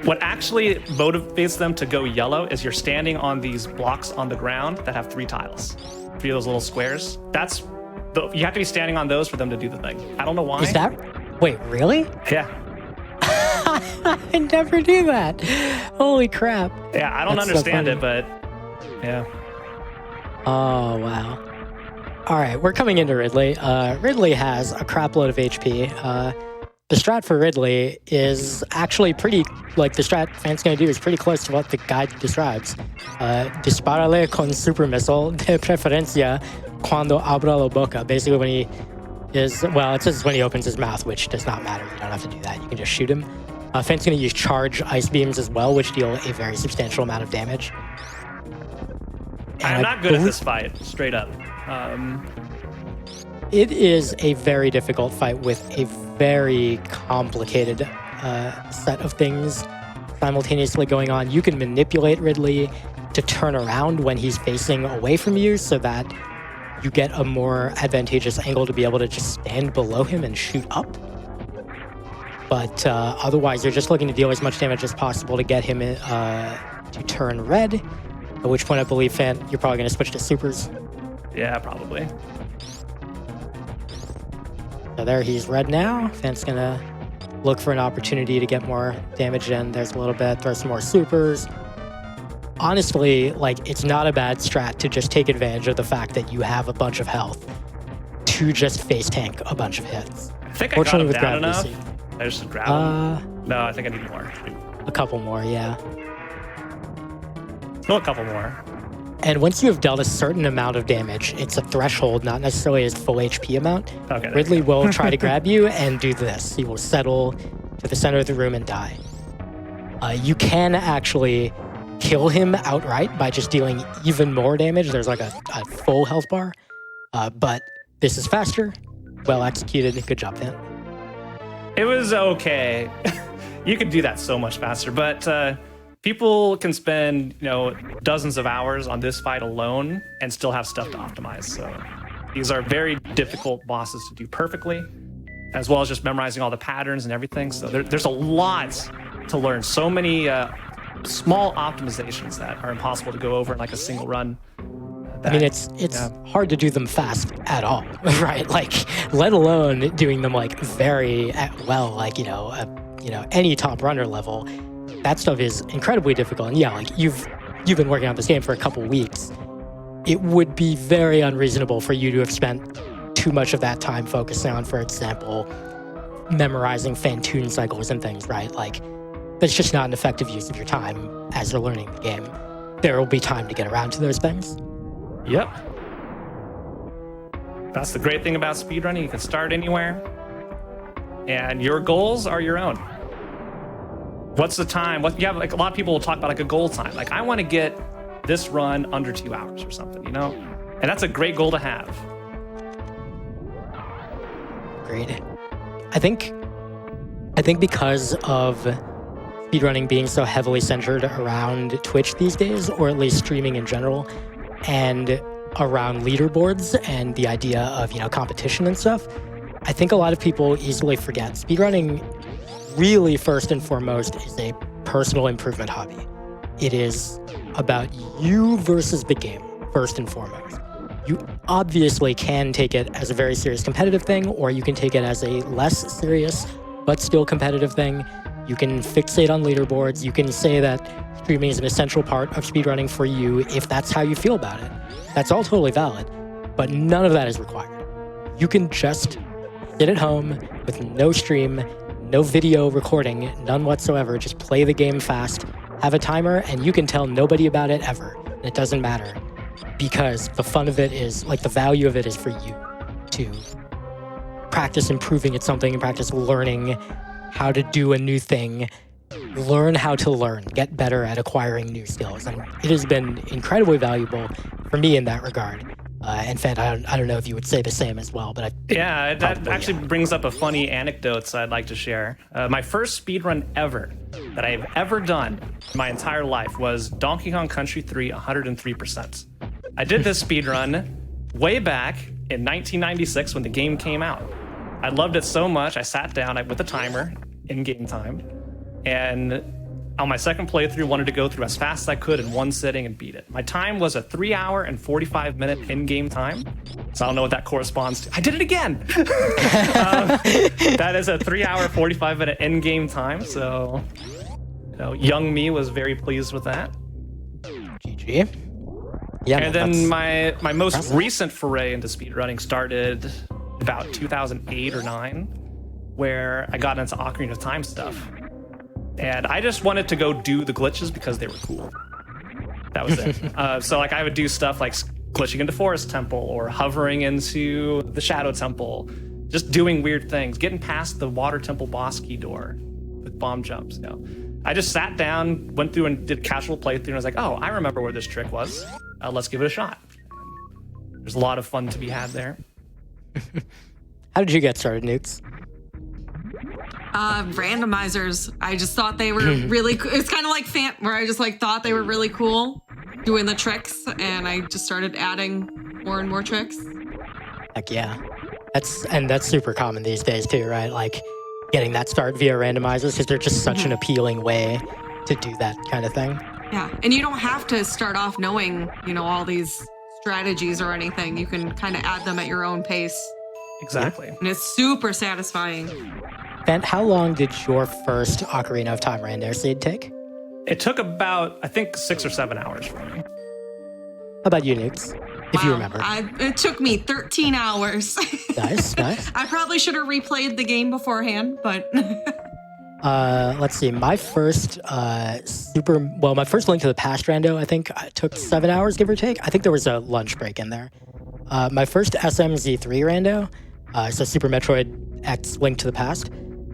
What actually motivates them to go yellow is you're standing on these blocks on the ground that have 3 tiles. 3 of those little squares. You have to be standing on those for them to do the thing. I don't know why. Is that? Wait, really? Yeah. I never knew that. Holy crap! Yeah, I don't That's so understand funny. it, but yeah. Oh wow. All right, we're coming into Ridley. Ridley has a crap load of HP. The strat for Ridley is actually pretty, the strat Phant's going to do is pretty close to what the guide describes. Disparale con super missile de preferencia cuando abra la boca. Basically when he is, it says when he opens his mouth, which does not matter. You don't have to do that. You can just shoot him. Phant's going to use charge ice beams as well, which deal a very substantial amount of damage. I'm not good at this fight, straight up. It is a very difficult fight with a very complicated set of things simultaneously going on. You can manipulate Ridley to turn around when he's facing away from you so that you get a more advantageous angle to be able to just stand below him and shoot up. But otherwise, you're just looking to deal as much damage as possible to get him to turn red, at which point I believe, Phant, you're probably going to switch to supers. Yeah, probably. So there, he's red now. Phant's going to look for an opportunity to get more damage in. There's a little bit, throw some more supers. Honestly, like, it's not a bad strat to just take advantage of the fact that you have a bunch of health to just face tank a bunch of hits. I think I got him down enough. I just grab him. No, I think I need more. A couple more, yeah. No, a couple more. And once you have dealt a certain amount of damage, it's a threshold, not necessarily his full HP amount. Okay, Ridley will try to grab you and do this. He will settle to the center of the room and die. You can actually kill him outright by just dealing even more damage. There's like a full health bar. But this is faster, well executed. Good job, Phant. It was okay. You could do that so much faster, but people can spend, dozens of hours on this fight alone and still have stuff to optimize. So these are very difficult bosses to do perfectly, as well as just memorizing all the patterns and everything. So there's a lot to learn. So many small optimizations that are impossible to go over in like a single run. I mean, it's hard to do them fast at all, right? Like, let alone doing them like very well, like, any top runner level. That stuff is incredibly difficult. And yeah, like you've been working on this game for a couple weeks. It would be very unreasonable for you to have spent too much of that time focusing on, for example, memorizing Phantoon cycles and things, right? Like, that's just not an effective use of your time as you're learning the game. There will be time to get around to those things. Yep. That's the great thing about speedrunning. You can start anywhere, and your goals are your own. What's the time? Like a lot of people will talk about like a goal time. Like, I want to get this run under 2 hours or something, And that's a great goal to have. Agreed. I think because of speedrunning being so heavily centered around Twitch these days, or at least streaming in general, and around leaderboards and the idea of, competition and stuff, I think a lot of people easily forget speedrunning really, first and foremost, is a personal improvement hobby. It is about you versus the game, first and foremost. You obviously can take it as a very serious competitive thing, or you can take it as a less serious but still competitive thing. You can fixate on leaderboards. You can say that streaming is an essential part of speedrunning for you if that's how you feel about it. That's all totally valid, but none of that is required. You can just sit at home with no stream, no video recording, none whatsoever. Just play the game fast, have a timer, and you can tell nobody about it ever. It doesn't matter, because the fun of it is, like, the value of it is for you to practice improving at something and practice learning how to do a new thing, learn how to learn, get better at acquiring new skills. And it has been incredibly valuable for me in that regard. And Phant, I don't know if you would say the same as well, but that actually brings up a funny anecdote I'd like to share. My first speedrun ever that I've ever done in my entire life was Donkey Kong Country 3 103%. I did this speedrun way back in 1996 when the game came out. I loved it so much, I sat down with a timer in game time, and on my second playthrough, wanted to go through as fast as I could in one sitting and beat it. My time was a 3 hour and 45 minute in-game time. So I don't know what that corresponds to. I did it again! That is a 3 hour, 45 minute in-game time. So, young me was very pleased with that. GG. Yeah, and then my most recent foray into speedrunning started about 2008 or 9, where I got into Ocarina of Time stuff. And I just wanted to go do the glitches because they were cool. That was it. So I would do stuff like glitching into Forest Temple or hovering into the Shadow Temple, just doing weird things, getting past the Water Temple boss key door, the bomb jumps. I just sat down, went through and did casual playthrough, and I was like, oh, I remember where this trick was. Let's give it a shot. There's a lot of fun to be had there. How did you get started, Nukes? Randomizers. I just thought they were really cool. It's kind of like Phant, where I just like thought they were really cool doing the tricks, and I just started adding more and more tricks. Heck yeah. That's super common these days too, right? Like getting that start via randomizers because they're just such an appealing way to do that kind of thing. Yeah, and you don't have to start off knowing, all these strategies or anything. You can kind of add them at your own pace. Exactly. And it's super satisfying. Phant, how long did your first Ocarina of Time random seed take? It took about, I think, 6 or 7 hours for me. How about you, Nukes? If you remember. It took me 13 hours. Nice. I probably should have replayed the game beforehand, but... Let's see. My first my first Link to the Past rando, I think took 7 hours, give or take. I think there was a lunch break in there. My first SMZ3 rando, so Super Metroid X Link to the Past,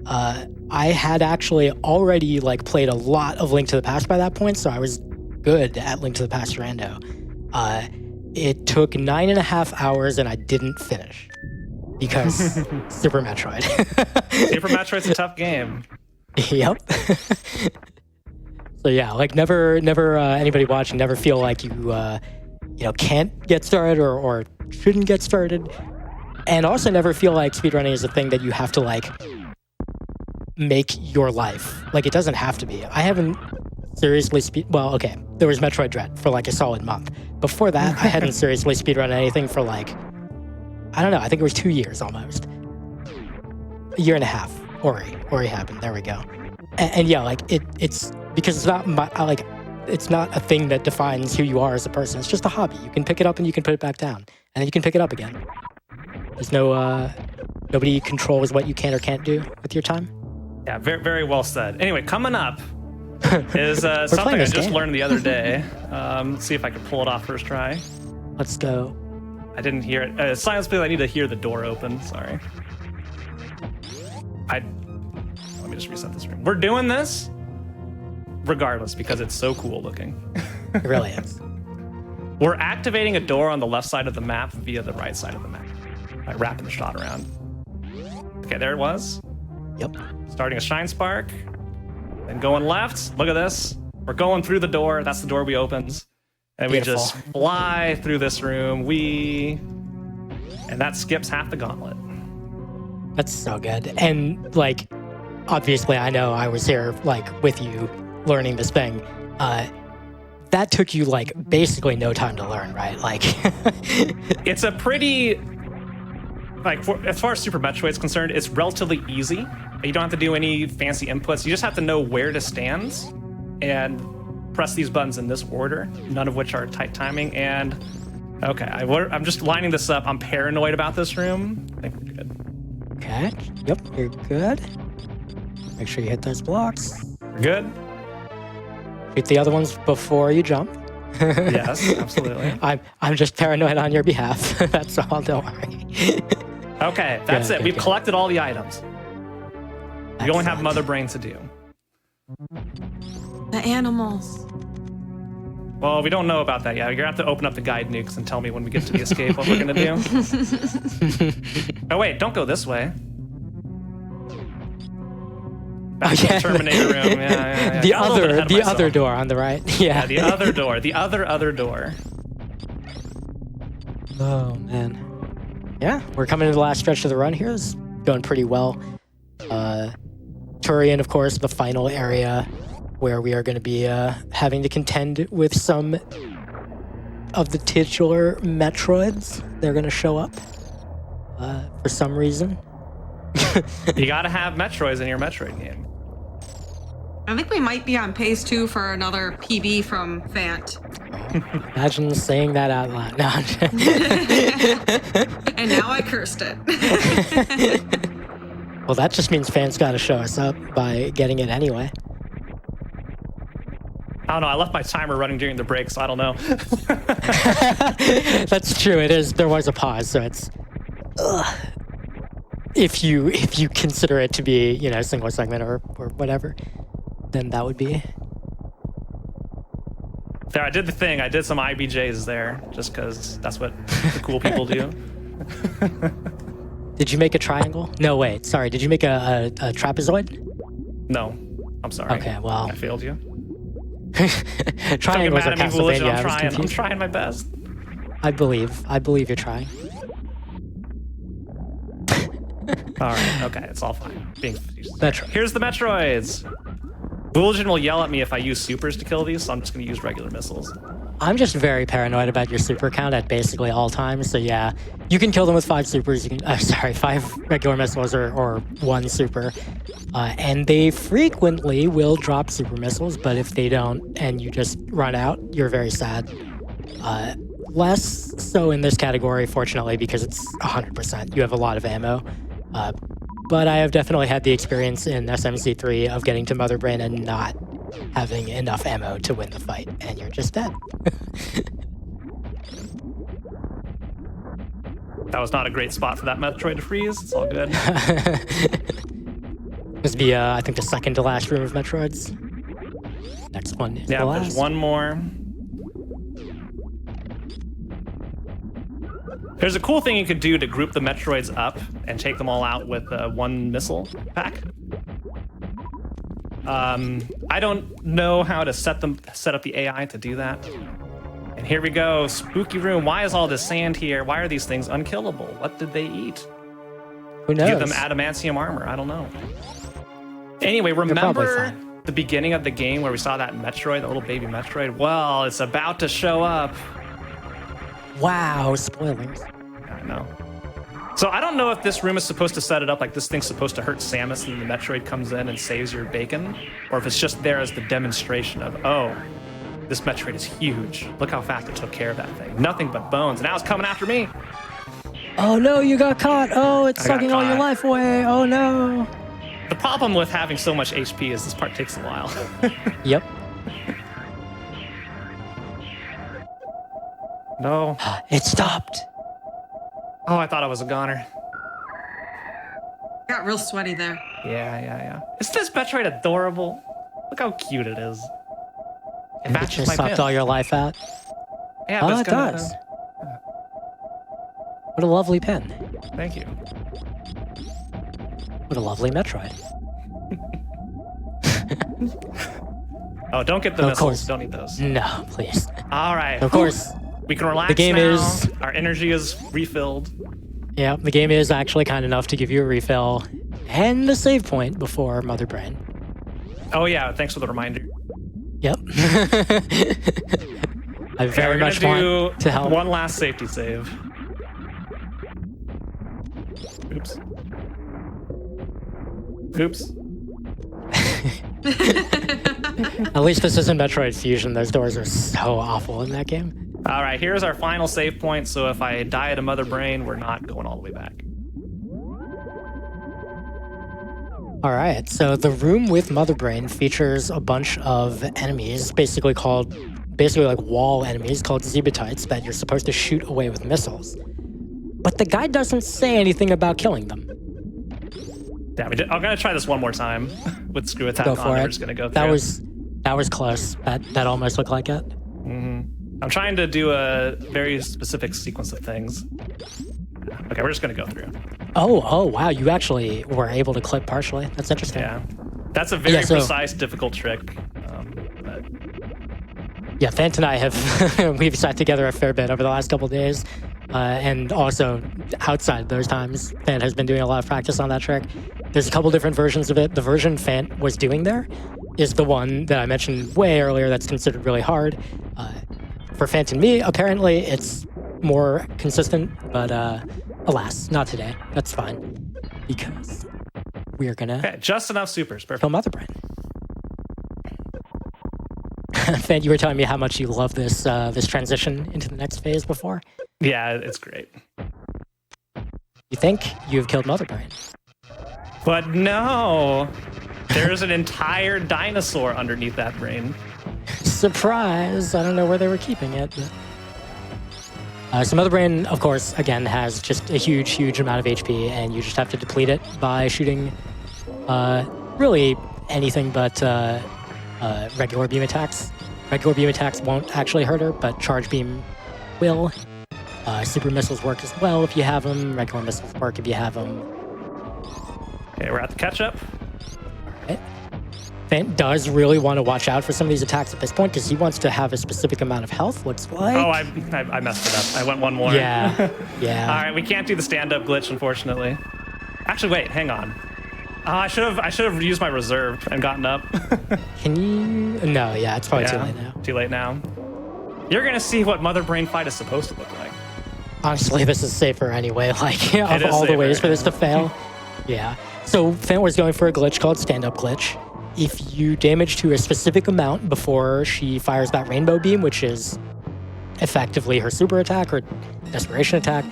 I had actually already played a lot of Link to the Past by that point, so I was good at Link to the Past rando. It took 9.5 hours and I didn't finish because Super Metroid. Super Metroid's a tough game. Yep. So yeah, never anybody watching, never feel like you can't get started or shouldn't get started, and also never feel like speedrunning is a thing that you have to make your life. It doesn't have to be. I haven't seriously there was Metroid Dread for a solid month. Before that, I hadn't seriously speedrun anything for I don't know, I think it was 2 years almost. A year and a half. Ori happened. There we go. And yeah, it's because it's not it's not a thing that defines who you are as a person. It's just a hobby. You can pick it up and you can put it back down, and then you can pick it up again. There's nobody controls what you can or can't do with your time. Yeah, very, very well said. Anyway, coming up is something I just learned the other day. Let's see if I can pull it off first try. Let's go. I didn't hear it. Silence, please. I need to hear the door open. Sorry. Let me just reset this room. We're doing this regardless because it's so cool looking. It really is. We're activating a door on the left side of the map via the right side of the map. By wrapping the shot around. Okay, there it was. Yep. Starting a Shine Spark. Then going left. Look at this. We're going through the door. That's the door we opened. And Beautiful. We just fly through this room. And that skips half the gauntlet. That's so good. And obviously I know I was here with you learning this thing. That took you basically no time to learn, right? It's a pretty as far as Super Metroid is concerned, it's relatively easy. You don't have to do any fancy inputs. You just have to know where to stand and press these buttons in this order, none of which are tight timing. And okay, I'm just lining this up. I'm paranoid about this room. I think we're good. Okay. Yep, you're good. Make sure you hit those blocks. We're good. Shoot the other ones before you jump. Yes, absolutely. I'm just paranoid on your behalf. That's all. Don't worry. Okay, that's it. We've collected all the items. We only have Mother Brain to do. The animals. Well, we don't know about that yet. You're going to have to open up the guide, Nukes, and tell me when we get to the escape what we're going to do. Oh, wait, don't go this way. Back to the Terminator room. Yeah. The other door on the right. Yeah, the other door. The other door. Oh, man. Yeah, we're coming to the last stretch of the run here. It's going pretty well. Turian, of course, the final area where we are going to be having to contend with some of the titular Metroids. They're going to show up for some reason. You got to have Metroids in your Metroid game. I think we might be on pace 2 for another PB from Phant. Imagine saying that out loud. No, and now I cursed it. Well, that just means Phant's got to show us up by getting it anyway. I don't know. I left my timer running during the break, so I don't know. That's true. It is. There was a pause, so it's... Ugh. if you consider it to be, you know, single segment or whatever, then that would be. There, I did the thing. I did some IBJs there, just because that's what the cool people do. Did you make a triangle? No, wait. Sorry. Did you make a trapezoid? No, I'm sorry. Okay, well. I failed you. Triangles are Castlevania. I'm trying my best. I believe you're trying. All right, okay, it's all fine. Metroid. Here's the Metroids. Bulgin will yell at me if I use supers to kill these, so I'm just going to use regular missiles. I'm just very paranoid about your super count at basically all times. So yeah, you can kill them with 5 supers. You can, 5 regular missiles or 1 super, and they frequently will drop super missiles. But if they don't, and you just run out, you're very sad. Less so in this category, fortunately, because it's 100%. You have a lot of ammo. But I have definitely had the experience in SMC3 of getting to Mother Brain and not having enough ammo to win the fight, and you're just dead. That was not a great spot for that Metroid to freeze. It's all good. This would be, I think, the second to last room of Metroids. Next one is the last. There's one more. There's a cool thing you could do to group the Metroids up and take them all out with 1 missile pack. I don't know how to set up the AI to do that. And here we go, spooky room. Why is all this sand here? Why are these things unkillable? What did they eat? Who knows? Give them adamantium armor. I don't know. Anyway, remember the beginning of the game where we saw that Metroid, the little baby Metroid? Well, it's about to show up. Wow, spoilers. I know. So I don't know if this room is supposed to set it up like this thing's supposed to hurt Samus and the Metroid comes in and saves your bacon, or if it's just there as the demonstration of, oh, this Metroid is huge. Look how fast it took care of that thing. Nothing but bones. Now it's coming after me. Oh no, you got caught. Oh, it's sucking all your life away. Oh no. The problem with having so much HP is this part takes a while. Yep. No. It stopped. Oh, I thought I was a goner. Got real sweaty there. Yeah. Isn't this Metroid adorable? Look how cute it is. It just sucked all your life out. Yeah, but it does. What a lovely pen. Thank you. What a lovely Metroid. Oh, don't get the missiles. Course. Don't need those. No, please. All right. Of course. We can relax the game now. Is... Our energy is refilled. Yeah, the game is actually kind enough to give you a refill and a save point before Mother Brain. Oh yeah, thanks for the reminder. Yep. I very much want to help. One last safety save. Oops. At least this isn't Metroid Fusion. Those doors are so awful in that game. All right, here's our final save point. So if I die at a Mother Brain, we're not going all the way back. All right, so the room with Mother Brain features a bunch of enemies, basically like wall enemies called Zebatites that you're supposed to shoot away with missiles. But the guide doesn't say anything about killing them. Yeah, I'm gonna try this one more time with Screw Attack go on. For We're it. just gonna go through. That was close. That almost looked like it. Mm-hmm. I'm trying to do a very specific sequence of things. Okay, we're just gonna go through. Oh, wow! You actually were able to clip partially. That's interesting. Yeah, that's a very precise, difficult trick. Yeah, Phant and I have we've sat together a fair bit over the last couple of days, and also outside those times, Phant has been doing a lot of practice on that trick. There's a couple different versions of it. The version Phant was doing there is the one that I mentioned way earlier. That's considered really hard. For Phant and me, apparently it's more consistent, but alas, not today. That's fine, because we are gonna just enough supers. Perfect. Kill Mother Brain. Phant, you were telling me how much you love this this transition into the next phase before. Yeah, it's great. You think you've killed Mother Brain? But no, there's an entire dinosaur underneath that brain. Surprise! I don't know where they were keeping it. But... So Mother Brain, of course, again, has just a huge amount of HP, and you just have to deplete it by shooting really anything but regular beam attacks. Regular beam attacks won't actually hurt her, but charge beam will. Super missiles work as well if you have them. Regular missiles work if you have them. Okay, we're at the catch-up. Phant does really want to watch out for some of these attacks at this point because he wants to have a specific amount of health, looks like. Oh, I messed it up. I went one more. Yeah. All right, we can't do the stand-up glitch, unfortunately. Actually, wait, hang on. I should have used my reserve and gotten up. Can you? No, yeah, it's probably too late now. Too late now. You're gonna see what Mother Brain fight is supposed to look like. Honestly, this is safer anyway. Like, of all the safer, ways for this to fail. Yeah. So Phant was going for a glitch called stand-up glitch. If you damage to a specific amount before she fires that rainbow beam, which is effectively her super attack or desperation attack,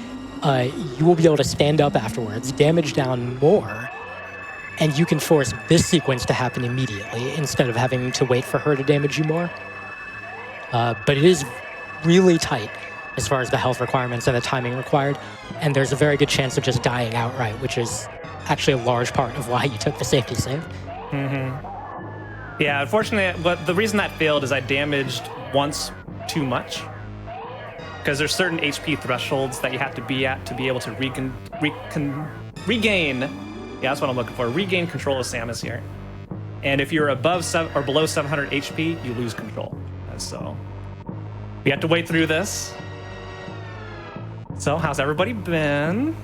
you will be able to stand up afterwards, damage down more, and you can force this sequence to happen immediately instead of having to wait for her to damage you more. But it is really tight as far as the health requirements and the timing required, and there's a very good chance of just dying outright, which is actually a large part of why you took the safety save. Yeah, unfortunately, the reason that failed is I damaged once too much. Because there's certain HP thresholds that you have to be at to be able to regain. Yeah, that's what I'm looking for. Regain control of Samus here. And if you're above or below 700 HP, you lose control. So we have to wait through this. So how's everybody been?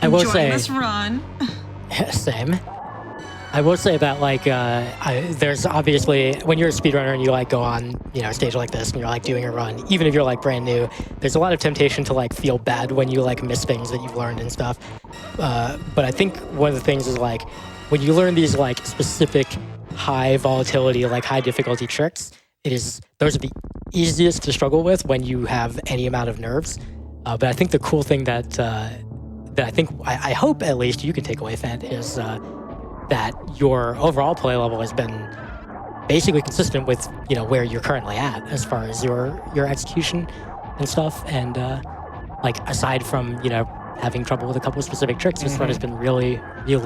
I will Enjoying say this run. same. I will say that, like, there's obviously, when you're a speedrunner and you, like, go on, a stage like this and you're, like, doing a run, even if you're, like, brand new, there's a lot of temptation to, like, feel bad when you, like, miss things that you've learned and stuff. But I think one of the things is, like, when you learn these, like, specific high volatility, like, high difficulty tricks, those are the easiest to struggle with when you have any amount of nerves. But I think the cool thing that I hope at least you can take away, Phant, is that your overall play level has been basically consistent with where you're currently at as far as your execution and stuff. And like aside from having trouble with a couple of specific tricks, this run has been really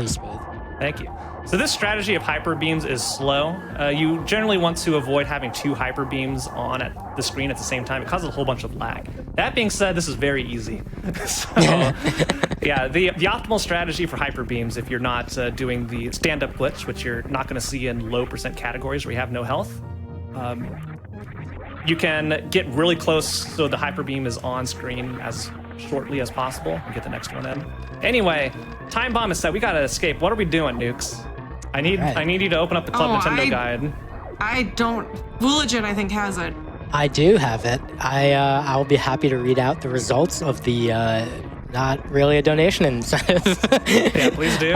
smooth. Thank you. So this strategy of hyper beams is slow. You generally want to avoid having two hyper beams on at the screen at the same time. It causes a whole bunch of lag. That being said, this is very easy. So, yeah, the optimal strategy for hyper beams, if you're not doing the stand-up glitch, which you're not going to see in low % categories where you have no health, you can get really close so the hyper beam is on screen as shortly as possible and get the next one in. Anyway, time bomb is set. We gotta escape. What are we doing, Nukes? I need you to open up the Club Nintendo guide. I don't. Woolagin, I think, has it. I do have it. I'll be happy to read out the results of the not really a donation incentive. Yeah, please do.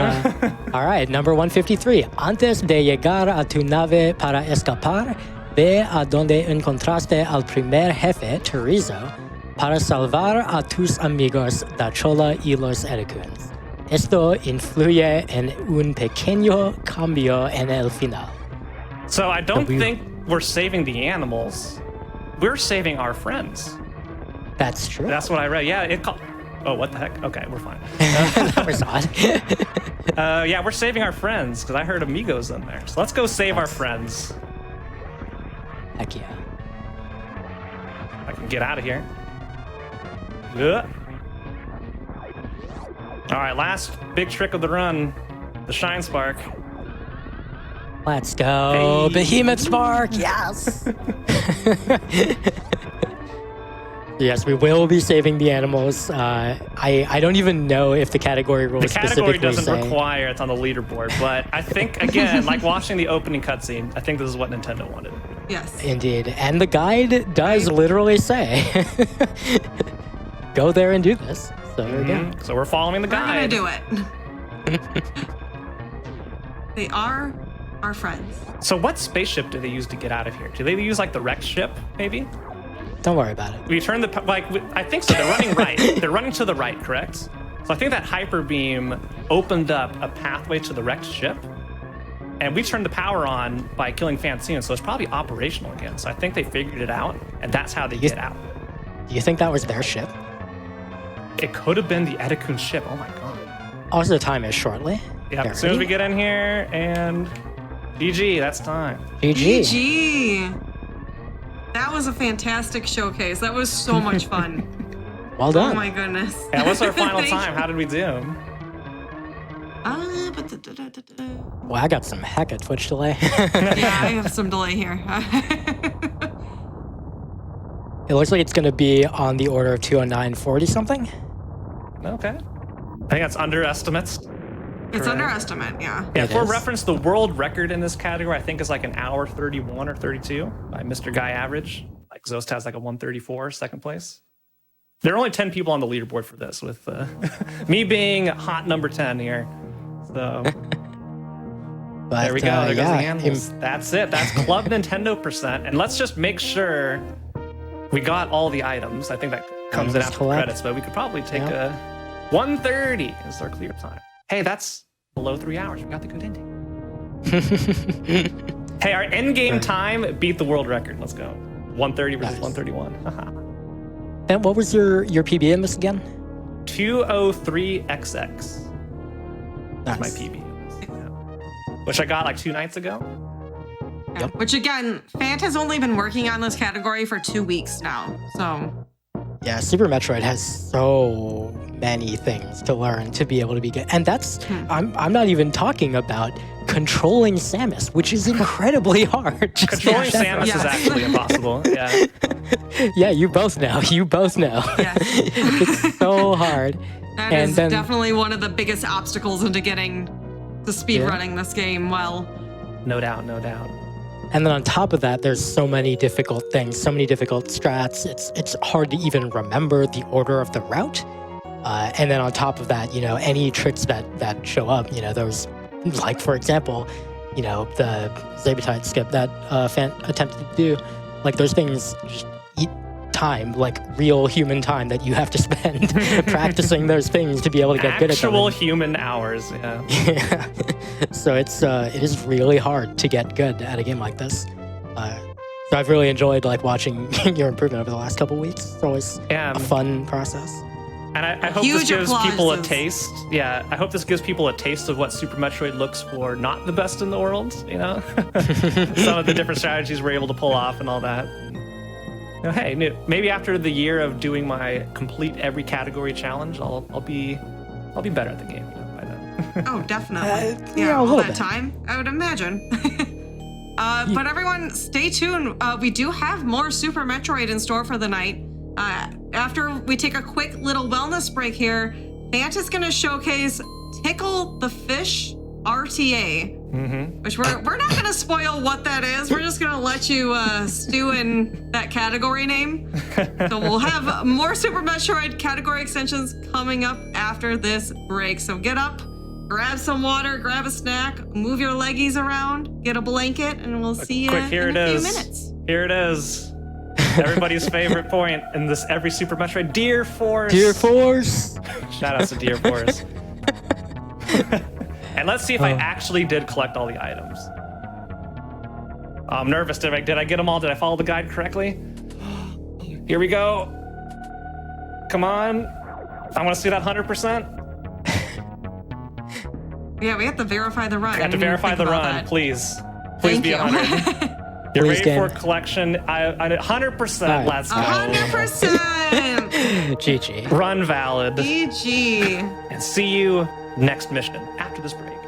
All right, number 153. Antes de llegar a tu nave para escapar, ve a donde encontraste al primer jefe, Chorizo, para salvar a tus amigos Da Chola y los Eracuns. Esto influye en un pequeño cambio en el final. So I don't think we're saving the animals. We're saving our friends. That's true. That's what I read. Yeah, oh, what the heck? Okay, we're fine. That was odd. Yeah, we're saving our friends because I heard amigos in there. So let's go save our friends. Heck yeah. I can get out of here. Yeah. All right, last big trick of the run, the Shine Spark. Let's go. Hey. Behemoth Spark, yes! Yes, we will be saving the animals. I don't even know if the category rules specifically say. The category doesn't require it's on the leaderboard, but I think, again, like watching the opening cutscene, I think this is what Nintendo wanted. Yes. Indeed. And the guide does literally say, go there and do this. So there we go. So we're following the guide. We're gonna do it. They are our friends. So what spaceship do they use to get out of here? Do they use like the wrecked ship, maybe? Don't worry about it. We turn I think so. They're running right. They're running to the right, correct? So I think that hyper beam opened up a pathway to the wrecked ship, and we turned the power on by killing Phant, so it's probably operational again. So I think they figured it out, and that's how they get out. Do you think that was their ship? It could have been the Edikun ship. Oh my god. Also, the time is shortly. Yeah, as soon as we get in here, and GG, that's time. GG. GG. That was a fantastic showcase. That was so much fun. Well done. Oh my goodness. Yeah, what's our final Thank time? How did we do? Well, I got some heck of Twitch delay. Yeah, I have some delay here. It looks like it's going to be on the order of 209.40 something. Okay. I think that's underestimates. It's underestimate, yeah. Yeah, It for is. reference, the world record in this category, I think, is like an hour 31 or 32 by Mr. Guy Average. Like Zost has like a 134 second place. There are only 10 people on the leaderboard for this, with me being hot number 10 here. So But, there we go. There goes the yeah, animals. That's it. That's Club Nintendo %. And let's just make sure we got all the items. I think that comes in Items after the collect. credits, but we could probably take a 1:30 is our clear time. Hey, that's below 3 hours. We got the good ending. Hey, our end game time beat the world record. Let's go. 1:30 versus Nice. 1:31. And what was your PB in this again? 203XX. That's my Nice. PB. Yeah. Which I got like 2 nights ago. Yeah. Which again, Phant has only been working on this category for 2 weeks now. So Yeah, Super Metroid has so many things to learn to be able to be good. And that's I'm not even talking about controlling Samus, which is incredibly hard. Just Controlling in Samus general. is actually impossible. Yeah. Yeah, you both know. You both know. yes, It's so hard. that And is then- definitely one of the biggest obstacles into getting to speedrunning this game well. No doubt, no doubt. And then on top of that, there's so many difficult things, so many difficult strats. It's hard to even remember the order of the route. And then on top of that, you know, any tricks that show up, you know, those, like for example, you know, the Zabetide skip that Phant attempted to do, like those things just eat time, like real human time that you have to spend practicing those things to be able to get good at them. Actual human hours. Yeah. Yeah. So it is really hard to get good at a game like this. So I've really enjoyed like watching your improvement over the last couple weeks. It's always Yeah. a fun process. And I hope Huge this gives people a applauses. taste. Yeah, I hope this gives people a taste of what Super Metroid looks for. Not the best in the world, you know? Some of the different strategies we're able to pull off and all that. You know, hey, maybe after the year of doing my complete every category challenge, I'll be better at the game by then. Oh, definitely. yeah, a all little that bit. time, I would imagine. But everyone, stay tuned. We do have more Super Metroid in store for the night. After we take a quick little wellness break here, Phant is going to showcase Tickle the Fish RTA, which we're not going to spoil what that is. We're just going to let you stew in that category name. So we'll have more Super Metroid category extensions coming up after this break. So get up, grab some water, grab a snack, move your leggies around, get a blanket, and we'll see you Quick, here in it a few is. minutes. Here it is. Everybody's favorite point in this every Super Metroid, Deer Force. Dear Force! Shout out to Deer Force. And let's see if I actually did collect all the items. I'm nervous. Did I get them all? Did I follow the guide correctly? Here we go. Come on. I want to see that 100%. Yeah, we have to verify the run. I have to didn't even verify think the about run, that. please. Please Thank be you. 100. You're Please, ready for game. collection. I 100%. Alright. Let's go. 100%. GG. Run valid. GG. And see you next mission after this break.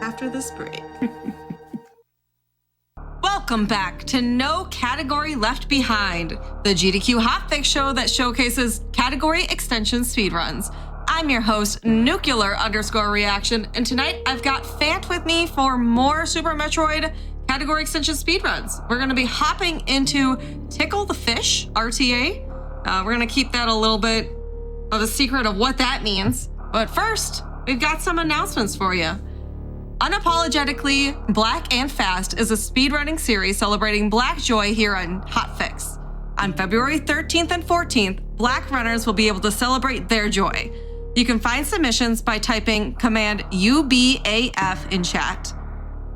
After this break. Welcome back to No Category Left Behind, the GDQ Hotfix show that showcases category extension speedruns. I'm your host, Nuclear_Reaction, and tonight I've got Phant with me for more Super Metroid category extension speedruns. We're going to be hopping into Tickle the Fish RTA. We're going to keep that a little bit of a secret of what that means. But first, we've got some announcements for you. Unapologetically Black and Fast is a speedrunning series celebrating Black joy here on Hotfix. On February 13th and 14th, Black runners will be able to celebrate their joy. You can find submissions by typing command UBAF in chat.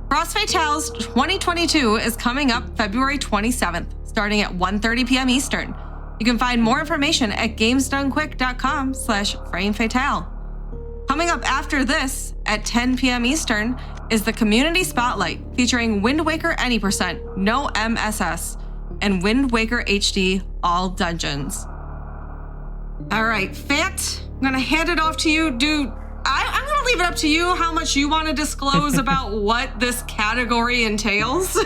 Cross Fatales 2022 is coming up February 27th, starting at 1:30 p.m. Eastern. You can find more information at gamesdonequick.com/framefatale. Coming up after this, at 10 p.m. Eastern, is the Community Spotlight featuring Wind Waker Any Percent, no MSS, and Wind Waker HD All Dungeons. All right, Phant, I'm going to hand it off to you. I'm going to leave it up to you how much you want to disclose about what this category entails.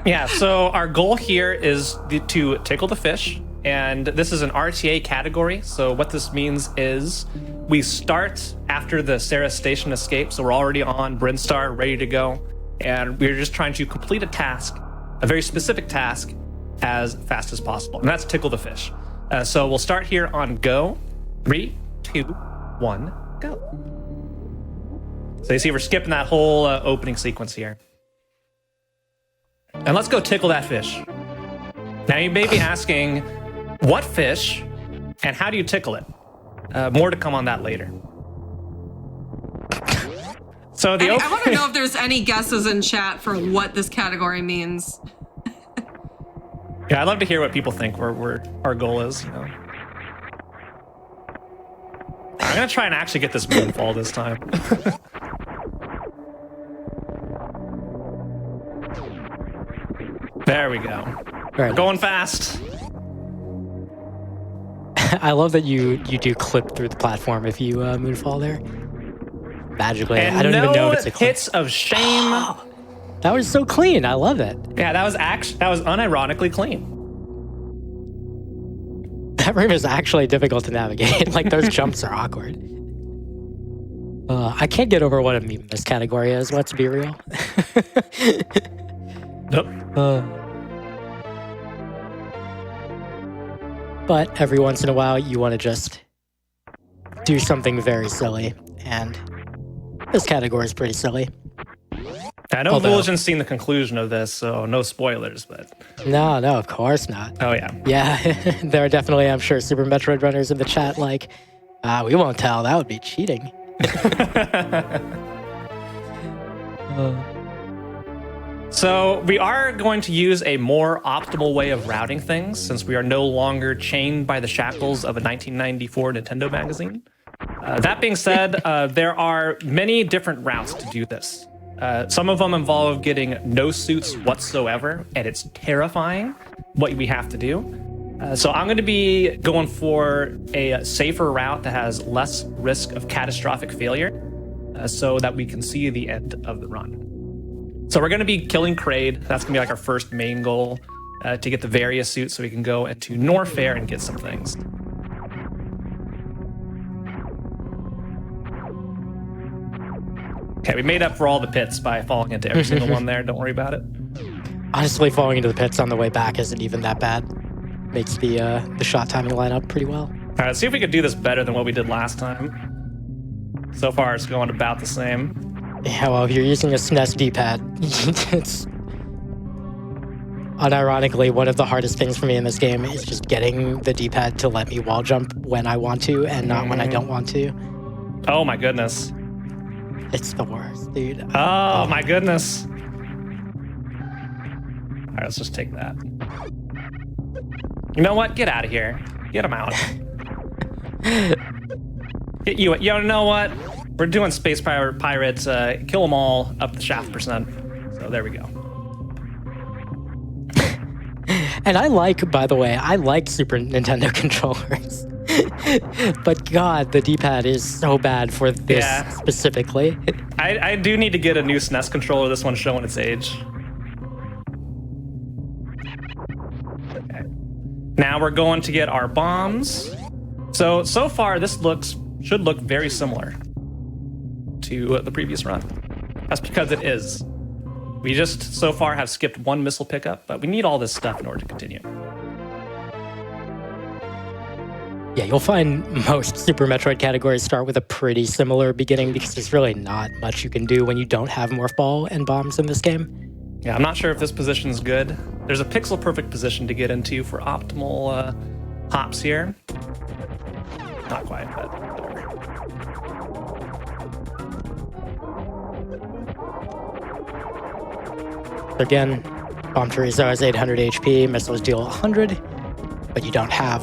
Yeah, so our goal here is to tickle the fish, and this is an RTA category. So what this means is we start after the Sarah Station escape, so we're already on Brinstar, ready to go, and we're just trying to complete a task, a very specific task, as fast as possible, and that's tickle the fish. So we'll start here on go. 3, 2, 1, go. So you see we're skipping that whole opening sequence here. And let's go tickle that fish. Now you may be asking, what fish and how do you tickle it? More to come on that later. So I want to know if there's any guesses in chat for what this category means. Yeah, I'd love to hear what people think where our goal is. You know. I'm gonna try and actually get this moonfall this time. There we go. We're going fast. I love that you do clip through the platform if you moonfall there. Magically, And I don't even know if it's a clip. hits of shame. That was so clean. I love it. Yeah, that was unironically clean. That room is actually difficult to navigate. Like, those jumps are awkward. I can't get over what a meme this category is, let's be real. Nope. But every once in a while, you want to just do something very silly. And this category is pretty silly. I know Vulgan's seen the conclusion of this, so no spoilers, but... No, of course not. Oh, yeah. Yeah, there are definitely, I'm sure, Super Metroid runners in the chat like, we won't tell, that would be cheating. So we are going to use a more optimal way of routing things since we are no longer chained by the shackles of a 1994 Nintendo magazine. That being said, there are many different routes to do this. Some of them involve getting no suits whatsoever, and it's terrifying what we have to do. So I'm going to be going for a safer route that has less risk of catastrophic failure so that we can see the end of the run. So we're going to be killing Kraid. That's going to be like our first main goal to get the various suits so we can go into Norfair and get some things. Okay, we made up for all the pits by falling into every single one there. Don't worry about it. Honestly, falling into the pits on the way back isn't even that bad. Makes the shot timing line up pretty well. All right, let's see if we could do this better than what we did last time. So far, it's going about the same. Yeah, well, if you're using a SNES D-pad, it's... Unironically, one of the hardest things for me in this game is just getting the D-pad to let me wall jump when I want to and not when I don't want to. Oh my goodness. It's the worst, dude. Oh my goodness. All right, let's just take that. You know what? Get out of here. Get him out. Get you. You know what? We're doing Space Pirates. Kill them all up the shaft percent. So there we go. And I like, by the way, I like Super Nintendo controllers. But God, the D-pad is so bad for this specifically. I do need to get a new SNES controller. This one's showing its age. Okay. Now we're going to get our bombs. So far, this should look very similar to the previous run. That's because it is. We just, so far, have skipped one missile pickup, but we need all this stuff in order to continue. Yeah, you'll find most Super Metroid categories start with a pretty similar beginning because there's really not much you can do when you don't have Morph Ball and bombs in this game. Yeah, I'm not sure if this position's good. There's a pixel-perfect position to get into for optimal hops here. Not quite, but don't worry. Again, Bomb Chorizo has 800 HP, missiles deal 100, but you don't have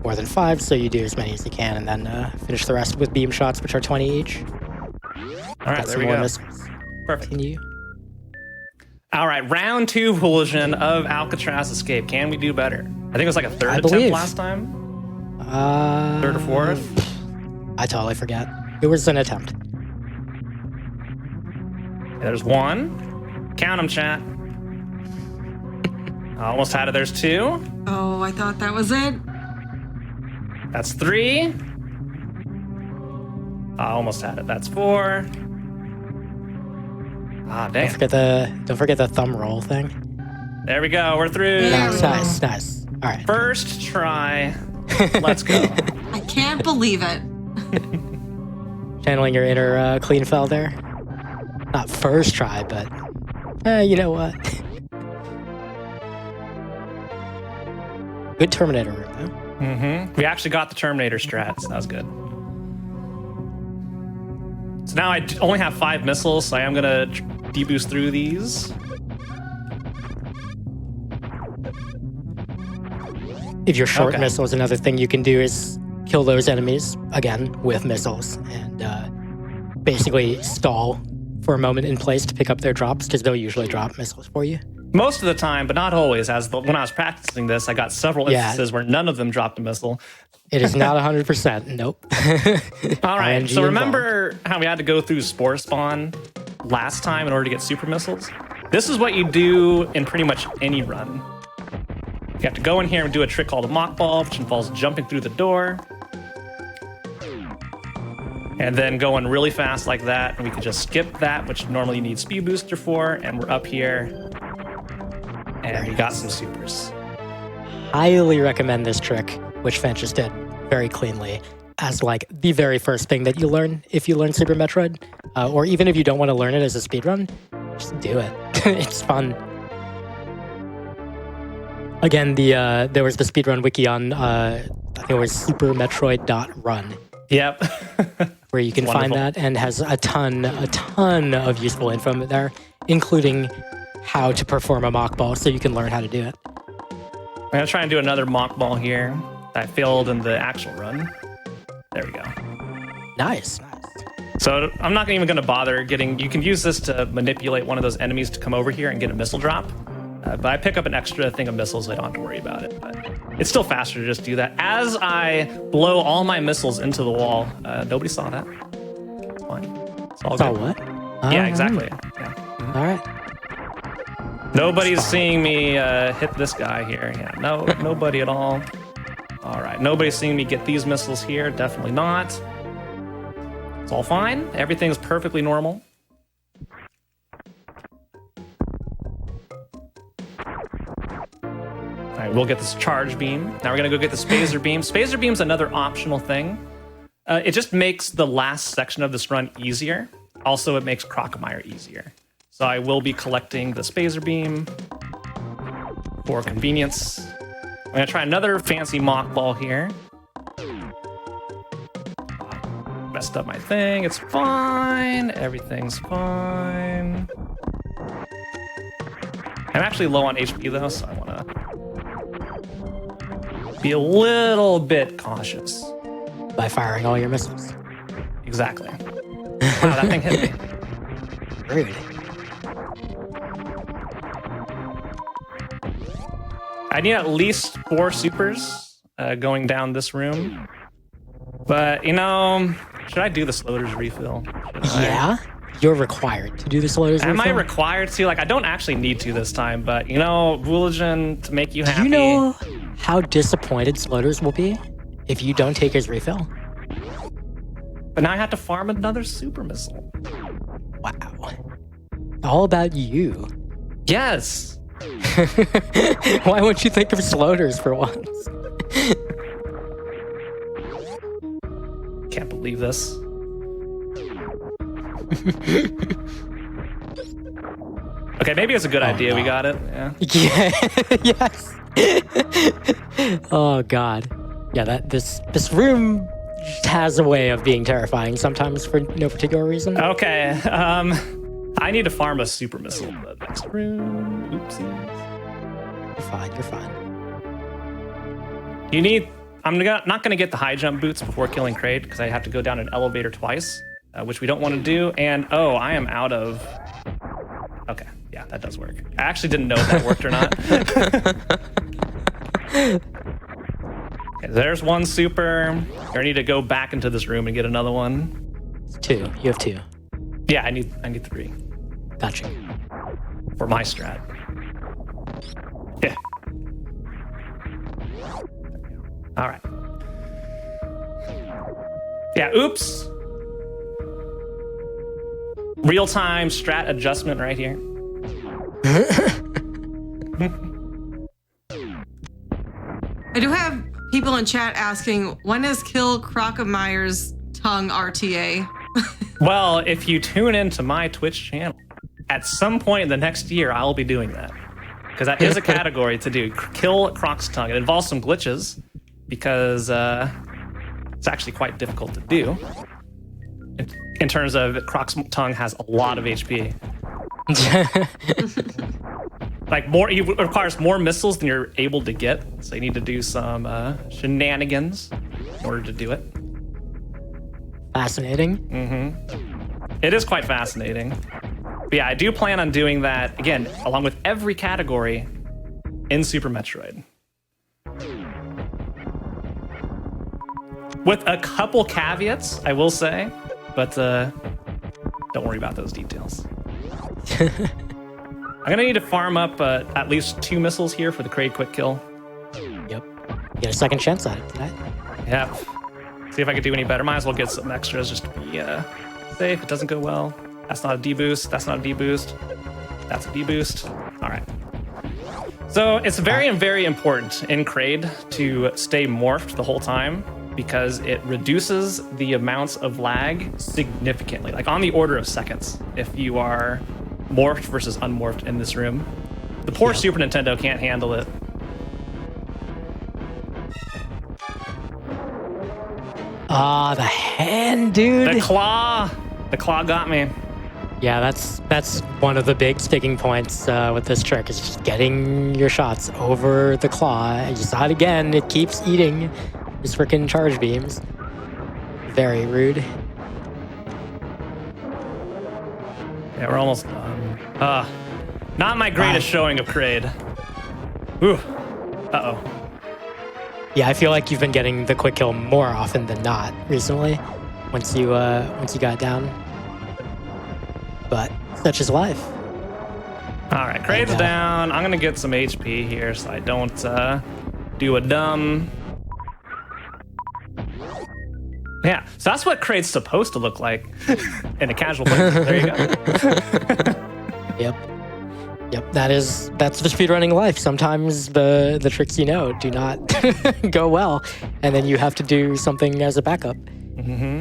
more than 5, so you do as many as you can, and then finish the rest with beam shots, which are 20 each. All right, there we go. Perfect. Continue. All right, round 2 version of Alcatraz Escape. Can we do better? I think it was like a third attempt believe. last time. Third or fourth? I totally forget. It was an attempt. There's 1. Count them, chat. Almost had it. There's 2. Oh, I thought that was it. That's 3. I almost had it. That's 4. Ah, dang. Don't forget the thumb roll thing. There we go. We're through. Yeah. Nice. All right. First try. Let's go. I can't believe it. Channeling your inner clean fell there. Not first try, but you know what? Good Terminator room, though. Mm-hmm. We actually got the Terminator strats. That was good. So now I only have 5 missiles, so I am gonna deboost through these. If you're short Okay. missiles, another thing you can do is kill those enemies, again, with missiles, and basically stall for a moment in place to pick up their drops, because they'll usually drop missiles for you. Most of the time, but not always. When I was practicing this, I got several instances where none of them dropped a missile. It is not 100%. Nope. All right, RNG so remember how we had to go through Spore Spawn last time in order to get super missiles? This is what you do in pretty much any run. You have to go in here and do a trick called a mock ball, which involves jumping through the door. And then going really fast like that, and we can just skip that, which normally you need speed booster for, and we're up here. And we got some supers. Highly recommend this trick, which Phant just did very cleanly, as like the very first thing that you learn if you learn Super Metroid, or even if you don't want to learn it as a speedrun, just do it. It's fun. Again, there was the speedrun wiki on I think it was supermetroid.run. Yep. Where you can find that, and has a ton of useful info there, including how to perform a mock ball so you can learn how to do it. I'm gonna try and do another mock ball here. I failed in the actual run. There we go. Nice. So I'm not even gonna bother getting, you can use this to manipulate one of those enemies to come over here and get a missile drop. But I pick up an extra thing of missiles, so I don't have to worry about it. But it's still faster to just do that. As I blow all my missiles into the wall, nobody saw that. It's fine. It's all Saw good. what? Yeah, exactly. Yeah. Mhm. All right. Nobody's seeing me hit this guy here. Yeah, no, nobody at all. All right, nobody's seeing me get these missiles here. Definitely not. It's all fine. Everything's perfectly normal. All right, we'll get this charge beam. Now we're gonna go get the Spazer beam. Spazer beam's another optional thing. It just makes the last section of this run easier. Also, it makes Crocomire easier. So I will be collecting the Spazer beam for convenience. I'm gonna try another fancy mock ball here. Messed up my thing. It's fine. Everything's fine. I'm actually low on HP though, so I wanna be a little bit cautious. By firing all your missiles. Exactly. Wow, that thing hit me. Rude. I need at least 4 supers going down this room. But, you know, should I do the Sloater's refill? Yeah? You're required to do the Sloater's Am I refill? required to? Like, I don't actually need to this time, but, you know, Wooligan, to make you happy. Do you know how disappointed Sloaters will be if you don't take his refill? But now I have to farm another super missile. Wow. All about you. Yes. Why won't you think of Sloaters for once? Can't believe this. Okay, maybe it's a good idea. no. We got it. Yeah. Yeah. Yes. Oh God. Yeah. This room has a way of being terrifying sometimes for no particular reason. Okay. I need to farm a super missile in the next room. Oopsies. You're fine. You're fine. You need I'm not going to get the high jump boots before killing Kraid because I have to go down an elevator twice, which we don't want to do. And oh, I am out of. Okay, yeah, that does work. I actually didn't know if that worked or not. Okay, there's one super. I need to go back into this room and get another one. It's 2. You have 2. Yeah, I need 3 Gotcha. for my strat. Yeah. All right. Yeah, oops. Real-time strat adjustment right here. I do have people in chat asking, when is Kill Crocomeyer's tongue RTA? Well, if you tune into my Twitch channel, at some point in the next year, I'll be doing that. Because that is a category to do. Kill Croc's tongue. It involves some glitches because it's actually quite difficult to do. In terms of Croc's tongue has a lot of HP. Like it requires more missiles than you're able to get. So you need to do some shenanigans in order to do it. Fascinating. Mm-hmm. It is quite fascinating. But yeah, I do plan on doing that, again, along with every category in Super Metroid. With a couple caveats, I will say, but don't worry about those details. I'm gonna need to farm up at least 2 missiles here for the Kraid quick kill. Yep. You get a second chance at it tonight. Yep. See if I could do any better. Might as well get some extras just to be safe. It doesn't go well. That's not a D-boost. That's not a D-boost. That's a D-boost. All right. So it's very, very important in Kraid to stay morphed the whole time because it reduces the amounts of lag significantly, like on the order of seconds, if you are morphed versus unmorphed in this room. The poor Super Nintendo can't handle it. Ah, the hand, dude. The claw got me. Yeah, that's one of the big sticking points with this trick is just getting your shots over the claw. You saw it again. It keeps eating his freaking charge beams. Very rude. Yeah, we're almost done. Not my greatest showing of Kraid. Ooh. Uh-oh. Yeah, I feel like you've been getting the quick kill more often than not recently. Once you got down. But such is life. All right, Kraid's down. I'm gonna get some HP here so I don't do a dumb. Yeah, so that's what Kraid's supposed to look like in a casual play. There you go. Yep, that's the speedrunning life. Sometimes the tricks do not go well, and then you have to do something as a backup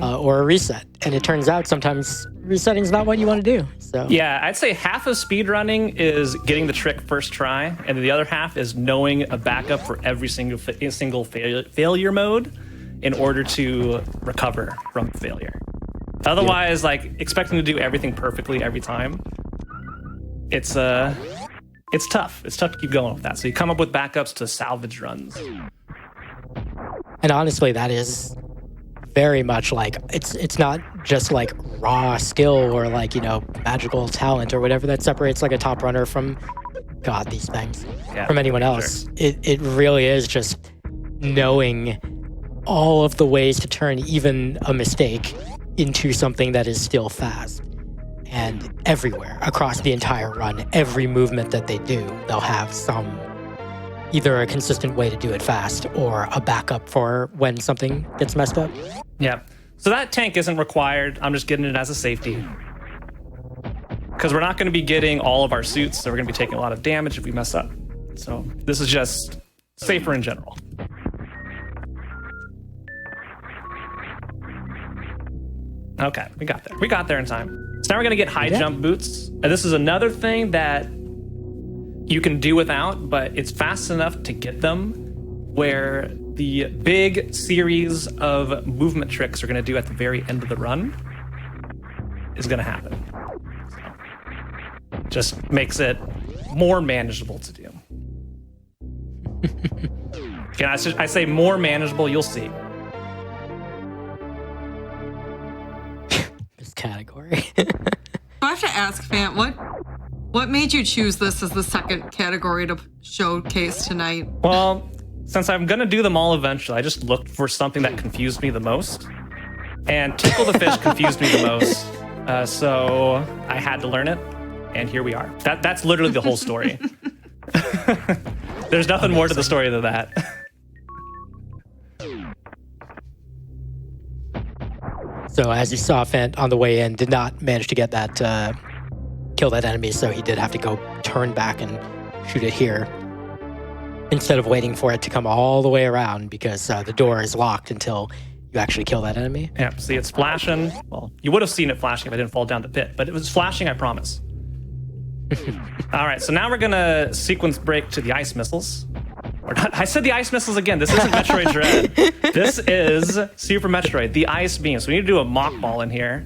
or a reset. And it turns out sometimes resetting is not what you want to do. So yeah, I'd say half of speedrunning is getting the trick first try, and the other half is knowing a backup for every single failure mode in order to recover from failure. Otherwise, like expecting to do everything perfectly every time, it's tough. It's tough to keep going with that. So you come up with backups to salvage runs. And honestly, that is very much like it's not just like raw skill or like, magical talent or whatever that separates like a top runner from these things from anyone else. Sure. It really is just knowing all of the ways to turn even a mistake into something that is still fast. And everywhere, across the entire run, every movement that they do, they'll have either a consistent way to do it fast or a backup for when something gets messed up. Yeah. So that tank isn't required. I'm just getting it as a safety. Because we're not going to be getting all of our suits, so we're going to be taking a lot of damage if we mess up. So this is just safer in general. Okay, we got there. We got there in time. So now we're going to get high jump boots. And this is another thing that you can do without, but it's fast enough to get them, where the big series of movement tricks we're going to do at the very end of the run is going to happen. So, just makes it more manageable to do. Again, I say more manageable. You'll see. This category. I have to ask, Phant, what made you choose this as the second category to showcase tonight? Well, since I'm gonna do them all eventually, I just looked for something that confused me the most. And Tickle the Fish confused me the most. So I had to learn it, and here we are. That's literally the whole story. There's nothing more to the story than that. So as you saw, Phant on the way in did not manage to get that, kill that enemy, so he did have to go turn back and shoot it here instead of waiting for it to come all the way around because the door is locked until you actually kill that enemy. Yeah, see, it's flashing. Well, you would have seen it flashing if I didn't fall down the pit, but it was flashing, I promise. All right, so now we're gonna sequence break to the ice missiles. Or not, I said the ice missiles again. This isn't Metroid Dread. This is Super Metroid, the ice beam. So we need to do a mock ball in here.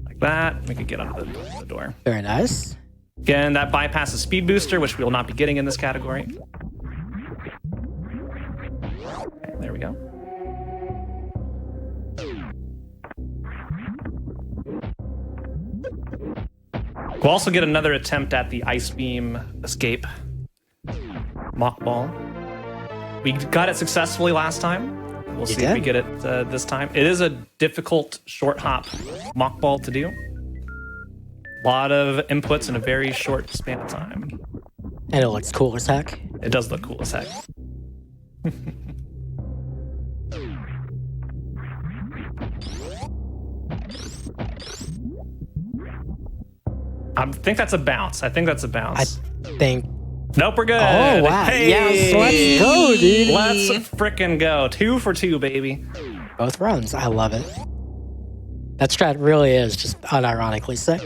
Like that. We can get under the door. Very nice. Again, that bypasses speed booster, which we will not be getting in this category. Okay, there we go. We'll also get another attempt at the ice beam escape. Mock ball. We got it successfully last time. We'll see if we get it this time. It is a difficult short hop mock ball to do. A lot of inputs in a very short span of time. And it looks cool as heck. It does look cool as heck. I think that's a bounce. I think that's a bounce. I think. Nope, we're good. Oh, wow. Hey, Yes, let's go, dude. Let's frickin' go. 2 for 2, baby. Both runs. I love it. That strat really is just unironically sick.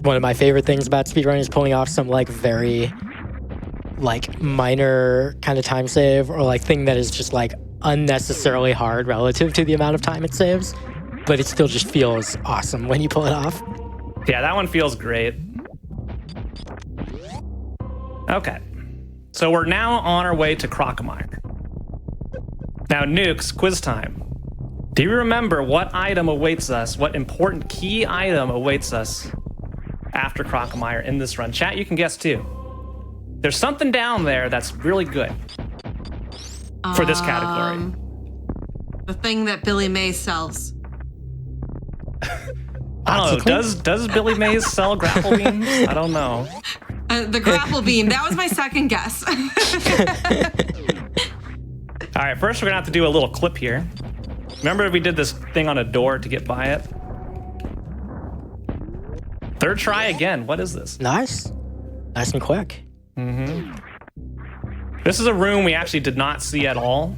One of my favorite things about speedrunning is pulling off some like very like minor kind of time save or like thing that is just like unnecessarily hard relative to the amount of time it saves, but it still just feels awesome when you pull it off. Yeah, that one feels great. Okay. So we're now on our way to Crocomire. Now, Nukes, quiz time. Do you remember what item awaits us, what important key item awaits us after Crocomire in this run? Chat, you can guess too. There's something down there that's really good for this category. The thing that Billy May sells. I don't know. Does Billy Mays sell grapple beams? I don't know. The grapple beam. That was my second guess. All right, first we're gonna have to do a little clip here. Remember we did this thing on a door to get by it? Third try again. What is this? Nice. Nice and quick. This is a room we actually did not see at all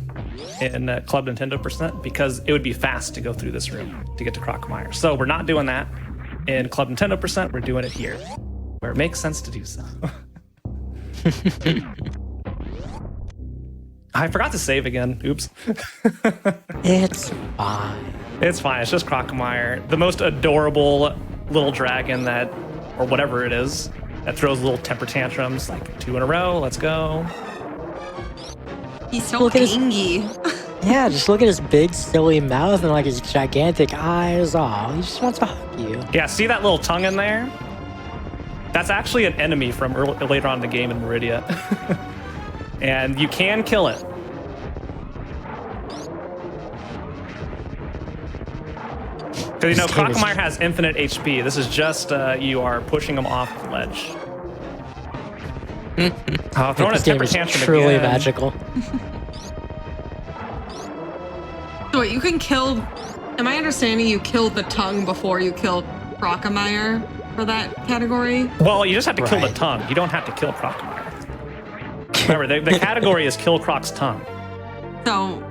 in Club Nintendo Percent because it would be fast to go through this room to get to Crocomire. So we're not doing that in Club Nintendo Percent. We're doing it here where it makes sense to do so. I forgot to save again. Oops. It's fine. It's fine. It's just Crocomire, the most adorable little dragon that, or whatever it is, that throws little temper tantrums like 2 in a row. Let's go. He's so Look at his- angy. Yeah, just look at his big silly mouth and like his gigantic eyes. Aw, he just wants to hug you. Yeah, see that little tongue in there? That's actually an enemy from later on in the game in Maridia. And you can kill it. Because, you know, This game is- Crocomire has infinite HP. This is just you are pushing him off the ledge. Oh, throwing a This game temper is tantrum truly again. magical. So wait, you can kill. Am I understanding you killed the tongue before you killed Crocomire for that category? Well, you just have to kill the Right. tongue. You don't have to kill Crocomire. Remember, the category is kill Croc's tongue. So,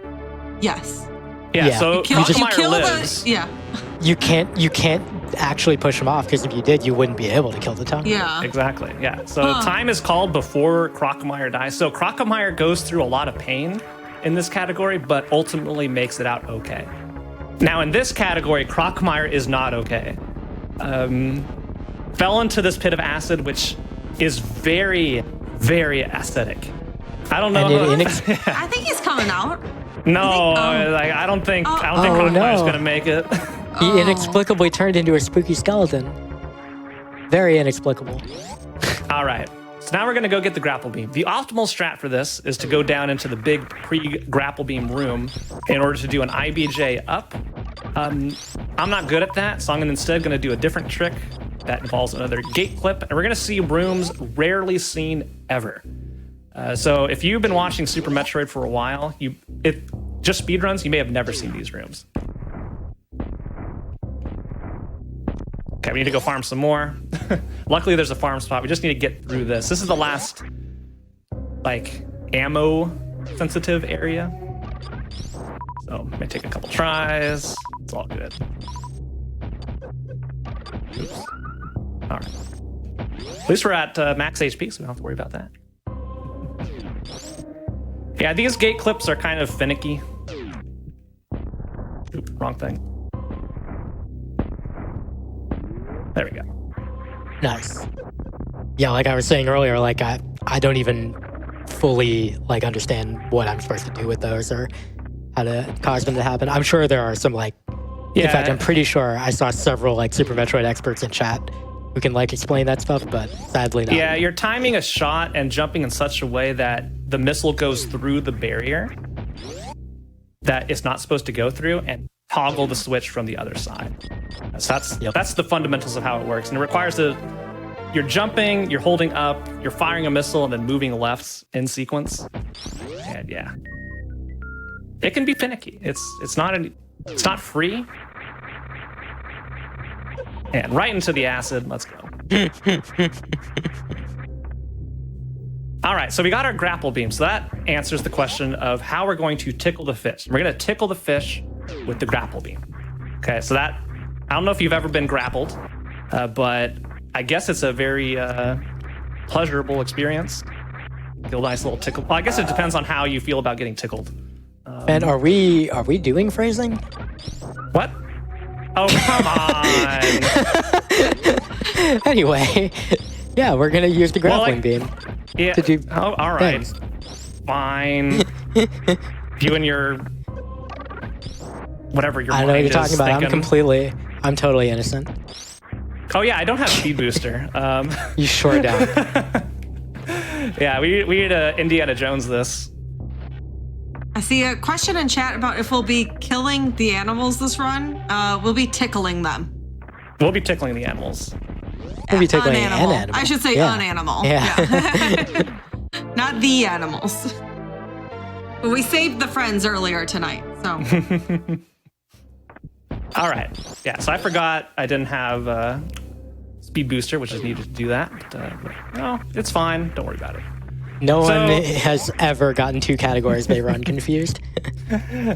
yes. Yeah, Yeah. so You Crocomire lives. Yeah. You can't actually push him off because if you did, you wouldn't be able to kill the tongue. Yeah. Exactly, yeah. So Huh. time is called before Crocomire dies. So Crocomire goes through a lot of pain in this category, but ultimately makes it out okay. Now, in this category, Crocomire is not okay. Fell into this pit of acid, which is very, very aesthetic. I don't know. I think he's coming out. No, I don't think Crocodile's gonna make it. He inexplicably turned into a spooky skeleton. Very inexplicable. All right. So now we're going to go get the grapple beam. The optimal strat for this is to go down into the big pre-grapple beam room in order to do an IBJ up. I'm not good at that, so I'm instead going to do a different trick that involves another gate clip, and we're going to see rooms rarely seen ever. So if you've been watching Super Metroid for a while, just speedruns, you may have never seen these rooms. Okay, we need to go farm some more. Luckily, there's a farm spot. We just need to get through this. This is the last, ammo-sensitive area. So, may take a couple tries. It's all good. Oops. All right. At least we're at max HP, so we don't have to worry about that. Yeah, these gate clips are kind of finicky. Oop, wrong thing. There we go. Nice. Yeah, like I was saying earlier, I don't even fully understand what I'm supposed to do with those or how to cause them to happen. I'm sure there are some in fact, I'm pretty sure I saw several Super Metroid experts in chat who can explain that stuff, but sadly not. Yeah, you're timing a shot and jumping in such a way that the missile goes through the barrier that it's not supposed to go through and toggle the switch from the other side. So that's the fundamentals of how it works. And it requires you're jumping, you're holding up, you're firing a missile, and then moving left in sequence. And yeah, it can be finicky. It's not free. And right into the acid. Let's go. All right, so we got our grapple beam. So that answers the question of how we're going to tickle the fish. We're going to tickle the fish with the grapple beam. Okay, so I don't know if you've ever been grappled, but I guess it's a very pleasurable experience. Feel a nice little tickle. Well, I guess it depends on how you feel about getting tickled. And are we doing phrasing? What? Oh, come on. Anyway, yeah, we're gonna use the grappling beam. Yeah. To do all right. things. Fine. You and your whatever your I know what mind you're talking is about. thinking. I'm totally innocent. Oh yeah, I don't have speed booster. You sure don't. Yeah, we need to Indiana Jones this. I see a question in chat about if we'll be killing the animals this run. We'll be tickling them. We'll be tickling the animals. We'll be tickling an animal. I should say an animal. Yeah. Not the animals. But we saved the friends earlier tonight, so. All right. Yeah, so I forgot I didn't have speed booster, which is needed to do that. But no, it's fine. Don't worry about it. No one has ever gotten 2 categories they run confused.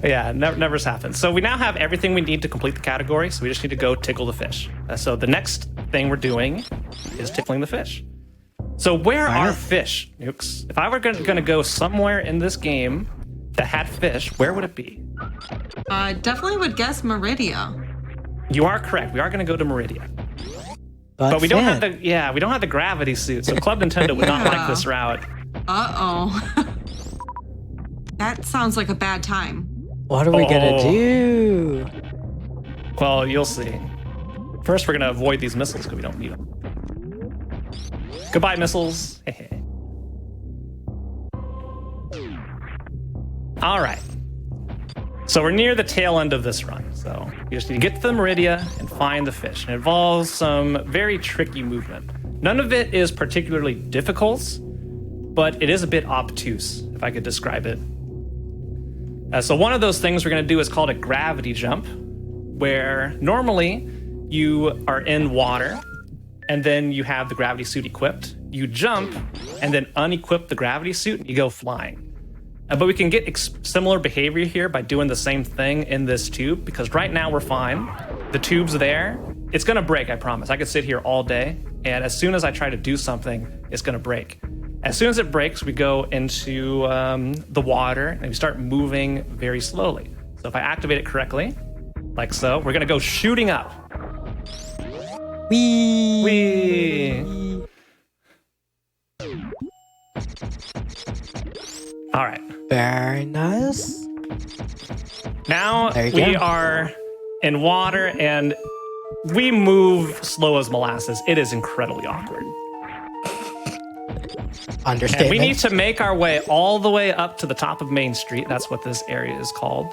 Yeah, never's happened. So we now have everything we need to complete the category, so we just need to go tickle the fish. So the next thing we're doing is tickling the fish. So where are fish, Nukes? If I were going to go somewhere in this game that had fish, where would it be? I definitely would guess Maridia. You are correct. We are going to go to Maridia. But we don't have the gravity suit, so Club Nintendo would not like this route. Uh-oh. That sounds like a bad time. What are we gonna do? Well, you'll see. First, we're gonna avoid these missiles because we don't need them. Goodbye, missiles. All right. So we're near the tail end of this run. So you just need to get to the Maridia and find the fish. And it involves some very tricky movement. None of it is particularly difficult, but it is a bit obtuse, if I could describe it. So one of those things we're going to do is called a gravity jump, where normally you are in water and then you have the gravity suit equipped. You jump and then unequip the gravity suit and you go flying. But we can get similar behavior here by doing the same thing in this tube, because right now we're fine. The tube's there. It's going to break, I promise. I could sit here all day, and as soon as I try to do something, it's going to break. As soon as it breaks, we go into the water and we start moving very slowly. So if I activate it correctly, like so, we're going to go shooting up. Whee! Whee! All right. Very nice. Now There you we go. are in water and we move slow as molasses. It is incredibly awkward. Understatement. And we need to make our way all the way up to the top of Main Street. That's what this area is called.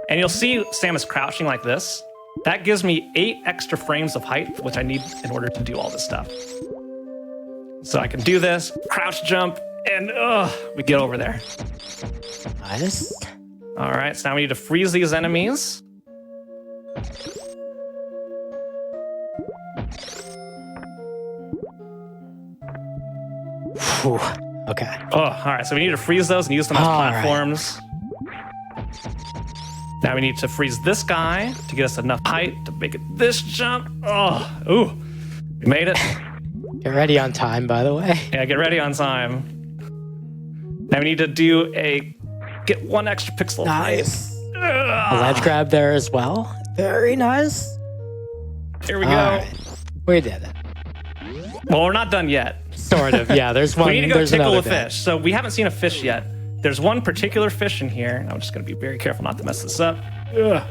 And you'll see Samus crouching like this. That gives me 8 extra frames of height, which I need in order to do all this stuff. So I can do this, crouch jump, and we get over there. Nice. All right, so now we need to freeze these enemies. Whew. Okay. Oh, all right, so we need to freeze those and use them as All right. platforms. Now we need to freeze this guy to get us enough height to make it this jump. Oh, ooh, we made it. Get ready on time, by the way. Yeah, get ready on time. Now we need to get 1 extra pixel. Nice. Ugh. A ledge grab there as well. Very nice. Here we go. All right. We did it. Well, we're not done yet. Sort of. Yeah, there's one. We need to go there's tickle another a bit. fish. So we haven't seen a fish yet. There's one particular fish in here. And I'm just going to be very careful not to mess this up. Ugh.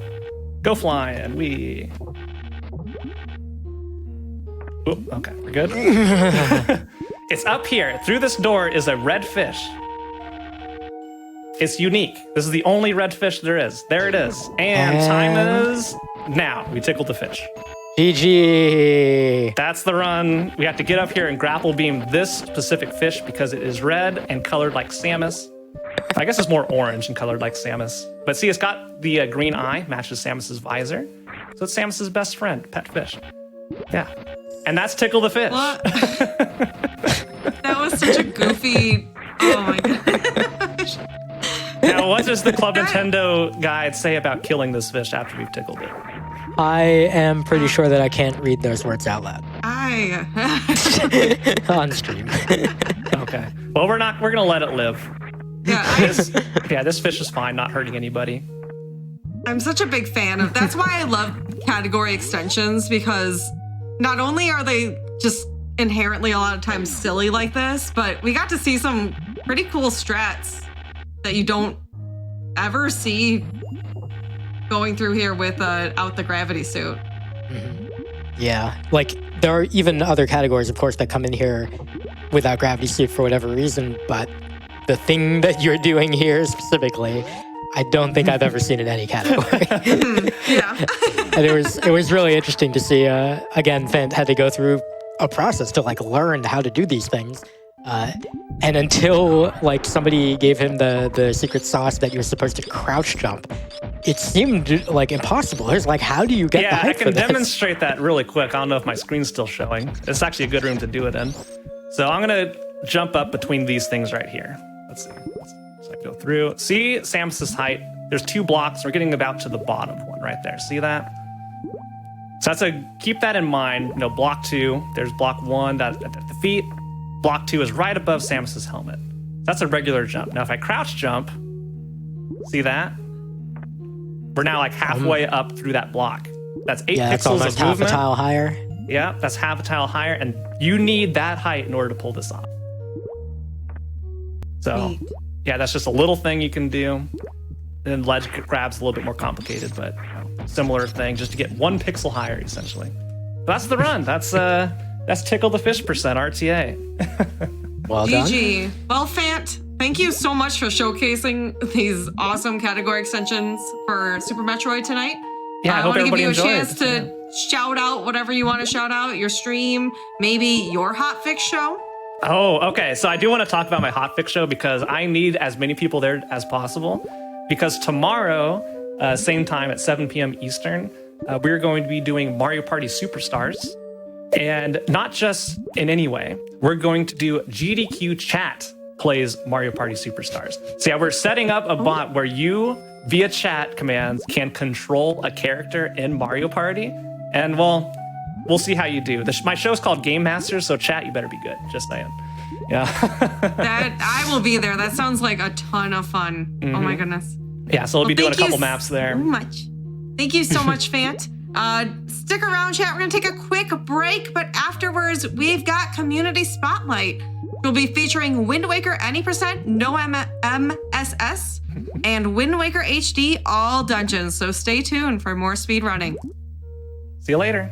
Go flying. We. Oop, okay, we're good. It's up here. Through this door is a red fish. It's unique. This is the only red fish there is. There it is. And time is now. We tickled the fish. GG. That's the run. We have to get up here and grapple beam this specific fish because it is red and colored like Samus. I guess it's more orange and colored like Samus. But see, it's got the green eye, matches Samus's visor. So it's Samus's best friend, pet fish. Yeah. And that's Tickle the Fish. What? That was such a goofy. Oh my gosh. Now, what does the Club Nintendo guide say about killing this fish after we've tickled it? I am pretty sure that I can't read those words out loud on stream. Okay. Well, we're gonna let it live. Yeah, This fish is fine, not hurting anybody. I'm such a big fan of. That's why I love category extensions, because not only are they just inherently a lot of times silly like this, but we got to see some pretty cool strats that you don't ever see going through here without the gravity suit. Yeah, like there are even other categories, of course, that come in here without gravity suit for whatever reason, but the thing that you're doing here specifically, I don't think I've ever seen in any category. Yeah. And it was really interesting to see. Again, Phant had to go through a process to like learn how to do these things. And until like somebody gave him the secret sauce that you're supposed to crouch jump, it seemed like impossible. It was like, how do you get the Yeah, I height can for this? demonstrate that really quick. I don't know if my screen's still showing. It's actually a good room to do it in. So I'm gonna jump up between these things right here. Let's see. So I go through. See Samus's height. There's 2 blocks. We're getting about to the bottom one right there. See that? So that's keep that in mind. Block 2. There's block 1 that's at the feet. Block 2 is right above Samus's helmet. That's a regular jump. Now, if I crouch jump, see that? We're now like halfway up through that block. That's 8 Yeah, it's pixels almost of half movement. a tile higher. Yeah, that's half a tile higher, and you need that height in order to pull this off. So, Neat. yeah, that's just a little thing you can do. And then ledge grab's a little bit more complicated, but similar thing, just to get 1 pixel higher, essentially. That's the run. That's Tickle the Fish percent RTA. Well done. GG. Well, Phant, thank you so much for showcasing these awesome category extensions for Super Metroid tonight. Yeah, I hope want to give everybody you a enjoyed. chance to shout out whatever you want to shout out, your stream, maybe your Hotfix show. Oh, okay. So I do want to talk about my Hotfix show because I need as many people there as possible. Because tomorrow, same time at 7 p.m. Eastern, we're going to be doing Mario Party Superstars. And not just in any way, we're going to do GDQ Chat plays Mario Party Superstars. So yeah, we're setting up a bot where you, via chat commands, can control a character in Mario Party. And well, we'll see how you do. My show's called Game Masters, so chat, you better be good. Just saying. Yeah. That I will be there. That sounds like a ton of fun. Oh my goodness. Yeah, so we'll be doing a thank you couple maps there. So much. Thank you so much, Phant. Stick around, chat. We're going to take a quick break, but afterwards, we've got Community Spotlight. We'll be featuring Wind Waker any percent, no MSS, and Wind Waker HD all dungeons. So stay tuned for more speed running. See you later.